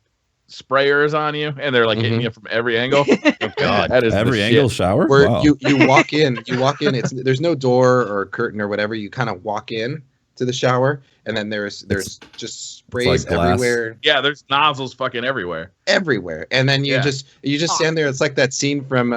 Speaker 4: sprayers on you, and they're like hitting you from every angle.
Speaker 1: Oh God.
Speaker 4: That is the
Speaker 2: Every
Speaker 4: shit.
Speaker 2: angle shower?
Speaker 6: Where
Speaker 2: Wow.
Speaker 6: you walk in, there's no door or curtain or whatever. You kind of walk in, to the shower, and then there's just sprays
Speaker 2: like glass.
Speaker 6: everywhere.
Speaker 4: Yeah, there's nozzles fucking everywhere.
Speaker 6: And then you
Speaker 4: Yeah.
Speaker 6: just stand there. It's like that scene from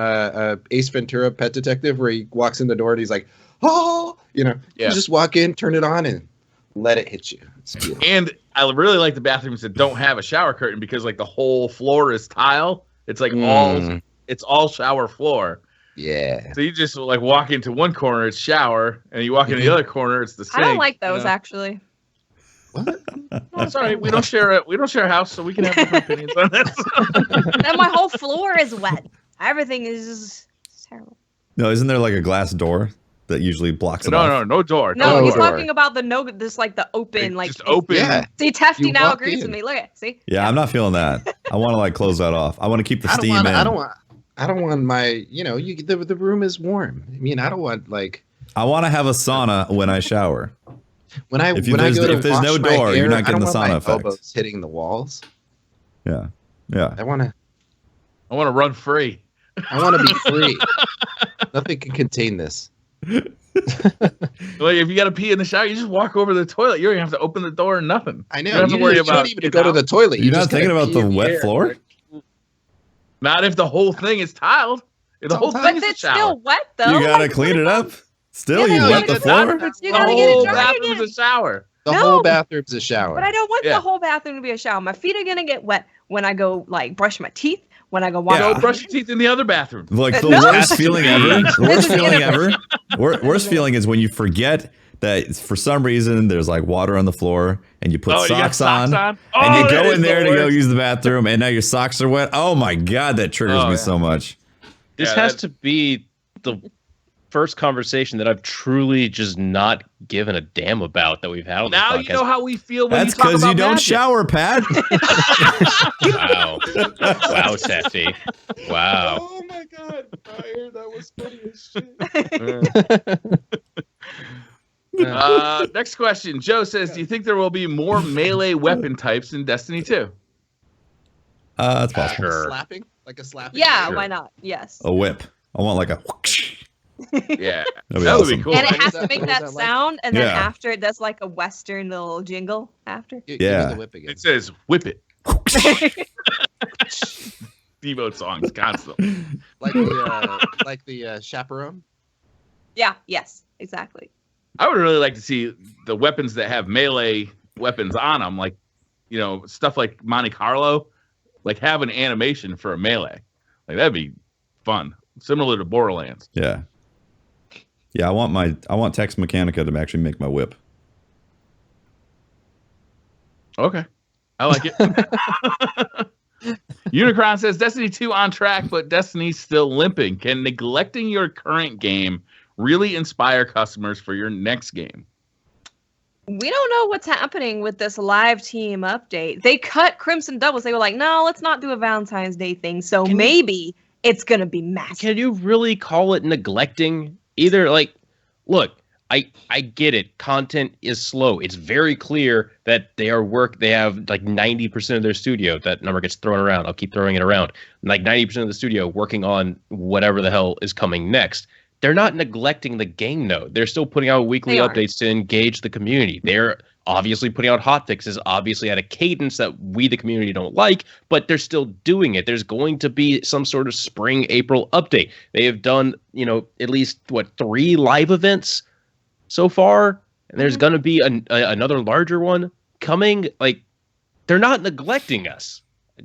Speaker 6: Ace Ventura: Pet Detective where he walks in the door and he's like, oh, you just walk in, turn it on, and let it hit you. It's beautiful.
Speaker 4: And I really like the bathrooms that don't have a shower curtain because like the whole floor is tile. It's like all shower floor.
Speaker 6: Yeah.
Speaker 4: So you just like walk into one corner, it's shower, and you walk into the other corner, it's the sink.
Speaker 5: I don't like those actually.
Speaker 6: What?
Speaker 4: No, sorry, we don't share a house, so we can have different opinions on this.
Speaker 5: Then my whole floor is wet. Everything is just terrible.
Speaker 2: No, isn't there like a glass door that usually blocks it off?
Speaker 4: No door.
Speaker 5: No, he's
Speaker 6: door.
Speaker 5: talking about the open, like
Speaker 4: just open.
Speaker 6: Yeah.
Speaker 5: See, Tefty
Speaker 6: You
Speaker 5: now
Speaker 6: walk
Speaker 5: agrees
Speaker 6: in.
Speaker 5: with me. Look at see.
Speaker 2: Yeah, I'm not feeling that. I want to like close that off. I want to keep the steam in.
Speaker 6: I don't want my, the room is warm. I mean, I don't want like
Speaker 2: I want to have a sauna when I shower.
Speaker 6: when I
Speaker 2: If
Speaker 6: go to
Speaker 2: there's
Speaker 6: wash
Speaker 2: no
Speaker 6: my
Speaker 2: door,
Speaker 6: hair,
Speaker 2: you're not
Speaker 6: I don't
Speaker 2: getting the
Speaker 6: want
Speaker 2: sauna
Speaker 6: my
Speaker 2: effect.
Speaker 6: elbows hitting the walls.
Speaker 2: Yeah. Yeah.
Speaker 6: I want
Speaker 4: to run free.
Speaker 6: to be free. Nothing can contain this.
Speaker 4: Like if you got to pee in the shower, you just walk over to the toilet. You don't even have to open the door or nothing.
Speaker 6: I know.
Speaker 4: You don't have to worry
Speaker 6: you
Speaker 4: about
Speaker 6: don't even go to the toilet.
Speaker 2: You're not
Speaker 6: just gotta
Speaker 2: thinking about
Speaker 6: pee
Speaker 2: the
Speaker 6: in
Speaker 2: wet
Speaker 6: air.
Speaker 2: floor?
Speaker 4: Not if the whole thing is tiled. If the whole
Speaker 6: all
Speaker 4: thing
Speaker 5: But
Speaker 4: is a
Speaker 5: it's
Speaker 4: shower.
Speaker 5: still wet though.
Speaker 2: You gotta
Speaker 5: Like,
Speaker 2: clean it up. Still,
Speaker 5: Yeah,
Speaker 2: you
Speaker 5: you
Speaker 2: wet the
Speaker 5: gotta
Speaker 2: floor?
Speaker 5: get it
Speaker 4: the
Speaker 5: You gotta get
Speaker 4: whole
Speaker 5: it dry
Speaker 4: bathroom's
Speaker 5: again.
Speaker 4: a shower.
Speaker 6: The
Speaker 5: No.
Speaker 6: whole bathroom's a shower.
Speaker 5: But I don't want
Speaker 4: Yeah.
Speaker 5: the whole bathroom to be a shower. My feet are gonna get wet when I go like brush my teeth. When I go wash.
Speaker 2: Yeah.
Speaker 4: Go brush your teeth in the other bathroom.
Speaker 2: Like the
Speaker 5: No.
Speaker 2: worst feeling ever. The worst
Speaker 5: This is
Speaker 2: feeling ever. Worst feeling is when you forget that for some reason there's like water on the floor and you put
Speaker 4: You got
Speaker 2: socks on,
Speaker 4: on?
Speaker 2: and you
Speaker 4: Oh,
Speaker 2: go
Speaker 4: that
Speaker 2: in
Speaker 4: is
Speaker 2: there
Speaker 4: the
Speaker 2: to go
Speaker 4: worst.
Speaker 2: use the bathroom and now your socks are wet. Oh my god, that triggers me so much.
Speaker 1: This
Speaker 4: Yeah,
Speaker 1: has
Speaker 4: that-
Speaker 1: to be the first conversation that I've truly just not given a damn about that we've had on
Speaker 4: Now
Speaker 1: this
Speaker 4: you know
Speaker 1: podcast.
Speaker 4: how we feel when
Speaker 2: That's
Speaker 4: you talk
Speaker 2: because
Speaker 4: about
Speaker 2: you don't
Speaker 4: magic.
Speaker 2: shower, Pat.
Speaker 1: Wow. Wow, Tefty. Wow.
Speaker 6: Oh my god, Briar, that was funny as shit.
Speaker 4: Next question. Joe says, do you think there will be more melee weapon types in Destiny 2?
Speaker 2: That's possible.
Speaker 1: Sure.
Speaker 6: Slapping? Like a slapping?
Speaker 5: Yeah,
Speaker 1: Sure.
Speaker 5: why not? Yes.
Speaker 2: A whip. I want like a whoosh.
Speaker 4: Yeah.
Speaker 2: That'd be
Speaker 4: That would be
Speaker 2: awesome.
Speaker 4: cool.
Speaker 5: And it
Speaker 6: What
Speaker 5: has
Speaker 6: was
Speaker 5: to
Speaker 6: that-
Speaker 5: make
Speaker 6: what was
Speaker 5: that
Speaker 6: that like?
Speaker 5: sound, and then
Speaker 2: Yeah.
Speaker 5: after it does like a western little jingle after.
Speaker 6: Give
Speaker 2: Yeah.
Speaker 6: me the whip again.
Speaker 4: It says, whip it. Devo songs constantly.
Speaker 6: Like the chaperone.
Speaker 5: Yeah. Yes. Exactly.
Speaker 4: I would really like to see the weapons that have melee weapons on them, like, stuff like Monte Carlo, like have an animation for a melee. Like that'd be fun. Similar to Borderlands.
Speaker 2: Yeah. Yeah, I want Tex Mechanica to actually make my whip.
Speaker 4: Okay. I like it. Unicron says Destiny 2 on track, but Destiny's still limping. Can neglecting your current game really inspire customers for your next game?
Speaker 5: We don't know what's happening with this live team update. They cut Crimson Doubles. They were like, no, let's not do a Valentine's Day thing. So maybe it's going to be massive.
Speaker 1: Can you really call it neglecting? Either like, look, I get it. Content is slow. It's very clear that they have like 90% of their studio. That number gets thrown around. I'll keep throwing it around. Like 90% of the studio working on whatever the hell is coming next. They're not neglecting the game, though. They're still putting out weekly
Speaker 5: They are.
Speaker 1: updates to engage the community. They're obviously putting out hotfixes, obviously at a cadence that we, the community, don't like, but they're still doing it. There's going to be some sort of spring, April update. They have done, at least, 3 live events so far, and there's going to be another larger one coming. Like, they're not neglecting us.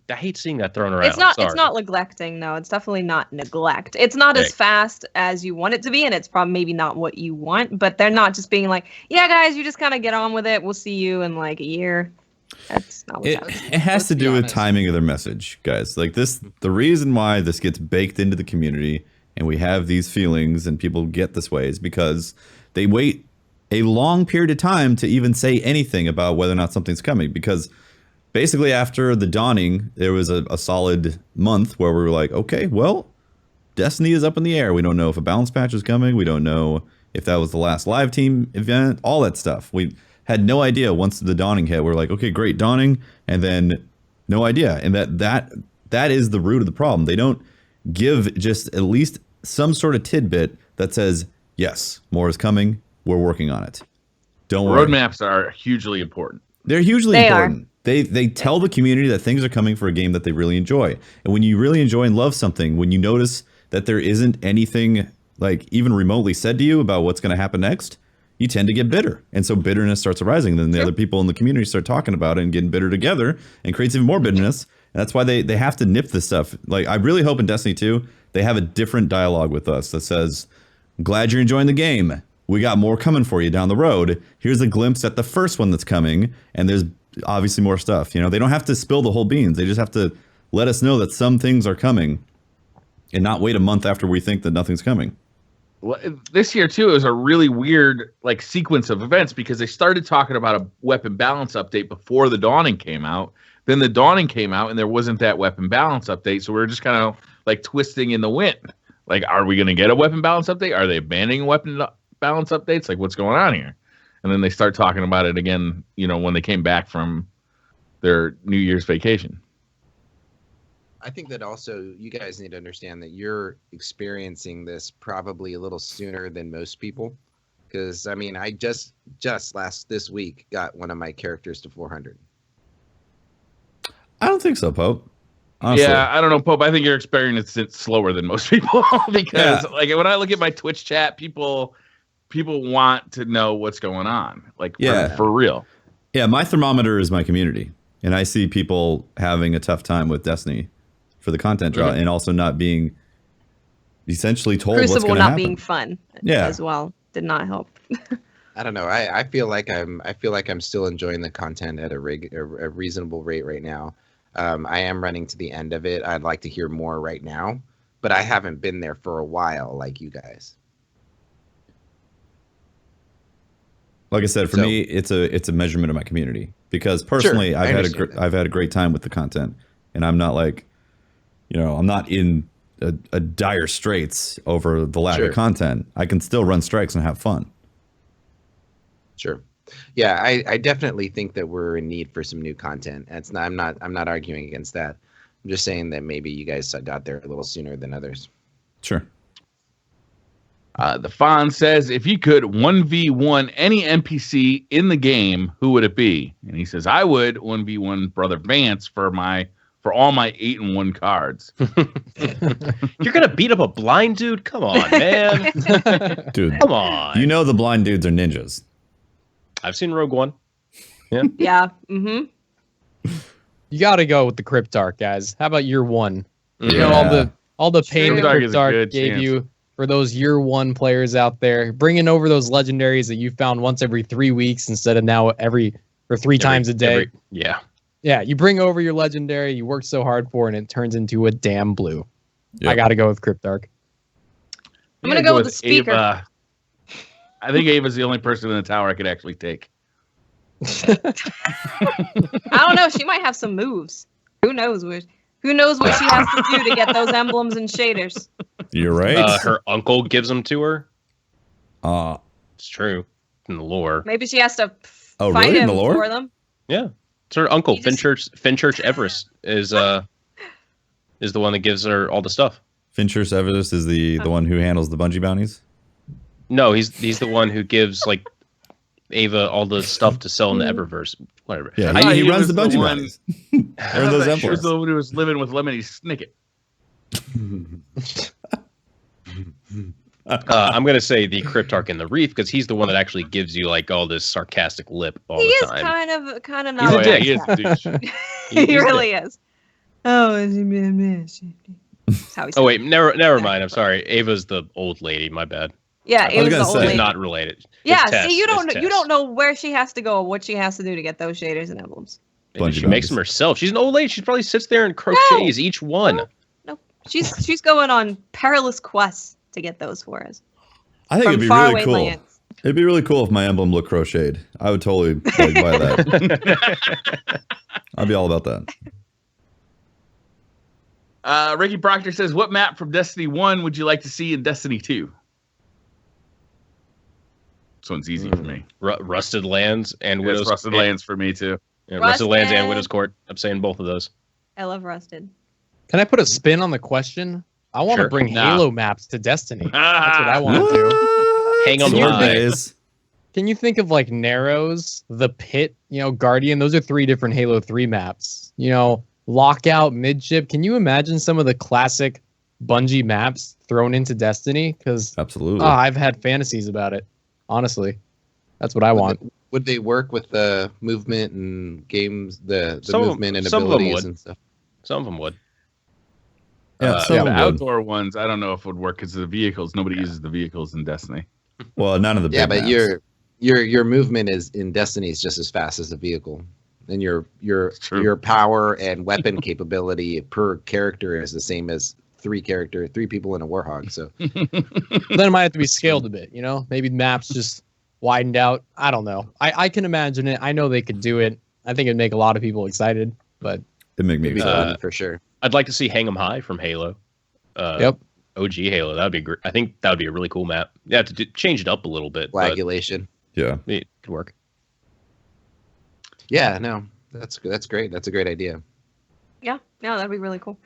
Speaker 1: I hate seeing that thrown around.
Speaker 5: It's not.
Speaker 1: Sorry.
Speaker 5: It's not neglecting. No, it's definitely not neglect. It's not as
Speaker 1: Right.
Speaker 5: fast as you want it to be, and it's probably maybe not what you want. But they're not just being like, "Yeah, guys, you just kind of get on with it. We'll see you in like a year." That's not what's
Speaker 2: It
Speaker 5: happening.
Speaker 2: has
Speaker 6: Let's
Speaker 2: to
Speaker 6: be
Speaker 2: do with
Speaker 6: honest.
Speaker 2: timing of their message, guys. Like this, the reason why this gets baked into the community and we have these feelings and people get this way is because they wait a long period of time to even say anything about whether or not something's coming. Because basically after the dawning, there was a solid month where we were like, okay, well, Destiny is up in the air. We don't know if a balance patch is coming. We don't know if that was the last live team event, all that stuff. We had no idea once the dawning hit. We're like, okay, great, dawning, and then no idea. And that is the root of the problem. They don't give just at least some sort of tidbit that says, yes, more is coming. We're working on it. Don't worry.
Speaker 4: Roadmaps are hugely important.
Speaker 2: They're hugely
Speaker 5: They
Speaker 2: important. They tell the community that things are coming for a game that they really enjoy. And when you really enjoy and love something, when you notice that there isn't anything like even remotely said to you about what's going to happen next, you tend to get bitter. And so bitterness starts arising. Then the other people in the community start talking about it and getting bitter together and creates even more bitterness. And that's why they have to nip this stuff. Like, I really hope in Destiny 2, they have a different dialogue with us that says, glad you're enjoying the game. We got more coming for you down the road. Here's a glimpse at the first one that's coming. And there's obviously more stuff. You know, they don't have to spill the whole beans. They just have to let us know that some things are coming and not wait a month after we think that nothing's coming.
Speaker 4: Well, this year too, it was a really weird like sequence of events because they started talking about a weapon balance update before the Dawning came out. Then the Dawning came out and there wasn't that weapon balance update. So we were just kind of like twisting in the wind. Like, are we going to get a weapon balance update? Are they abandoning weapon balance updates? Like, what's going on here? And then they start talking about it again, you know, when they came back from their New Year's vacation.
Speaker 6: I think that also you guys need to understand that you're experiencing this probably a little sooner than most people. Because, I mean, I just this week got one of my characters to 400.
Speaker 2: I don't think so, Pope. Honestly.
Speaker 4: Yeah, I don't know, Pope. I think you're experiencing it slower than most people because, like, when I look at my Twitch chat, people want to know what's going on, like, for real.
Speaker 2: Yeah, my thermometer is my community, and I see people having a tough time with Destiny for the content draw, and also not being essentially told what's going to happen.
Speaker 5: Crucible not being fun, as well, did not help.
Speaker 6: I don't know. I feel like I'm still enjoying the content at a reasonable rate right now. I am running to the end of it. I'd like to hear more right now, but I haven't been there for a while like you guys.
Speaker 2: Like I said, for me, it's a measurement of my community because personally,
Speaker 6: Sure,
Speaker 2: I've had a great time with the content, and I'm not like, you know, I'm not in a dire straits over the lack of content. I can still run strikes and have fun.
Speaker 6: Sure. Yeah, I definitely think that we're in need for some new content. I'm not arguing against that. I'm just saying that maybe you guys got there a little sooner than others.
Speaker 2: Sure.
Speaker 4: The Fawn says, if you could 1v1 any NPC in the game, who would it be? And he says, I would 1v1 Brother Vance for all my 8-1 cards.
Speaker 1: You're gonna beat up a blind dude? Come on, man.
Speaker 2: Dude,
Speaker 1: come on.
Speaker 2: You know the blind dudes are ninjas.
Speaker 1: I've seen Rogue One. Yeah.
Speaker 5: Yeah. Mm-hmm.
Speaker 3: You got to go with the Cryptarch, guys. How about year one?
Speaker 2: Yeah.
Speaker 3: You know, all the pain the
Speaker 4: Cryptarch is a
Speaker 3: Cryptarch
Speaker 4: good
Speaker 3: gave
Speaker 4: chance.
Speaker 3: you for those year one players out there, bringing over those legendaries that you found once every 3 weeks instead of now three times a day.
Speaker 1: Yeah.
Speaker 3: Yeah, you bring over your legendary you worked so hard for, and it turns into a damn blue.
Speaker 2: Yep.
Speaker 3: I got to go with Cryptarch.
Speaker 5: I'm gonna go with the speaker.
Speaker 4: Ava. I think Ava's the only person in the tower I could actually take.
Speaker 5: I don't know. She might have some moves. Who knows what she has to do to get those emblems and shaders.
Speaker 2: You're right.
Speaker 1: Her uncle gives them to her.
Speaker 2: It's
Speaker 1: It's true in the lore.
Speaker 5: Maybe she has to
Speaker 2: Oh,
Speaker 5: fight
Speaker 2: really? In
Speaker 5: him
Speaker 2: the lore?
Speaker 5: for them.
Speaker 1: Yeah, it's her uncle.
Speaker 5: He just-
Speaker 1: Finchurch Everest is the one that gives her all the stuff.
Speaker 2: Fincher Severus is the one who handles the bungee bounties.
Speaker 1: No, he's the one who gives like Ava all the stuff to sell in the Eververse. Whatever.
Speaker 2: Yeah,
Speaker 4: I thought
Speaker 2: he
Speaker 4: he
Speaker 2: runs
Speaker 4: was
Speaker 2: the
Speaker 4: the
Speaker 2: bungee
Speaker 4: one-
Speaker 2: bounties. They're those
Speaker 4: She was
Speaker 2: emperors.
Speaker 4: the one who was living with Lemony Snicket.
Speaker 1: I'm gonna say the Cryptarch in the Reef because he's the one that actually gives you like all this sarcastic lip all
Speaker 5: He
Speaker 1: the
Speaker 5: is
Speaker 1: time.
Speaker 5: kind of
Speaker 1: He's
Speaker 5: not.
Speaker 1: a dick.
Speaker 4: He is a douche.
Speaker 5: He
Speaker 1: He's
Speaker 5: really is. Oh, is he being That's how he says.
Speaker 1: Oh wait, never mind. I'm sorry. Ava's the old lady. My bad.
Speaker 5: Yeah,
Speaker 2: was
Speaker 5: it was the
Speaker 2: gonna
Speaker 5: old
Speaker 2: say-
Speaker 1: She's
Speaker 5: lady.
Speaker 1: not related. It's
Speaker 5: Yeah,
Speaker 1: Tess.
Speaker 5: see, you
Speaker 1: It's Tess.
Speaker 5: don't know where she has to go, or what she has to do to get those shaders and emblems.
Speaker 1: Maybe
Speaker 2: Bungee
Speaker 1: she makes
Speaker 2: bounties.
Speaker 1: them herself. She's an old lady. She probably sits there and crochets each one.
Speaker 5: No, she's going on perilous quests to get those for us
Speaker 2: I think
Speaker 5: from
Speaker 2: it'd be
Speaker 5: faraway
Speaker 2: really cool.
Speaker 5: lands.
Speaker 2: It'd be really cool if my emblem looked crocheted. I would totally buy that. I'd be all about that.
Speaker 4: Ricky Proctor says, what map from Destiny 1 would you like to see in Destiny 2? This one's easy for me.
Speaker 1: Rusted Lands and
Speaker 4: It's
Speaker 1: Widow's
Speaker 4: Rusted Lands for me, too.
Speaker 1: Yeah, Rusted Lands and
Speaker 5: Rusted.
Speaker 1: Widow's Court. I'm saying both of those.
Speaker 5: I love Rusted.
Speaker 3: Can I put a spin on the question? I want to
Speaker 1: Sure.
Speaker 3: bring
Speaker 4: Nah.
Speaker 3: Halo maps to Destiny. That's what I want to do.
Speaker 1: Hang on
Speaker 2: Sword
Speaker 1: high.
Speaker 2: days.
Speaker 3: can you think of like Narrows, The Pit, Guardian? Those are 3 different Halo 3 maps. Lockout, Midship. Can you imagine some of the classic Bungie maps thrown into Destiny? Because
Speaker 2: Absolutely.
Speaker 3: I've had fantasies about it. Honestly, that's what I want.
Speaker 6: Would they work with the movement and games, the movement and
Speaker 1: some of them
Speaker 6: abilities
Speaker 1: would.
Speaker 6: and stuff?
Speaker 1: Some of them would.
Speaker 2: Yeah,
Speaker 4: The outdoor ones, I don't know if it would work because of the vehicles. Nobody uses the vehicles in Destiny.
Speaker 2: Well, none of the big
Speaker 6: but
Speaker 2: maps.
Speaker 6: your movement is in Destiny is just as fast as the vehicle, and your power and weapon capability per character is the same as 3 people in a Warhog. So
Speaker 3: then it might have to be scaled a bit. Maybe maps just widened out. I don't know. I can imagine it. I know they could do it. I think it'd make a lot of people excited, but
Speaker 2: It'd make me
Speaker 6: it'd be
Speaker 2: excited.
Speaker 6: fun for sure.
Speaker 1: I'd like to see Hang 'em High from Halo.
Speaker 3: Yep.
Speaker 1: OG Halo. That'd be great. I think that would be a really cool map. You have to change it up a little bit. But
Speaker 6: Flagulation.
Speaker 2: Yeah.
Speaker 1: it could work.
Speaker 6: Yeah, no, that's great. That's a great idea.
Speaker 5: Yeah, that'd be really cool.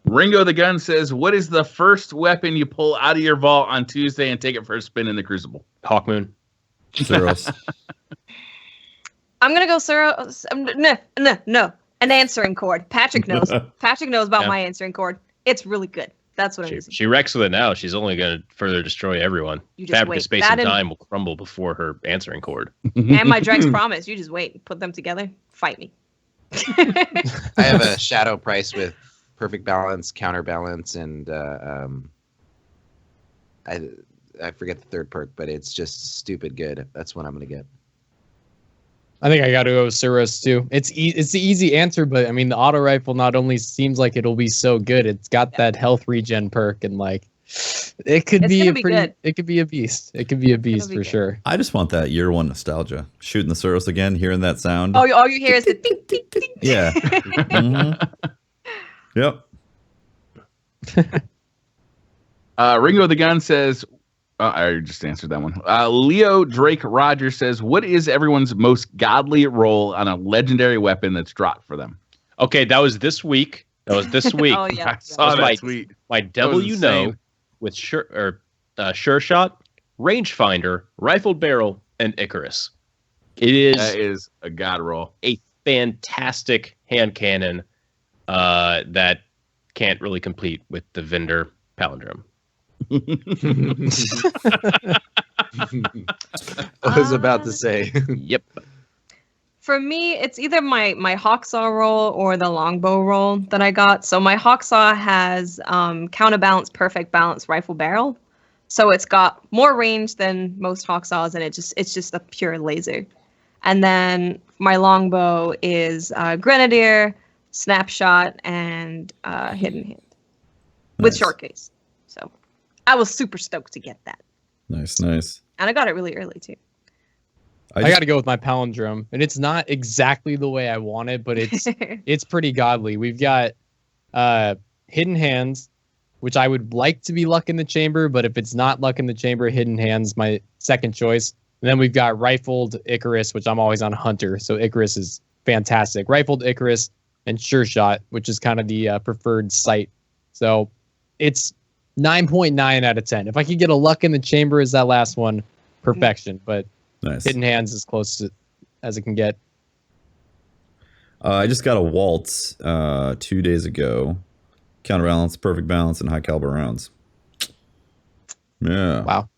Speaker 4: Ringo the Gun says, "What is the first weapon you pull out of your vault on Tuesday and take it for a spin in the Crucible?"
Speaker 1: Hawkmoon.
Speaker 2: Zeros.
Speaker 5: I'm gonna go Suros. No. An answering cord. Patrick knows. Patrick knows about my answering cord. It's really good. That's what I'm using.
Speaker 1: She wrecks with it now. She's only going to further destroy everyone.
Speaker 5: You just
Speaker 1: Fabric
Speaker 5: wait.
Speaker 1: of space
Speaker 5: That
Speaker 1: and
Speaker 5: and-
Speaker 1: time will crumble before her answering cord.
Speaker 5: And my Drex promise. You just wait. Put them together. Fight me.
Speaker 6: I have a shadow price with perfect balance, counterbalance, and I forget the 3rd perk, but it's just stupid good. That's what I'm gonna get.
Speaker 3: I think I got to go with Suros too. It's the easy answer, but I mean the auto rifle not only seems like it'll be so good, it's got that health regen perk, and like it could
Speaker 5: It's
Speaker 3: be
Speaker 5: gonna
Speaker 3: a
Speaker 5: be
Speaker 3: pretty.
Speaker 5: good.
Speaker 3: It could be a beast. It could be a beast
Speaker 5: be
Speaker 3: for
Speaker 5: good.
Speaker 3: sure.
Speaker 2: I just want that year 1 nostalgia. Shooting the Suros again, hearing that sound.
Speaker 5: all you hear is the ding, ding, ding.
Speaker 2: Yeah. Mhm. Yep.
Speaker 4: Ringo the Gun says, I just answered that one. Leo Drake Rogers says, "What is everyone's most godly roll on a legendary weapon that's dropped for them?"
Speaker 1: Okay, that was this week.
Speaker 5: Oh yeah.
Speaker 4: I saw
Speaker 1: That's
Speaker 4: that
Speaker 1: my-
Speaker 4: tweet.
Speaker 1: My devil
Speaker 4: was
Speaker 1: you know
Speaker 4: insane.
Speaker 1: with sure shot, rangefinder, rifled barrel, and Icarus. It
Speaker 4: That
Speaker 1: is
Speaker 4: is a god roll.
Speaker 1: a fantastic hand cannon that can't really compete with the vendor palindrome.
Speaker 6: I was about to say.
Speaker 1: Yep.
Speaker 5: For me, it's either my Hawksaw roll or the longbow roll that I got. So my Hawksaw has counterbalance, perfect balance, rifle barrel. So it's got more range than most Hawksaws, and it's just a pure laser. And then my longbow is Grenadier, snapshot, and hidden hand with
Speaker 2: Nice.
Speaker 5: short case. So I was super stoked to get that,
Speaker 2: Nice, nice.
Speaker 5: and I got it really early too.
Speaker 3: I got to go with my palindrome, and it's not exactly the way I want it, but it's pretty godly. We've got hidden hands, which I would like to be luck in the chamber, but if it's not luck in the chamber, hidden hands my second choice. And then we've got rifled Icarus, which I'm always on hunter, so Icarus is fantastic. Rifled Icarus and sure shot, which is kind of the preferred sight. So it's 9.9 out of 10. If I could get a luck in the chamber as that last one, perfection. But
Speaker 2: Nice.
Speaker 3: hidden hands as close as it can get.
Speaker 2: I just got a waltz 2 days ago. Counterbalance, perfect balance, and high caliber rounds. Yeah.
Speaker 3: Wow.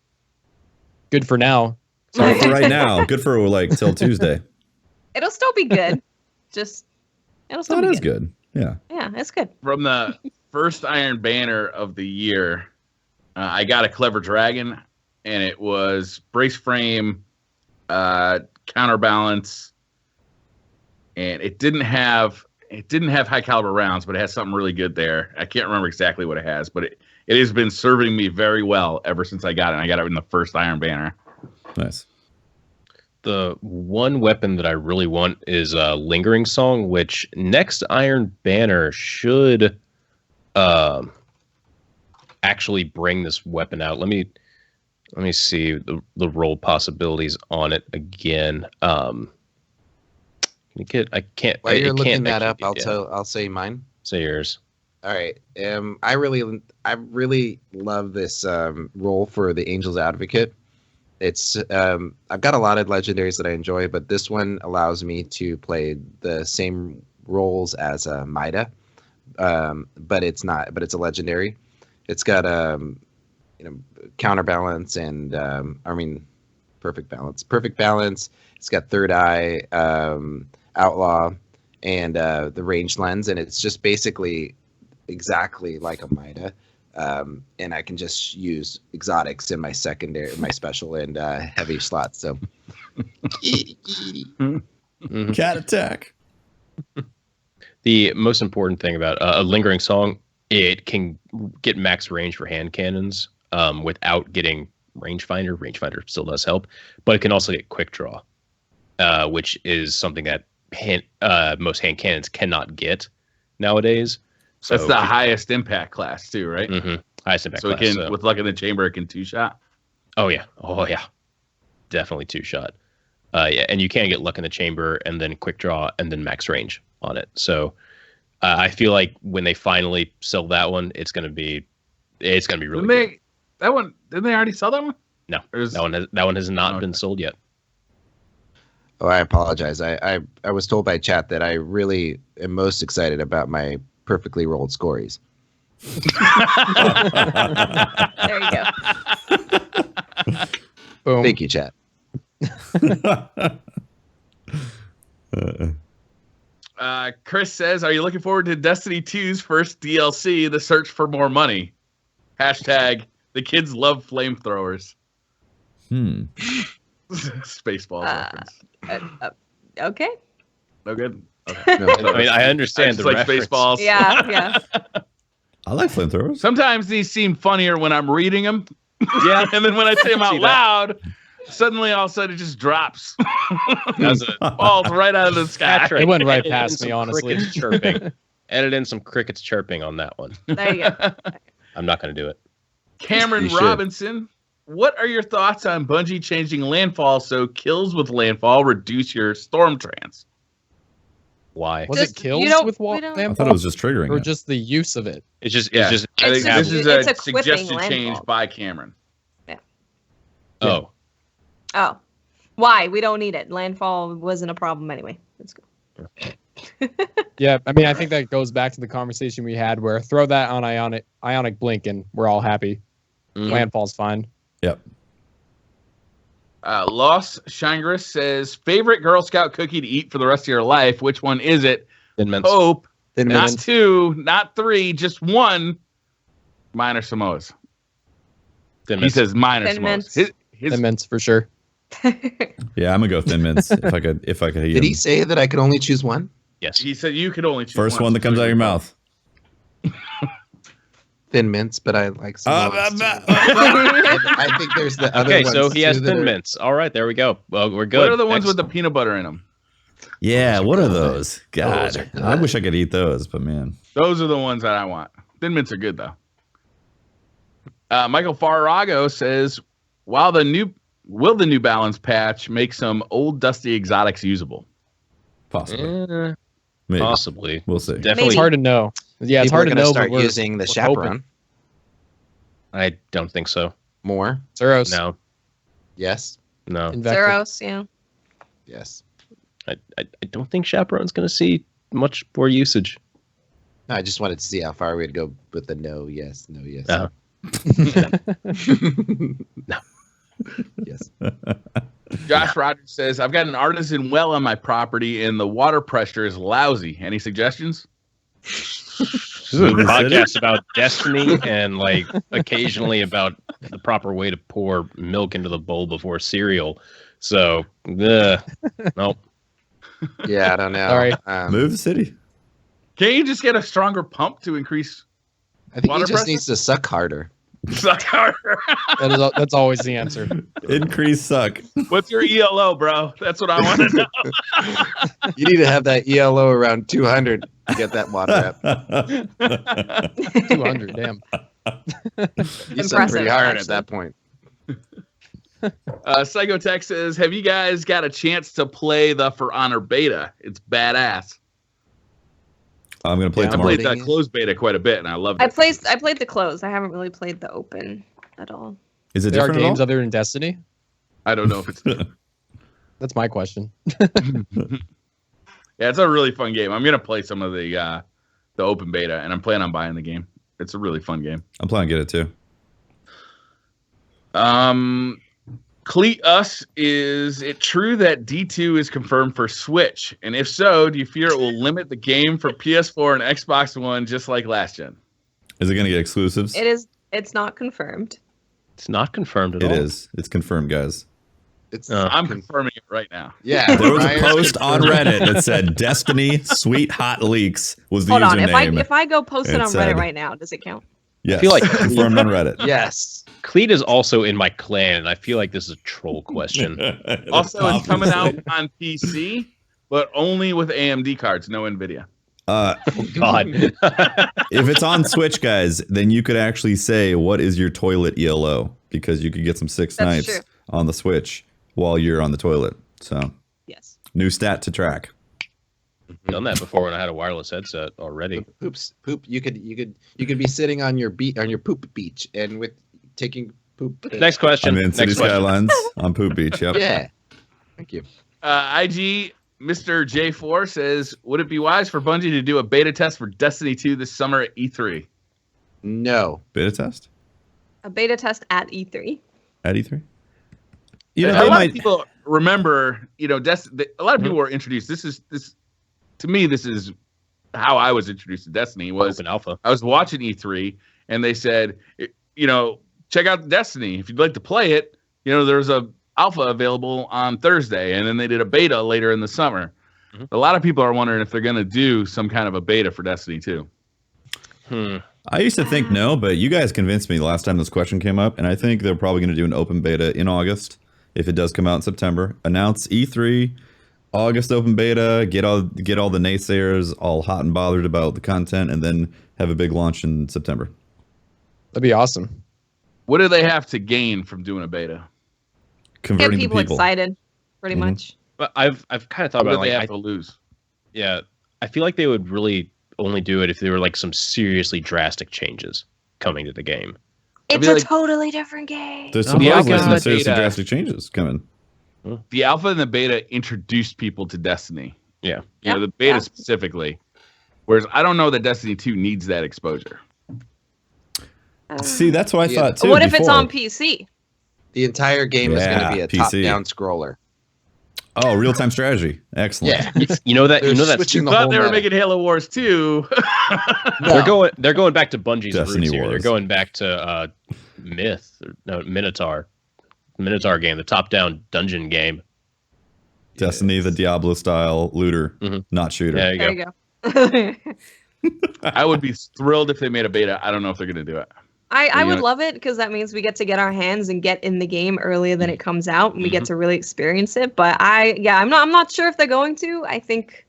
Speaker 3: Good for now.
Speaker 2: So for right now, good for like till Tuesday.
Speaker 5: It'll still be good. Just it'll still
Speaker 2: That
Speaker 5: be
Speaker 2: is good. Yeah.
Speaker 5: Yeah, it's good.
Speaker 4: From the first Iron Banner of the year, I got a Clever Dragon, and it was brace frame, counterbalance, and it didn't have high caliber rounds, but it has something really good there. I can't remember exactly what it has, but it has been serving me very well ever since I got it. And I got it in the first Iron Banner.
Speaker 2: Nice.
Speaker 1: The one weapon that I really want is Lingering Song, which next Iron Banner should actually bring this weapon out. Let me see the roll possibilities on it again. I can't.
Speaker 6: While you're
Speaker 1: it
Speaker 6: looking
Speaker 1: can't
Speaker 6: that up,
Speaker 1: actually-
Speaker 6: I'll say mine.
Speaker 1: Say yours.
Speaker 6: All right. I really love this role for the Angel's Advocate. It's I've got a lot of legendaries that I enjoy, but this one allows me to play the same roles as a Mida, but it's not. But it's a legendary. It's got counterbalance and perfect balance. Perfect balance. It's got third eye, outlaw, and the ranged lens, and it's just basically exactly like a Mida. And I can just use exotics in my secondary, my special, and heavy slots. So,
Speaker 2: Cat attack.
Speaker 1: The most important thing about a lingering song, it can get max range for hand cannons without getting rangefinder. Rangefinder still does help, but it can also get quick draw, which is something that most hand cannons cannot get nowadays. So
Speaker 4: that's the highest impact class too, right?
Speaker 1: Mm-hmm. Highest impact
Speaker 4: so
Speaker 1: class.
Speaker 4: It can, with luck in the chamber, it can 2-shot.
Speaker 1: Oh yeah, definitely 2-shot. Yeah, and you can get luck in the chamber and then quick draw and then max range on it. So I feel like when they finally sell that one, it's gonna be really good.
Speaker 4: That one, didn't they already sell that one?
Speaker 1: No, that one has not been sold yet.
Speaker 6: Oh, I apologize. I was told by chat that I really am most excited about my perfectly rolled scories.
Speaker 5: There you go.
Speaker 3: Boom.
Speaker 6: Thank you, chat.
Speaker 4: Chris says, are you looking forward to Destiny 2's first DLC, The Search for More Money? Hashtag, the kids love flamethrowers. Spaceballs reference.
Speaker 5: Okay.
Speaker 4: No good? Okay.
Speaker 6: No,
Speaker 1: I mean, I understand the
Speaker 4: like
Speaker 1: reference.
Speaker 4: Spaceballs.
Speaker 5: Yeah.
Speaker 2: I like flamethrowers.
Speaker 4: Sometimes these seem funnier when I'm reading them.
Speaker 1: Yeah,
Speaker 4: And then when I say them out
Speaker 1: See that.
Speaker 4: loud, suddenly all of a sudden it just drops. Falls right out of the sky.
Speaker 1: Patrick,
Speaker 3: It went right
Speaker 1: edit in
Speaker 3: past
Speaker 1: some
Speaker 3: me, honestly.
Speaker 1: Crickets chirping. Edit in some crickets chirping on that one.
Speaker 5: There you go.
Speaker 1: I'm not going to do it.
Speaker 4: Cameron
Speaker 6: You should.
Speaker 4: Robinson, what are your thoughts on Bungie changing landfall so kills with landfall reduce your storm trance?
Speaker 1: Why?
Speaker 3: Was
Speaker 5: Just-
Speaker 3: it kills
Speaker 5: you don't-
Speaker 3: with
Speaker 5: we don't-
Speaker 2: I
Speaker 3: landfall?
Speaker 2: thought it was just triggering
Speaker 3: or
Speaker 2: it.
Speaker 3: just the use of it?
Speaker 1: It's just
Speaker 4: I
Speaker 5: It's
Speaker 4: think
Speaker 5: just-
Speaker 4: this is
Speaker 5: it's
Speaker 4: a
Speaker 5: equipping
Speaker 4: suggested change
Speaker 5: landfall.
Speaker 4: by Cameron.
Speaker 1: Oh,
Speaker 5: Oh, why? We don't need it. Landfall wasn't a problem anyway. Let's go.
Speaker 3: Yeah, I mean, I think that goes back to the conversation we had where throw that on ionic blink and we're all happy.
Speaker 1: Mhm.
Speaker 3: Landfall's fine.
Speaker 2: Yep.
Speaker 4: Lost Shangris says, favorite Girl Scout cookie to eat for the rest of your life. Which one is it?
Speaker 1: Thin Mints.
Speaker 4: Hope.
Speaker 6: Thin
Speaker 4: Not
Speaker 6: Mints.
Speaker 4: 2, not 3, just 1. Mine are Samoas.
Speaker 1: Thin
Speaker 4: He
Speaker 1: Mints.
Speaker 4: says mine are
Speaker 5: Thin
Speaker 4: Samoas.
Speaker 5: Mints.
Speaker 4: His
Speaker 3: Immense for sure.
Speaker 2: Yeah, I'm gonna go Thin Mints if I could. Eat
Speaker 6: Did he
Speaker 2: them.
Speaker 6: say that I could only choose one?
Speaker 1: Yes.
Speaker 4: he said you could only choose
Speaker 2: First one that comes out of your mouth.
Speaker 6: Thin Mints, but I like some.
Speaker 2: Uh,
Speaker 6: I think there's the other
Speaker 1: Okay,
Speaker 6: ones
Speaker 1: so he has
Speaker 6: too that
Speaker 1: Thin
Speaker 6: are-
Speaker 1: Mints. All right, there we go. Well, we're good.
Speaker 4: What are the ones
Speaker 1: Next.
Speaker 4: with the peanut butter in them?
Speaker 2: Yeah, what are those? God,
Speaker 6: Those are good.
Speaker 2: I wish I could eat those, but man.
Speaker 4: Those are the ones that I want. Thin Mints are good though. Michael Farago says, will the New Balance patch make some old dusty exotics usable?
Speaker 2: Possibly. Maybe.
Speaker 1: Possibly.
Speaker 2: We'll see.
Speaker 1: Definitely.
Speaker 3: It's hard to know. Yeah, it's
Speaker 6: People
Speaker 3: hard
Speaker 6: are
Speaker 3: to
Speaker 6: gonna
Speaker 3: know.
Speaker 6: start
Speaker 3: but we're
Speaker 6: using the
Speaker 3: hoping.
Speaker 6: chaperone
Speaker 1: I don't think so.
Speaker 6: more.
Speaker 3: Zeros.
Speaker 1: No.
Speaker 6: Yes.
Speaker 1: No.
Speaker 3: Invective.
Speaker 5: Zeros, yeah.
Speaker 6: Yes.
Speaker 1: I don't think Chaperone's going to see much more usage.
Speaker 6: No, I just wanted to see how far we'd go with the no, yes, no, yes.
Speaker 1: Uh,
Speaker 6: Yes.
Speaker 4: Josh Rogers says, I've got an artisan well on my property and the water pressure is lousy. Any suggestions?
Speaker 1: This is a podcast about Destiny and like occasionally about the proper way to pour milk into the bowl before cereal. So, nope.
Speaker 6: Yeah, I don't know.
Speaker 3: Sorry.
Speaker 2: Move the city.
Speaker 4: Can't you just get a stronger pump to increase
Speaker 6: I think
Speaker 4: water
Speaker 6: he just
Speaker 4: pressure?
Speaker 6: needs to suck harder.
Speaker 4: suck harder?
Speaker 3: That's always the answer.
Speaker 2: Increase suck.
Speaker 4: What's your ELO, bro? That's what I want to know.
Speaker 6: You need to have that ELO around 200 to get that water up.
Speaker 3: 200, damn.
Speaker 6: You suck
Speaker 5: Impressive,
Speaker 6: pretty hard
Speaker 5: actually.
Speaker 6: at that point.
Speaker 4: Psychotech says, have you guys got a chance to play the For Honor beta? It's badass.
Speaker 2: I'm gonna play
Speaker 6: Yeah,
Speaker 4: I
Speaker 2: tomorrow.
Speaker 4: played the closed beta quite a bit, and I loved
Speaker 5: I
Speaker 4: it.
Speaker 5: played the close. I haven't really played the open at all.
Speaker 2: Is it
Speaker 3: There are
Speaker 2: different at
Speaker 3: games
Speaker 2: all?
Speaker 3: other than Destiny.
Speaker 4: I don't know if it's new.
Speaker 3: That's my question.
Speaker 4: Yeah, it's a really fun game. I'm gonna play some of the open beta, and I'm planning on buying the game. It's a really fun game.
Speaker 2: I'm planning to get it too.
Speaker 4: Cleat Us, is it true that D2 is confirmed for Switch? And if so, do you fear it will limit the game for PS4 and Xbox One just like last gen?
Speaker 2: Is it going to get exclusives?
Speaker 5: It is. It's not confirmed.
Speaker 1: It's not confirmed at all.
Speaker 2: It is. It's confirmed, guys.
Speaker 4: I'm confirming it right now.
Speaker 6: Yeah.
Speaker 2: There was a
Speaker 6: Briar
Speaker 2: post on
Speaker 6: confirmed.
Speaker 2: Reddit that said Destiny Sweet Hot Leaks was the
Speaker 5: Hold on.
Speaker 2: username.
Speaker 5: If I go post it
Speaker 2: It
Speaker 5: on
Speaker 2: said-
Speaker 5: Reddit right now, does it count?
Speaker 2: Yes,
Speaker 1: I feel like-
Speaker 2: confirmed on Reddit.
Speaker 6: Yes.
Speaker 1: Cleat is also in my clan, and I feel like this is a troll question.
Speaker 4: Also, it's coming out on PC, but only with AMD cards, no NVIDIA.
Speaker 1: God.
Speaker 2: If it's on Switch, guys, then you could actually say, what is your toilet ELO? Because you could get some Six
Speaker 5: That's
Speaker 2: Nights
Speaker 5: true.
Speaker 2: on the Switch while you're on the toilet. So,
Speaker 5: Yes.
Speaker 2: new stat to track.
Speaker 1: Done that before when I had a wireless headset already.
Speaker 6: Poop. You could be sitting on your poop beach and with taking poop.
Speaker 1: Next question.
Speaker 2: I'm in City
Speaker 1: Next question.
Speaker 2: Skylines on Poop Beach. Yep.
Speaker 6: Yeah. Thank you.
Speaker 4: IG Mr. J4 says, would it be wise for Bungie to do a beta test for Destiny 2 this summer at E3?
Speaker 6: No.
Speaker 2: Beta test
Speaker 5: A beta test at E3.
Speaker 2: at E3. You know,
Speaker 4: a
Speaker 2: they
Speaker 4: lot
Speaker 2: might.
Speaker 4: of people remember, a lot of people were introduced. To me, this is how I was introduced to Destiny. Was
Speaker 1: Open alpha.
Speaker 4: I was watching E3 and they said, check out Destiny. If you'd like to play it, there's a alpha available on Thursday. And then they did a beta later in the summer.
Speaker 1: Mhm.
Speaker 4: A lot of people are wondering if they're going to do some kind of a beta for Destiny 2.
Speaker 2: I used to think no, but you guys convinced me the last time this question came up, and I think they're probably going to do an open beta in August if it does come out in September. Announce E3, August open beta, get all the naysayers all hot and bothered about the content, and then have a big launch in September.
Speaker 3: That'd be awesome.
Speaker 4: What do they have to gain from doing a beta?
Speaker 5: Get
Speaker 2: Converting
Speaker 5: people
Speaker 2: the people.
Speaker 5: excited, pretty
Speaker 2: Mhm.
Speaker 5: much.
Speaker 1: But I've kind of thought
Speaker 4: What do
Speaker 1: about
Speaker 4: they
Speaker 1: it,
Speaker 4: have to lose?
Speaker 1: yeah, I feel like they would really only do it if there were like some seriously drastic changes coming to the game.
Speaker 5: It's
Speaker 4: mean,
Speaker 5: a
Speaker 4: like-
Speaker 5: totally different game.
Speaker 2: There's
Speaker 1: Oh,
Speaker 2: supposedly
Speaker 1: yeah,
Speaker 2: some
Speaker 1: God.
Speaker 2: seriously
Speaker 4: Beta.
Speaker 2: drastic changes coming.
Speaker 4: The alpha and the beta introduced people to Destiny.
Speaker 1: Yeah.
Speaker 4: The beta
Speaker 5: Yeah.
Speaker 4: specifically. Whereas I don't know that Destiny 2 needs that exposure.
Speaker 2: See, that's what I
Speaker 6: Yeah.
Speaker 2: thought too.
Speaker 5: What if it's
Speaker 2: before.
Speaker 5: on PC?
Speaker 6: The entire game is going
Speaker 2: Yeah,
Speaker 6: to be a
Speaker 2: PC.
Speaker 6: top-down scroller.
Speaker 2: Oh, real-time strategy. Excellent.
Speaker 6: Yeah.
Speaker 1: You know that.
Speaker 6: They're
Speaker 1: You know that.
Speaker 6: switching the
Speaker 4: Thought
Speaker 6: whole
Speaker 4: they were
Speaker 6: meta.
Speaker 4: making Halo Wars 2.
Speaker 6: No.
Speaker 1: They're going back to Bungie's
Speaker 2: Destiny
Speaker 1: roots here. They're
Speaker 2: Wars.
Speaker 1: going back to Minotaur game, the top-down dungeon game.
Speaker 2: Destiny, the Diablo style looter,
Speaker 1: Mhm.
Speaker 2: not shooter.
Speaker 1: There you
Speaker 5: There
Speaker 1: go.
Speaker 5: you go.
Speaker 4: I would be thrilled if they made a beta. I don't know if they're going to do it.
Speaker 5: I would
Speaker 4: Yeah.
Speaker 5: love it because that means we get to get our hands and get in the game earlier than it comes out, and we get to really experience it. But I'm not sure if they're going to. I think,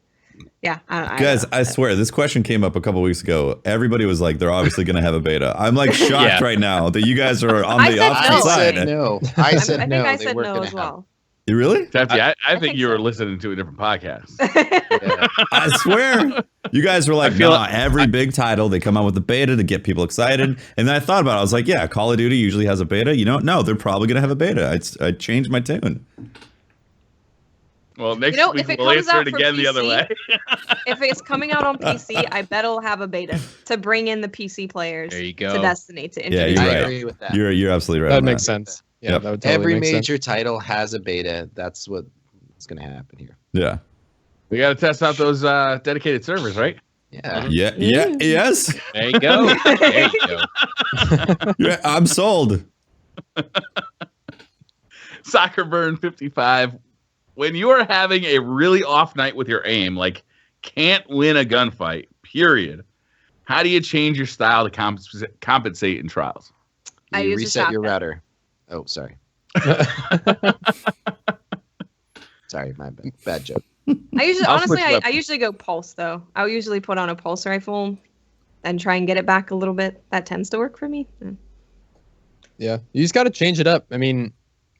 Speaker 5: I don't
Speaker 2: Guys,
Speaker 5: know.
Speaker 2: I swear, this question came up a couple weeks ago. Everybody was like, they're obviously going to have a beta. I'm like shocked
Speaker 1: Yeah.
Speaker 2: right now that you guys are on
Speaker 5: I
Speaker 2: the
Speaker 5: said
Speaker 2: opposite
Speaker 5: no.
Speaker 6: I
Speaker 2: side.
Speaker 6: said no. I
Speaker 5: I
Speaker 6: said
Speaker 5: think
Speaker 6: no.
Speaker 5: I
Speaker 6: They
Speaker 5: said
Speaker 6: weren't
Speaker 5: no
Speaker 6: gonna
Speaker 5: as
Speaker 6: have
Speaker 5: well.
Speaker 2: You really?
Speaker 4: Tefty, I think
Speaker 5: think
Speaker 4: you were
Speaker 5: so.
Speaker 4: listening to a different podcast.
Speaker 6: Yeah.
Speaker 2: I swear. You guys were like,
Speaker 1: I feel
Speaker 2: nah,
Speaker 1: like-
Speaker 2: every big title, they come out with a beta to get people excited. And then I thought about it. I was like, yeah, Call of Duty usually has a beta. You know, no, they're probably going to have a beta. I changed my tune.
Speaker 4: Well, next
Speaker 5: if
Speaker 4: week
Speaker 5: it
Speaker 4: we'll
Speaker 5: comes
Speaker 4: answer
Speaker 5: out
Speaker 4: it
Speaker 5: for
Speaker 4: again the other
Speaker 5: PC,
Speaker 4: way.
Speaker 5: If it's coming out on PC, I bet it'll have a beta to bring in the PC players
Speaker 1: There you
Speaker 5: to
Speaker 1: go.
Speaker 5: Destiny to
Speaker 2: Yeah,
Speaker 5: introduce
Speaker 2: you're
Speaker 6: I
Speaker 2: right.
Speaker 6: agree with that.
Speaker 2: You're absolutely right.
Speaker 3: That
Speaker 2: on
Speaker 3: makes
Speaker 2: that.
Speaker 3: sense. Yeah,
Speaker 2: Yep.
Speaker 3: that would totally
Speaker 6: Every
Speaker 3: make sense.
Speaker 6: major title has a beta. That's what's going to happen here.
Speaker 2: Yeah.
Speaker 4: We got to test out those dedicated servers, right?
Speaker 6: Yeah.
Speaker 2: Yeah. Yeah. Yes.
Speaker 1: There you go. There you go.
Speaker 2: Yeah, I'm sold.
Speaker 4: Soccer Burn 55. When you are having a really off night with your aim, like can't win a gunfight, period, how do you change your style to compensate in trials?
Speaker 5: I
Speaker 6: You
Speaker 5: use a
Speaker 6: reset your
Speaker 5: shotgun.
Speaker 6: router. Oh, sorry. Sorry, my bad joke.
Speaker 5: I usually,
Speaker 4: I'll
Speaker 5: honestly,
Speaker 4: switch
Speaker 5: I
Speaker 4: weapons.
Speaker 5: usually go pulse though. I'll usually put on a pulse rifle and try and get it back a little bit. That tends to work for me.
Speaker 3: Yeah, you just got to change it up. I mean,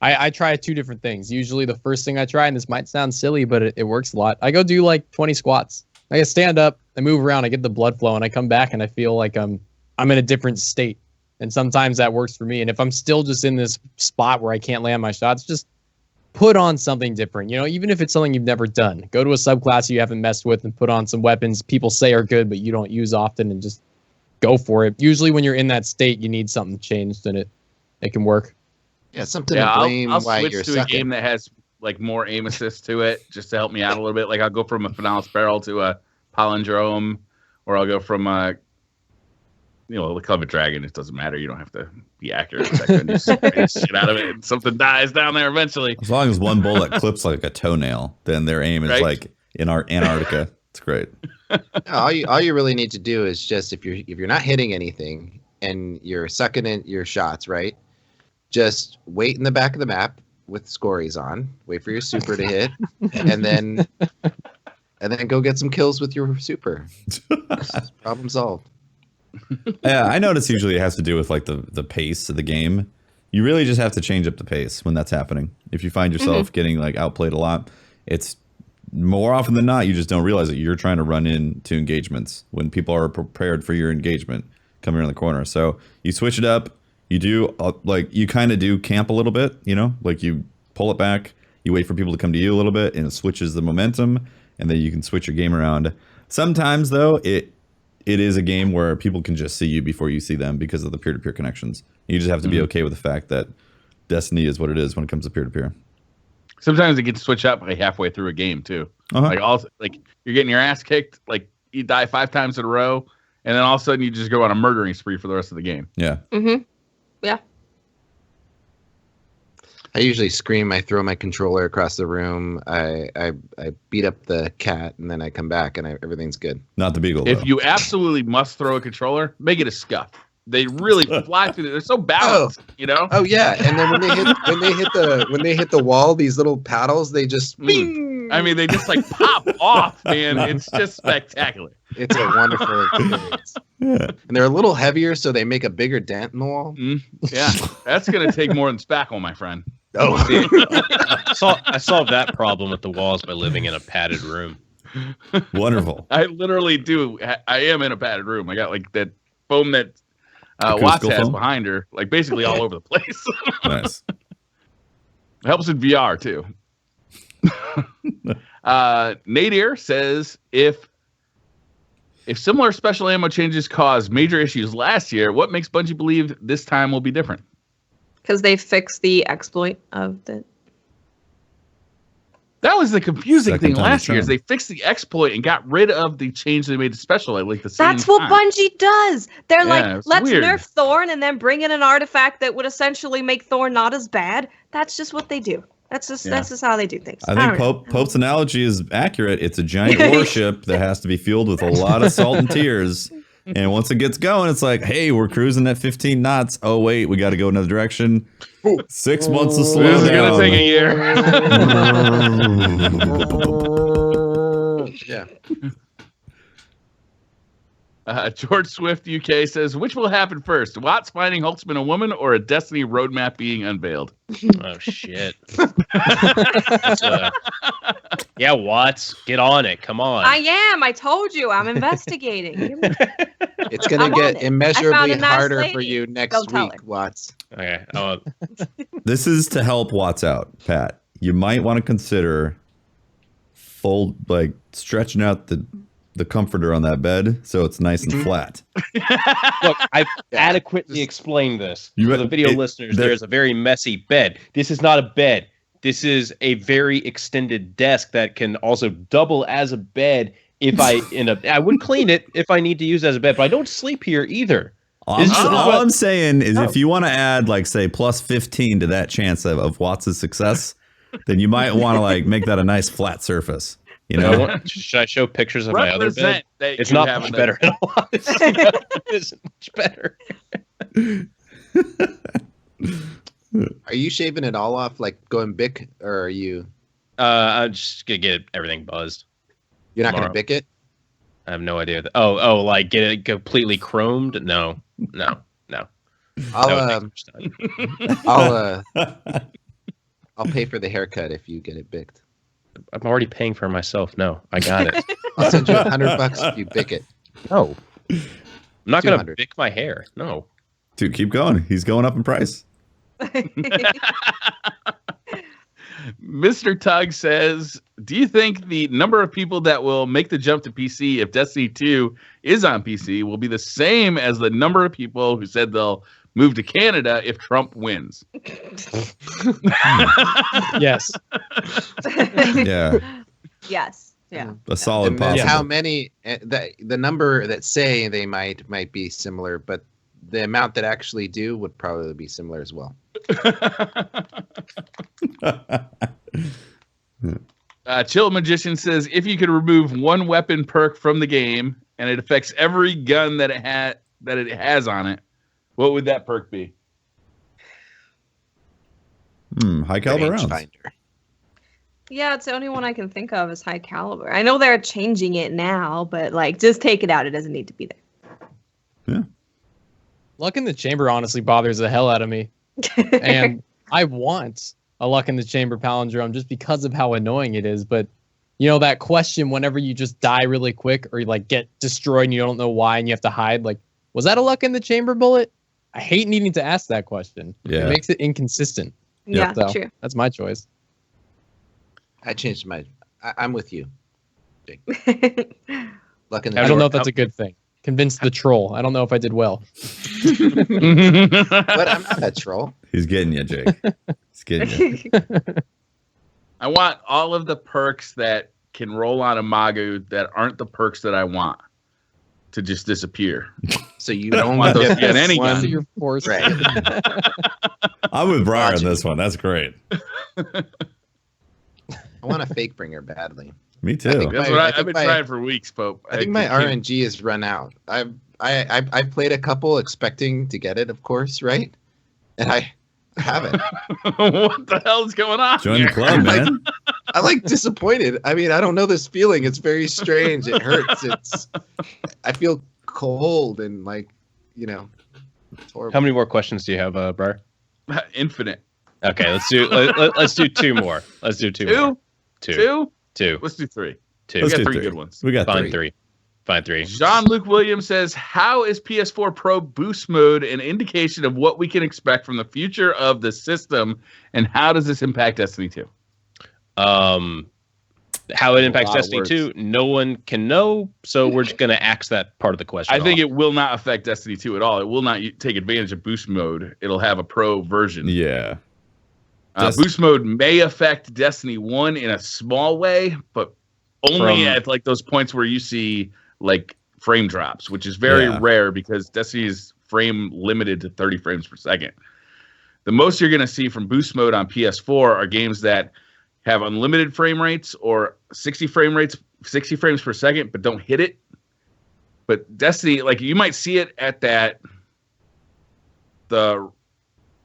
Speaker 3: I try two different things. Usually the first thing I try, and this might sound silly, but it works a lot. I go do like 20 squats. I stand up, I move around, I get the blood flow, and I come back and I feel like I'm in a different state. And sometimes that works for me. And if I'm still just in this spot where I can't land my shots, just put on something different. You know, even if it's something you've never done, go to a subclass you haven't messed with and put on some weapons people say are good but you don't use often, and just go for it. Usually when you're in that state, you need something changed, and it can work.
Speaker 6: Yeah, something to blame
Speaker 4: I'll
Speaker 6: why
Speaker 4: switch
Speaker 6: you're
Speaker 4: to
Speaker 6: sucking.
Speaker 4: a game that has like more aim assist to it, just to help me out a little bit. Like I'll go from a Finalis Barrel to a Palindrome, or I'll go from a the Club of Dragon. It doesn't matter. You don't have to be accurate. You just shit out of it, and something dies down there eventually.
Speaker 2: As long as one bullet clips like a toenail, then their aim is
Speaker 4: Right?
Speaker 2: like in Antarctica. It's great.
Speaker 6: No, all you really need to do is just if you're not hitting anything and you're sucking in your shots, right? Just wait in the back of the map with scories on. Wait for your super to hit, and then go get some kills with your super. Problem solved.
Speaker 2: Yeah, I notice usually it has to do with like the pace of the game. You really just have to change up the pace when that's happening. If you find yourself getting like outplayed a lot, it's more often than not you just don't realize that you're trying to run into engagements when people are prepared for your engagement coming around the corner. So you switch it up. You do like you kind of do camp a little bit, like you pull it back. You wait for people to come to you a little bit, and it switches the momentum, and then you can switch your game around. Sometimes though, it is a game where people can just see you before you see them because of the peer-to-peer connections. You just have to be okay with the fact that Destiny is what it is when it comes to peer-to-peer.
Speaker 4: Sometimes it gets switch up like halfway through a game too. Like you're getting your ass kicked, like you die 5 times in a row, and then all of a sudden you just go on a murdering spree for the rest of the game.
Speaker 2: Yeah.
Speaker 5: Yeah.
Speaker 6: I usually scream. I throw my controller across the room. I beat up the cat, and then I come back, and everything's good.
Speaker 2: Not the beagle.
Speaker 4: If
Speaker 2: though.
Speaker 4: you absolutely must throw a controller, make it a scuff. They really fly through. They're so balanced,
Speaker 6: Oh yeah, and then when they hit the wall, these little paddles, they just.
Speaker 4: I mean, they just like pop off, man. It's just spectacular.
Speaker 6: It's a wonderful experience.
Speaker 2: Yeah.
Speaker 6: And they're a little heavier, so they make a bigger dent in the wall.
Speaker 4: Yeah, that's gonna take more than spackle, my friend.
Speaker 6: Oh,
Speaker 1: I solved that problem with the walls by living in a padded room.
Speaker 2: Wonderful.
Speaker 4: I literally do. I am in a padded room. I got like that foam that
Speaker 2: Acoustical
Speaker 4: Watts has
Speaker 2: foam?
Speaker 4: behind her, like basically all over the place.
Speaker 2: Nice.
Speaker 4: It helps in VR too. Nadir says if similar special ammo changes caused major issues last year, what makes Bungie believe this time will be different?
Speaker 5: Because they fixed the exploit of the.
Speaker 4: That was the confusing
Speaker 2: Second
Speaker 4: thing
Speaker 2: time
Speaker 4: last
Speaker 2: the
Speaker 4: year is
Speaker 2: charm.
Speaker 4: they fixed the exploit and got rid of the change they made to special at like the same
Speaker 5: That's what
Speaker 4: time.
Speaker 5: Bungie does. They're
Speaker 4: Yeah,
Speaker 5: like,
Speaker 4: it's
Speaker 5: let's
Speaker 4: weird.
Speaker 5: nerf Thorn and then bring in an artifact that would essentially make Thorn not as bad. That's just what they do. That's just how they do things.
Speaker 2: I
Speaker 5: don't
Speaker 2: think
Speaker 5: know.
Speaker 2: Pope's analogy is accurate. It's a giant warship that has to be fueled with a lot of salt and tears. And once it gets going, it's like, hey, we're cruising at 15 knots. Oh, wait, we got to go another direction. 6 months to slow
Speaker 4: This is
Speaker 2: down.
Speaker 4: gonna take a year.
Speaker 6: yeah.
Speaker 4: George Swift UK says, which will happen first? Watts finding Holtzmann a woman or a Destiny roadmap being unveiled?
Speaker 1: Oh shit! Yeah, Watts, get on it. Come on.
Speaker 5: I am. I told you. I'm investigating.
Speaker 6: It's going to
Speaker 5: I'm on
Speaker 6: get
Speaker 5: it.
Speaker 6: immeasurably
Speaker 5: I found a nice
Speaker 6: harder
Speaker 5: lady.
Speaker 6: for you next
Speaker 5: Don't tell
Speaker 6: week,
Speaker 5: her.
Speaker 6: Watts.
Speaker 1: Okay.
Speaker 2: This is to help Watts out, Pat. You might want to consider stretching out the comforter on that bed so it's nice and flat.
Speaker 1: Look, I've adequately explained this for the video listeners. There's a very messy bed. This is not a bed. This is a very extended desk that can also double as a bed. I would clean it if I need to use it as a bed, but I don't sleep here either.
Speaker 2: All I'm saying is if you want to add, like, say, plus 15 to that chance of Watts' success, then you might want to make that a nice flat surface.
Speaker 1: Should I show pictures of my other bed?
Speaker 4: Represent that
Speaker 1: It's
Speaker 4: you
Speaker 1: not
Speaker 4: have
Speaker 1: much
Speaker 4: a-
Speaker 1: better at all. It isn't much better.
Speaker 6: Are you shaving it all off, like going Bic, or are you?
Speaker 1: I'm just gonna get everything buzzed.
Speaker 6: You're not going to
Speaker 1: Tomorrow.
Speaker 6: Bic it?
Speaker 1: I have no idea. Like get it completely chromed? No. That would take much time.
Speaker 6: I'll pay for the haircut if you get it bicked.
Speaker 1: I'm already paying for it myself. No, I got it.
Speaker 6: I'll send you $100 if you bick it.
Speaker 1: No. I'm not gonna
Speaker 6: 200.
Speaker 1: bick my hair. No.
Speaker 2: Dude, keep going. He's going up in price.
Speaker 4: Mr. Tug says, do you think the number of people that will make the jump to PC if Destiny 2 is on PC will be the same as the number of people who said they'll move to Canada if Trump wins?
Speaker 3: Yes.
Speaker 2: Yeah.
Speaker 5: Yes. Yeah.
Speaker 2: A solid
Speaker 6: And that's
Speaker 2: possible.
Speaker 6: how many the number that say they might be similar, but the amount that actually do would probably be similar as well.
Speaker 4: Chill Magician says, if you could remove one weapon perk from the game and it affects every gun that it has on it, what would that perk be?
Speaker 2: High caliber rounds.
Speaker 6: Rangefinder.
Speaker 5: Yeah, it's the only one I can think of is high caliber. I know they're changing it now, but like, just take it out. It doesn't need to be there.
Speaker 2: Yeah.
Speaker 3: Luck in the Chamber honestly bothers the hell out of me. And I want a Luck in the Chamber palindrome just because of how annoying it is. But, you know, that question whenever you just die really quick or you like get destroyed and you don't know why and you have to hide, like, was that a Luck in the Chamber bullet? I hate needing to ask that question.
Speaker 2: Yeah.
Speaker 3: It makes it inconsistent.
Speaker 5: Yeah,
Speaker 3: So
Speaker 5: true.
Speaker 3: that's my choice.
Speaker 6: I changed my. I'm with you. Luck in the
Speaker 3: I don't know if that's a good thing. Convince the troll. I don't know if I did well.
Speaker 6: But I'm not that troll.
Speaker 2: He's getting you, Jake. He's getting you.
Speaker 4: I want all of the perks that can roll on a Magu that aren't the perks that I want to just disappear.
Speaker 6: So you
Speaker 4: don't
Speaker 6: don't
Speaker 4: want
Speaker 6: want
Speaker 4: those to get any
Speaker 6: one.
Speaker 4: gun.
Speaker 3: So you're forced.
Speaker 6: Right.
Speaker 2: I'm with Briar on
Speaker 6: Logic.
Speaker 2: this one. That's great.
Speaker 6: I want a fake bringer badly.
Speaker 2: Me
Speaker 6: I
Speaker 2: too.
Speaker 6: think
Speaker 4: That's
Speaker 6: My-
Speaker 4: what
Speaker 6: I
Speaker 4: I've
Speaker 6: think
Speaker 4: been
Speaker 6: my-
Speaker 4: trying for weeks, Pope.
Speaker 6: I think my
Speaker 4: can't-
Speaker 6: RNG has run out. I've played a couple expecting to get it, of course, right? And I haven't.
Speaker 4: What the hell's going on?
Speaker 2: Join
Speaker 4: here?
Speaker 2: the club, man.
Speaker 6: I'm like disappointed. I mean, I don't know this feeling. It's very strange. It hurts. I feel cold and like, you know, it's horrible.
Speaker 1: How many more questions do you have, Briar?
Speaker 4: Infinite.
Speaker 1: Okay, let's do two more. Let's do two more. Two.
Speaker 4: Let's do three.
Speaker 1: Two.
Speaker 4: We
Speaker 2: Let's
Speaker 4: got
Speaker 2: do
Speaker 4: three
Speaker 2: three.
Speaker 4: good ones.
Speaker 2: We got
Speaker 1: Fine
Speaker 2: three.
Speaker 1: three. Fine three.
Speaker 4: Jean-Luc Williams says, how is PS4 Pro boost mode an indication of what we can expect from the future of the system, and how does this impact Destiny 2?
Speaker 1: How it impacts
Speaker 4: lot of
Speaker 1: Destiny
Speaker 4: words.
Speaker 1: 2, no one can know, so we're just going to axe that part of the question.
Speaker 4: I think
Speaker 1: off.
Speaker 4: it will not affect Destiny 2 at all. It will not take advantage of boost mode. It'll have a pro version.
Speaker 2: Yeah.
Speaker 4: Boost mode may affect Destiny 1 in a small way, but only at like those points where you see like frame drops, which is very rare because Destiny is frame limited to 30 frames per second. The most you're going to see from boost mode on PS4 are games that have unlimited frame rates or 60 frames per second, but don't hit it. But Destiny, like you might see it at the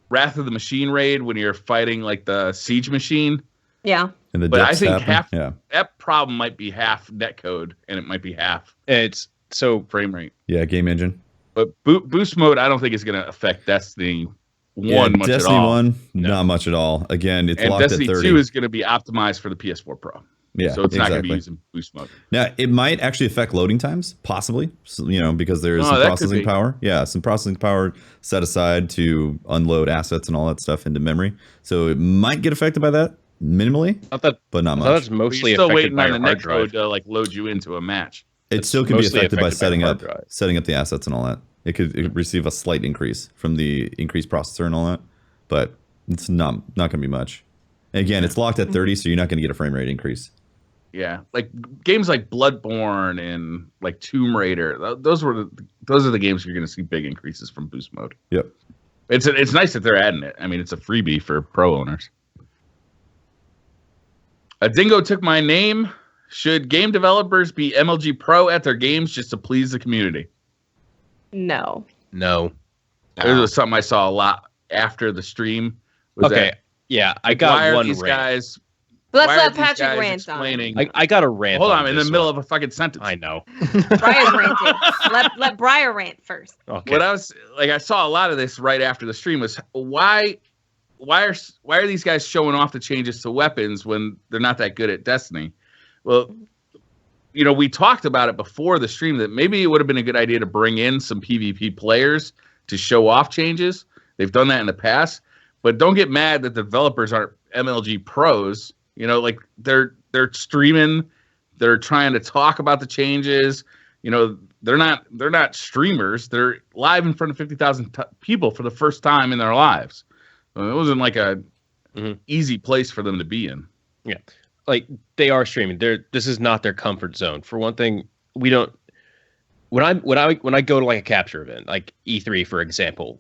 Speaker 4: Wrath of the Machine raid when you're fighting like the siege machine.
Speaker 5: Yeah.
Speaker 2: And the
Speaker 4: But I
Speaker 2: dips
Speaker 4: think
Speaker 2: happen.
Speaker 4: that problem might be half netcode and it might be half
Speaker 1: It's so
Speaker 4: frame rate.
Speaker 2: Yeah, game engine.
Speaker 4: But boost mode, I don't think it's going to affect Destiny 1 much
Speaker 2: Destiny
Speaker 4: at all.
Speaker 2: 1, not much at all. Again, it's
Speaker 4: And
Speaker 2: locked
Speaker 4: Destiny
Speaker 2: at 30.
Speaker 4: 2 is going to be optimized for the PS4 Pro.
Speaker 2: Yeah,
Speaker 4: So it's not going to be
Speaker 2: exactly.
Speaker 4: using boost mode.
Speaker 2: Now, it might actually affect loading times, possibly, so, you know, because there is
Speaker 4: Oh,
Speaker 2: some
Speaker 4: that could
Speaker 2: processing
Speaker 4: be.
Speaker 2: power. Yeah, some processing power set aside to unload assets and all that stuff into memory. So it might get affected by that minimally,
Speaker 1: not that,
Speaker 2: but not
Speaker 1: I
Speaker 2: much.
Speaker 1: thought it's
Speaker 4: But
Speaker 1: mostly
Speaker 4: you're still
Speaker 1: affected
Speaker 4: waiting
Speaker 1: by
Speaker 4: on
Speaker 1: your
Speaker 4: the
Speaker 1: hard
Speaker 4: netcode
Speaker 1: drive.
Speaker 4: to like load you into a match.
Speaker 2: It still can be
Speaker 1: mostly
Speaker 2: affected by
Speaker 1: affected by
Speaker 2: setting
Speaker 1: your
Speaker 2: up
Speaker 1: hard drive.
Speaker 2: setting up the assets and all that. It could receive a slight increase from the increased processor and all that, but it's not going to be much. Again, it's locked at 30, so you're not going to get a frame rate increase.
Speaker 4: Yeah, like games like Bloodborne and like Tomb Raider. Those are the games you're going to see big increases from boost mode.
Speaker 2: Yep.
Speaker 4: It's nice that they're adding it. I mean, it's a freebie for pro owners. A dingo took my name. Should game developers be MLG Pro at their games just to please the community?
Speaker 5: No.
Speaker 1: No.
Speaker 4: This was something I saw a lot after the stream. Was
Speaker 1: Okay.
Speaker 4: that,
Speaker 1: Yeah, I
Speaker 4: why
Speaker 1: got
Speaker 4: are
Speaker 1: one
Speaker 4: these
Speaker 1: rant.
Speaker 4: guys?
Speaker 5: But
Speaker 4: why
Speaker 5: let's
Speaker 4: are
Speaker 5: let
Speaker 4: these
Speaker 5: Patrick
Speaker 4: guys
Speaker 5: rant on it.
Speaker 4: explaining?
Speaker 1: I got a rant.
Speaker 4: Hold
Speaker 1: on
Speaker 4: on, in the
Speaker 1: this
Speaker 4: middle
Speaker 1: one.
Speaker 4: of a fucking sentence.
Speaker 1: I know.
Speaker 5: Briar's ranting. Let Briar rant first.
Speaker 1: Okay.
Speaker 4: What I was like, I saw a lot of this right after the stream. Was why are these guys showing off the changes to weapons when they're not that good at Destiny? Well, you know, we talked about it before the stream that maybe it would have been a good idea to bring in some PvP players to show off changes. They've done that in the past, but don't get mad that the developers aren't MLG pros. You know, like they're streaming, they're trying to talk about the changes. You know, they're not streamers. They're live in front of 50,000 people for the first time in their lives. So it wasn't like a easy place for them to be in.
Speaker 1: Yeah, like they are streaming. This is not their comfort zone. For one thing, we don't. When I go to like a capture event, like E3 for example,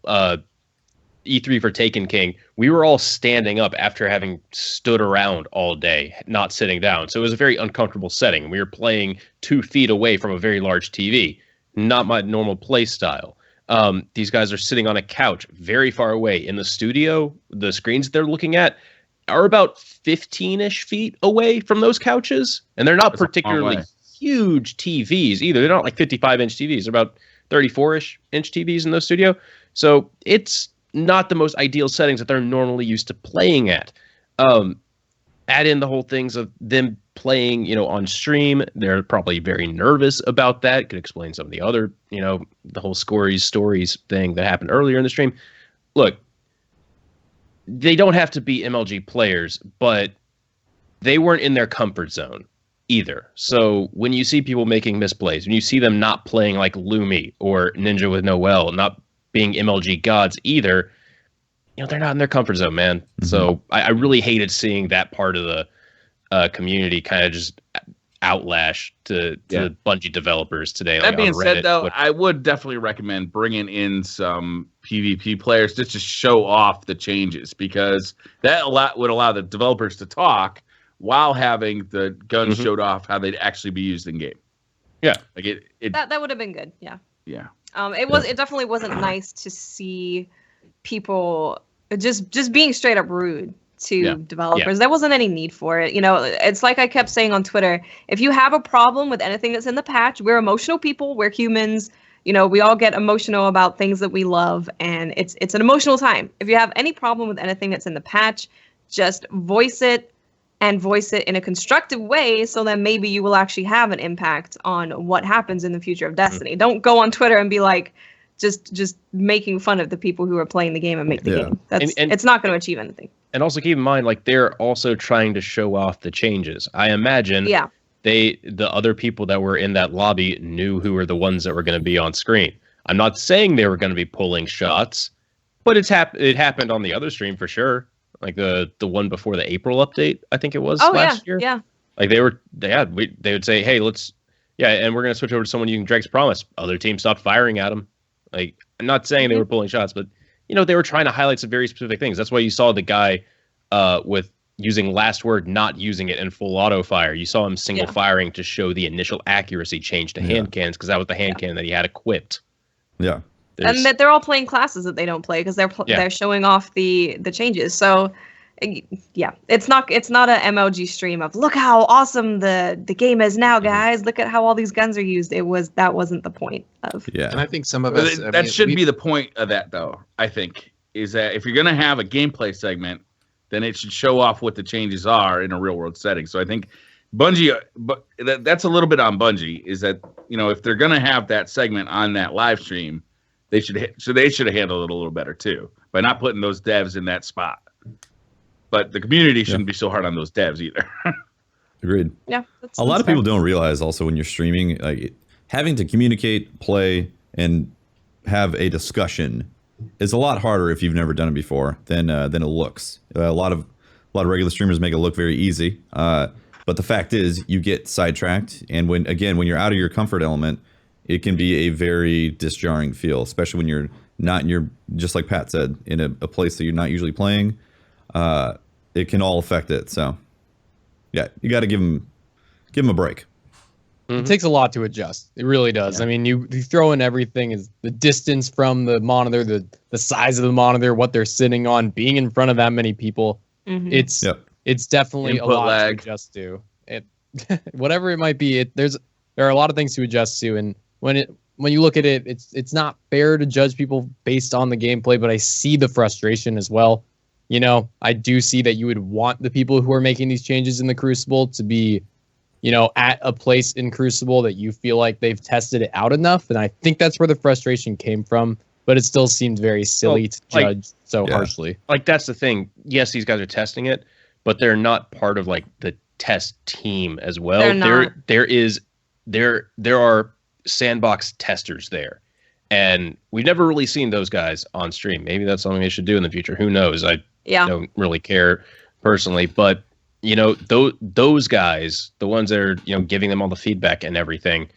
Speaker 1: E3 for Taken King, we were all standing up after having stood around all day, not sitting down. So it was a very uncomfortable setting. We were playing 2 feet away from a very large TV, not my normal play style. These guys are sitting on a couch very far away. In the studio, the screens they're looking at are about 15-ish feet away from those couches. And they're not particularly huge TVs either. They're not like 55-inch TVs. They're about 34-ish inch TVs in the studio. So it's not the most ideal settings that they're normally used to playing at. Add in the whole things of them playing, you know, on stream. They're probably very nervous about that. Could explain some of the other, you know, the whole stories thing that happened earlier in the stream. Look, they don't have to be MLG players, but they weren't in their comfort zone either. So when you see people making misplays, when you see them not playing like Lumi or Ninja with Noel, not being MLG gods either, you know, they're not in their comfort zone, man. Mm-hmm. So I really hated seeing that part of the community kind of just outlash to Bungie developers today.
Speaker 4: That
Speaker 1: like
Speaker 4: being
Speaker 1: on Reddit,
Speaker 4: said, though, I would definitely recommend bringing in some PvP players just to show off the changes, because that would allow the developers to talk while having the guns showed off how they'd actually be used in game.
Speaker 1: Yeah,
Speaker 4: like it
Speaker 5: that would have been good. Yeah.
Speaker 4: Yeah.
Speaker 5: It definitely wasn't nice to see people just being straight up rude to developers. There wasn't any need for it. You know, it's like I kept saying on Twitter, if you have a problem with anything that's in the patch, we're emotional people, we're humans. You know, we all get emotional about things that we love, and it's an emotional time. If you have any problem with anything that's in the patch, just voice it, and voice it in a constructive way, so that maybe you will actually have an impact on what happens in the future of Destiny. Don't go on Twitter and be like, just making fun of the people who are playing the game and make the game. That's it's not going to achieve anything.
Speaker 1: And also keep in mind, like, they're also trying to show off the changes. I imagine the other people that were in that lobby knew who were the ones that were going to be on screen. I'm not saying they were going to be pulling shots, but it happened on the other stream for sure. Like the one before the April update, I think it was last year. Yeah. Like they would say, hey, and we're going to switch over to someone using Drake's Promise. Other teams stopped firing at him. Like, I'm not saying they were pulling shots, but, you know, they were trying to highlight some very specific things. That's why you saw the guy with using Last Word, not using it in full auto fire. You saw him single firing to show the initial accuracy change to hand cannons, because that was the hand cannon that he had equipped.
Speaker 2: Yeah.
Speaker 5: And that they're all playing classes that they don't play because they're showing off the changes. So it's not a MLG stream of look how awesome the game is now, guys. Look at how all these guns are used. That wasn't the point of.
Speaker 6: Yeah, and I think some of us
Speaker 4: should be the point of that, though. I think is that if you're gonna have a gameplay segment, then it should show off what the changes are in a real world setting. So I think Bungie, but that's a little bit on Bungie, is that, you know, if they're gonna have that segment on that live stream, they should have handled it a little better too, by not putting those devs in that spot. But the community shouldn't be so hard on those devs either.
Speaker 2: Agreed.
Speaker 5: Yeah.
Speaker 2: A lot of people don't realize also when you're streaming, like, having to communicate, play, and have a discussion is a lot harder if you've never done it before than it looks. A lot of regular streamers make it look very easy, but the fact is you get sidetracked, and when you're out of your comfort element, it can be a very disjarring feel, especially when you're not in your, just like Pat said, in a place that you're not usually playing. It can all affect it. So, yeah, you got to give them a break.
Speaker 3: It takes a lot to adjust. It really does. Yeah. I mean, you throw in everything, is the distance from the monitor, the size of the monitor, what they're sitting on, being in front of that many people. Mm-hmm. It's definitely
Speaker 4: input
Speaker 3: a lot
Speaker 4: lag
Speaker 3: to adjust to. Whatever it might be, there are a lot of things to adjust to, and when you look at it, it's not fair to judge people based on the gameplay, but I see the frustration as well. You know, I do see that you would want the people who are making these changes in the Crucible to be, you know, at a place in Crucible that you feel like they've tested it out enough. And I think that's where the frustration came from, but it still seems very silly to judge so harshly.
Speaker 1: Like, that's the thing. Yes, these guys are testing it, but they're not part of like the test team as well.
Speaker 5: They're not.
Speaker 1: There are sandbox testers there, and we've never really seen those guys on stream. Maybe that's something they should do in the future. Who knows? I don't really care personally, but those guys, the ones that are giving them all the feedback and everything,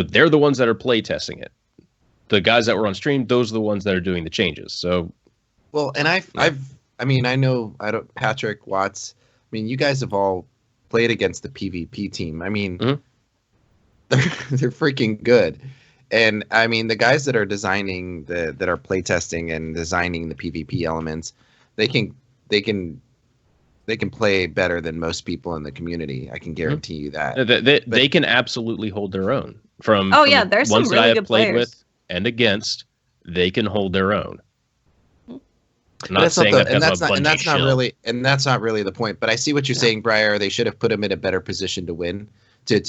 Speaker 1: they're the ones that are play testing it. The guys that were on stream, those are the ones that are doing the changes. So,
Speaker 6: well, and I know Patrick, Watts. I mean, you guys have all played against the PvP team. I mean, they're freaking good. And I mean, the guys that are designing that are playtesting and designing the PvP elements, they can play better than most people in the community. I can guarantee you that.
Speaker 1: They can absolutely hold their own. From
Speaker 5: there's
Speaker 1: ones
Speaker 5: some
Speaker 1: that I
Speaker 5: really
Speaker 1: have
Speaker 5: good
Speaker 1: played
Speaker 5: players
Speaker 1: with and against, they can hold their own. I'm not
Speaker 6: That's
Speaker 1: saying
Speaker 6: not
Speaker 1: that
Speaker 6: that's
Speaker 1: a
Speaker 6: not really the point. But I see what you're saying, Briar. They should have put him in a better position to win, to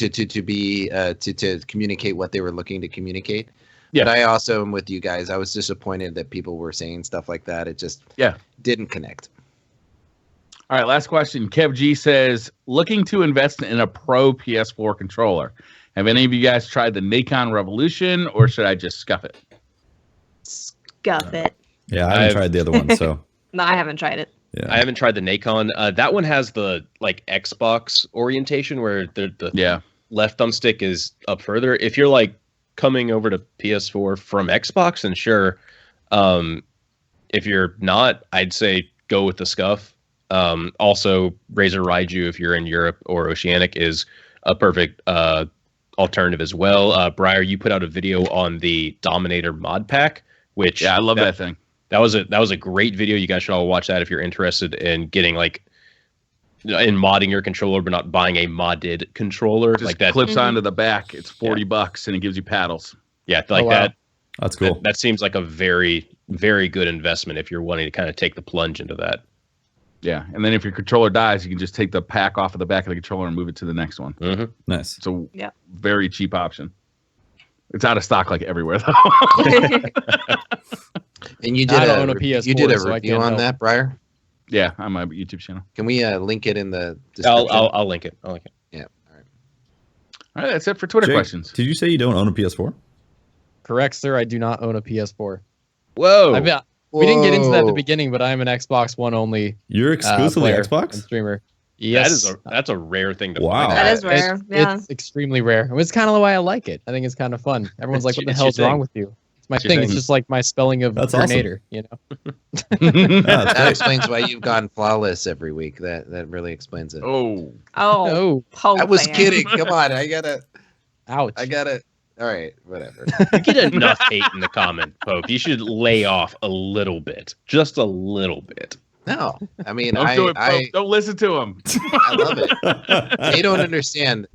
Speaker 6: communicate what they were looking to communicate. Yeah. But I also am with you guys. I was disappointed that people were saying stuff like that. It just didn't connect.
Speaker 4: All right, last question. Kev G says, looking to invest in a pro PS4 controller. Have any of you guys tried the Nacon Revolution, or should I just scuff it?
Speaker 5: Scuff it.
Speaker 2: Yeah, I haven't tried the other one, so.
Speaker 5: No, I haven't tried it.
Speaker 1: Yeah. I haven't tried the Nacon. That one has the like Xbox orientation where the left thumbstick is up further. If you're like coming over to PS4 from Xbox, then sure. If you're not, I'd say go with the scuff. Also, Razer Raiju, if you're in Europe or Oceanic, is a perfect alternative as well. Briar, you put out a video on the Dominator mod pack, which
Speaker 4: I love that thing.
Speaker 1: That was a great video. You guys should all watch that if you're interested in getting in modding your controller, but not buying a modded controller.
Speaker 4: Just
Speaker 1: like that
Speaker 4: clips onto the back. It's $40 and it gives you paddles.
Speaker 1: Yeah, that.
Speaker 2: That's cool.
Speaker 1: That seems like a very, very good investment if you're wanting to kind of take the plunge into that.
Speaker 4: Yeah, and then if your controller dies, you can just take the pack off of the back of the controller and move it to the next one.
Speaker 1: Mm-hmm.
Speaker 2: Nice.
Speaker 4: It's a very cheap option. It's out of stock like everywhere though.
Speaker 6: And you did a review on that, Briar?
Speaker 4: Yeah, on my YouTube channel.
Speaker 6: Can we link it in the description?
Speaker 1: I'll link it.
Speaker 6: Yeah. All
Speaker 4: right, that's it for Twitter questions.
Speaker 2: Did you say you don't own a PS4?
Speaker 3: Correct, sir. I do not own a PS4.
Speaker 1: Whoa.
Speaker 3: We didn't get into that at the beginning, but I'm an Xbox One only.
Speaker 2: You're exclusively Xbox
Speaker 3: and streamer. Yes,
Speaker 1: that's a rare thing to
Speaker 2: wow.
Speaker 5: That is rare.
Speaker 3: It's extremely rare. It's kind of why I like it. I think it's kind of fun. Everyone's like, "What the hell's wrong with you?" It's my thing. It's just like my spelling of Gernader.
Speaker 2: Awesome.
Speaker 6: That explains why you've gone flawless every week. That really explains it.
Speaker 5: Oh,
Speaker 6: I was kidding. Come on,
Speaker 3: Ouch.
Speaker 6: All right, whatever.
Speaker 1: You get enough hate in the comment, Pope. You should lay off a little bit, just a little bit.
Speaker 6: No, I mean,
Speaker 4: don't listen to him.
Speaker 6: I love it. They don't understand.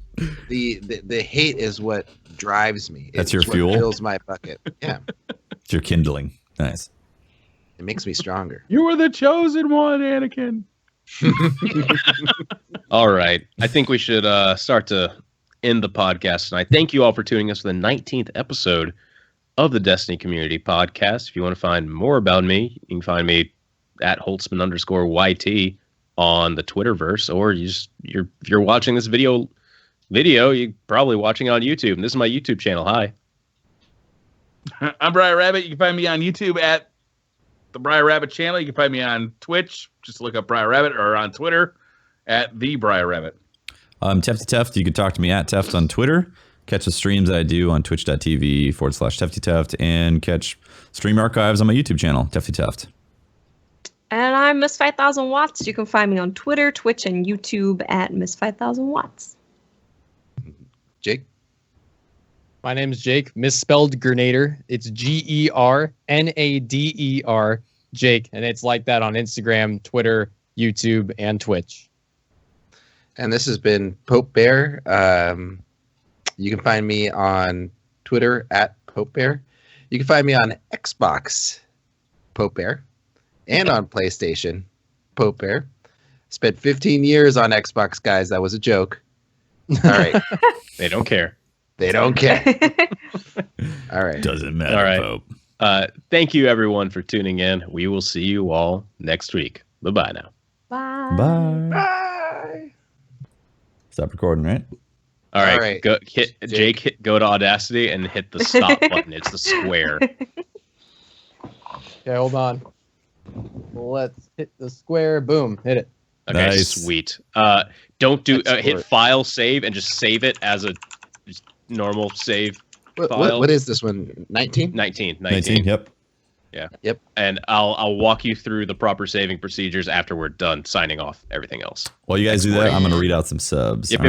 Speaker 6: The hate is what drives me.
Speaker 2: That's your fuel.
Speaker 6: Fills my bucket. Yeah,
Speaker 2: it's your kindling. Nice.
Speaker 6: It makes me stronger.
Speaker 4: You were the chosen one, Anakin.
Speaker 1: All right, I think we should start to end the podcast tonight. Thank you all for tuning us to the 19th episode of the Destiny Community Podcast. If you want to find more about me, you can find me at Holtzmann_YT on the Twitterverse, or if you're watching this video, you're probably watching it on YouTube. And this is my YouTube channel. Hi.
Speaker 4: I'm Briar Rabbit. You can find me on YouTube at the Briar Rabbit channel. You can find me on Twitch. Just look up Briar Rabbit, or on Twitter at the Briar Rabbit.
Speaker 2: I'm Tefty Teft. You can talk to me at Teft on Twitter. Catch the streams that I do on twitch.tv/Tefty Teft, and catch stream archives on my YouTube channel, Tefty Teft.
Speaker 5: And I'm Miss 5000 Watts. You can find me on Twitter, Twitch, and YouTube at Miss 5000 Watts.
Speaker 6: Jake?
Speaker 3: My name is Jake, misspelled Gernader. It's GerNader, Jake. And it's like that on Instagram, Twitter, YouTube, and Twitch.
Speaker 6: And this has been Pope Bear. You can find me on Twitter at Pope Bear. You can find me on Xbox, Pope Bear, and on PlayStation, Pope Bear. Spent 15 years on Xbox, guys. That was a joke. All right.
Speaker 1: They don't care.
Speaker 6: They don't care. All right.
Speaker 2: Doesn't matter,
Speaker 1: all right.
Speaker 2: Pope.
Speaker 1: Thank you, everyone, for tuning in. We will see you all next week. Bye-bye now.
Speaker 5: Bye.
Speaker 2: Bye.
Speaker 6: Bye.
Speaker 2: Stop recording, right?
Speaker 1: All right,
Speaker 6: All right.
Speaker 1: Go, hit Jake. Go to Audacity and hit the stop button. It's the square.
Speaker 3: Okay, hold on. Let's hit the square. Boom, hit it.
Speaker 1: Okay,
Speaker 2: Nice.
Speaker 1: sweet. Don't do
Speaker 6: That's
Speaker 1: hit
Speaker 6: smart.
Speaker 1: file save and just save it as a just normal save file.
Speaker 6: What is this one? 19?
Speaker 1: 19.
Speaker 2: 19. Yep.
Speaker 1: Yeah.
Speaker 6: Yep.
Speaker 1: And I'll walk you through the proper saving procedures after we're done signing off everything else.
Speaker 2: While you guys do that, I'm going to read out some subs.
Speaker 1: Yep,
Speaker 2: All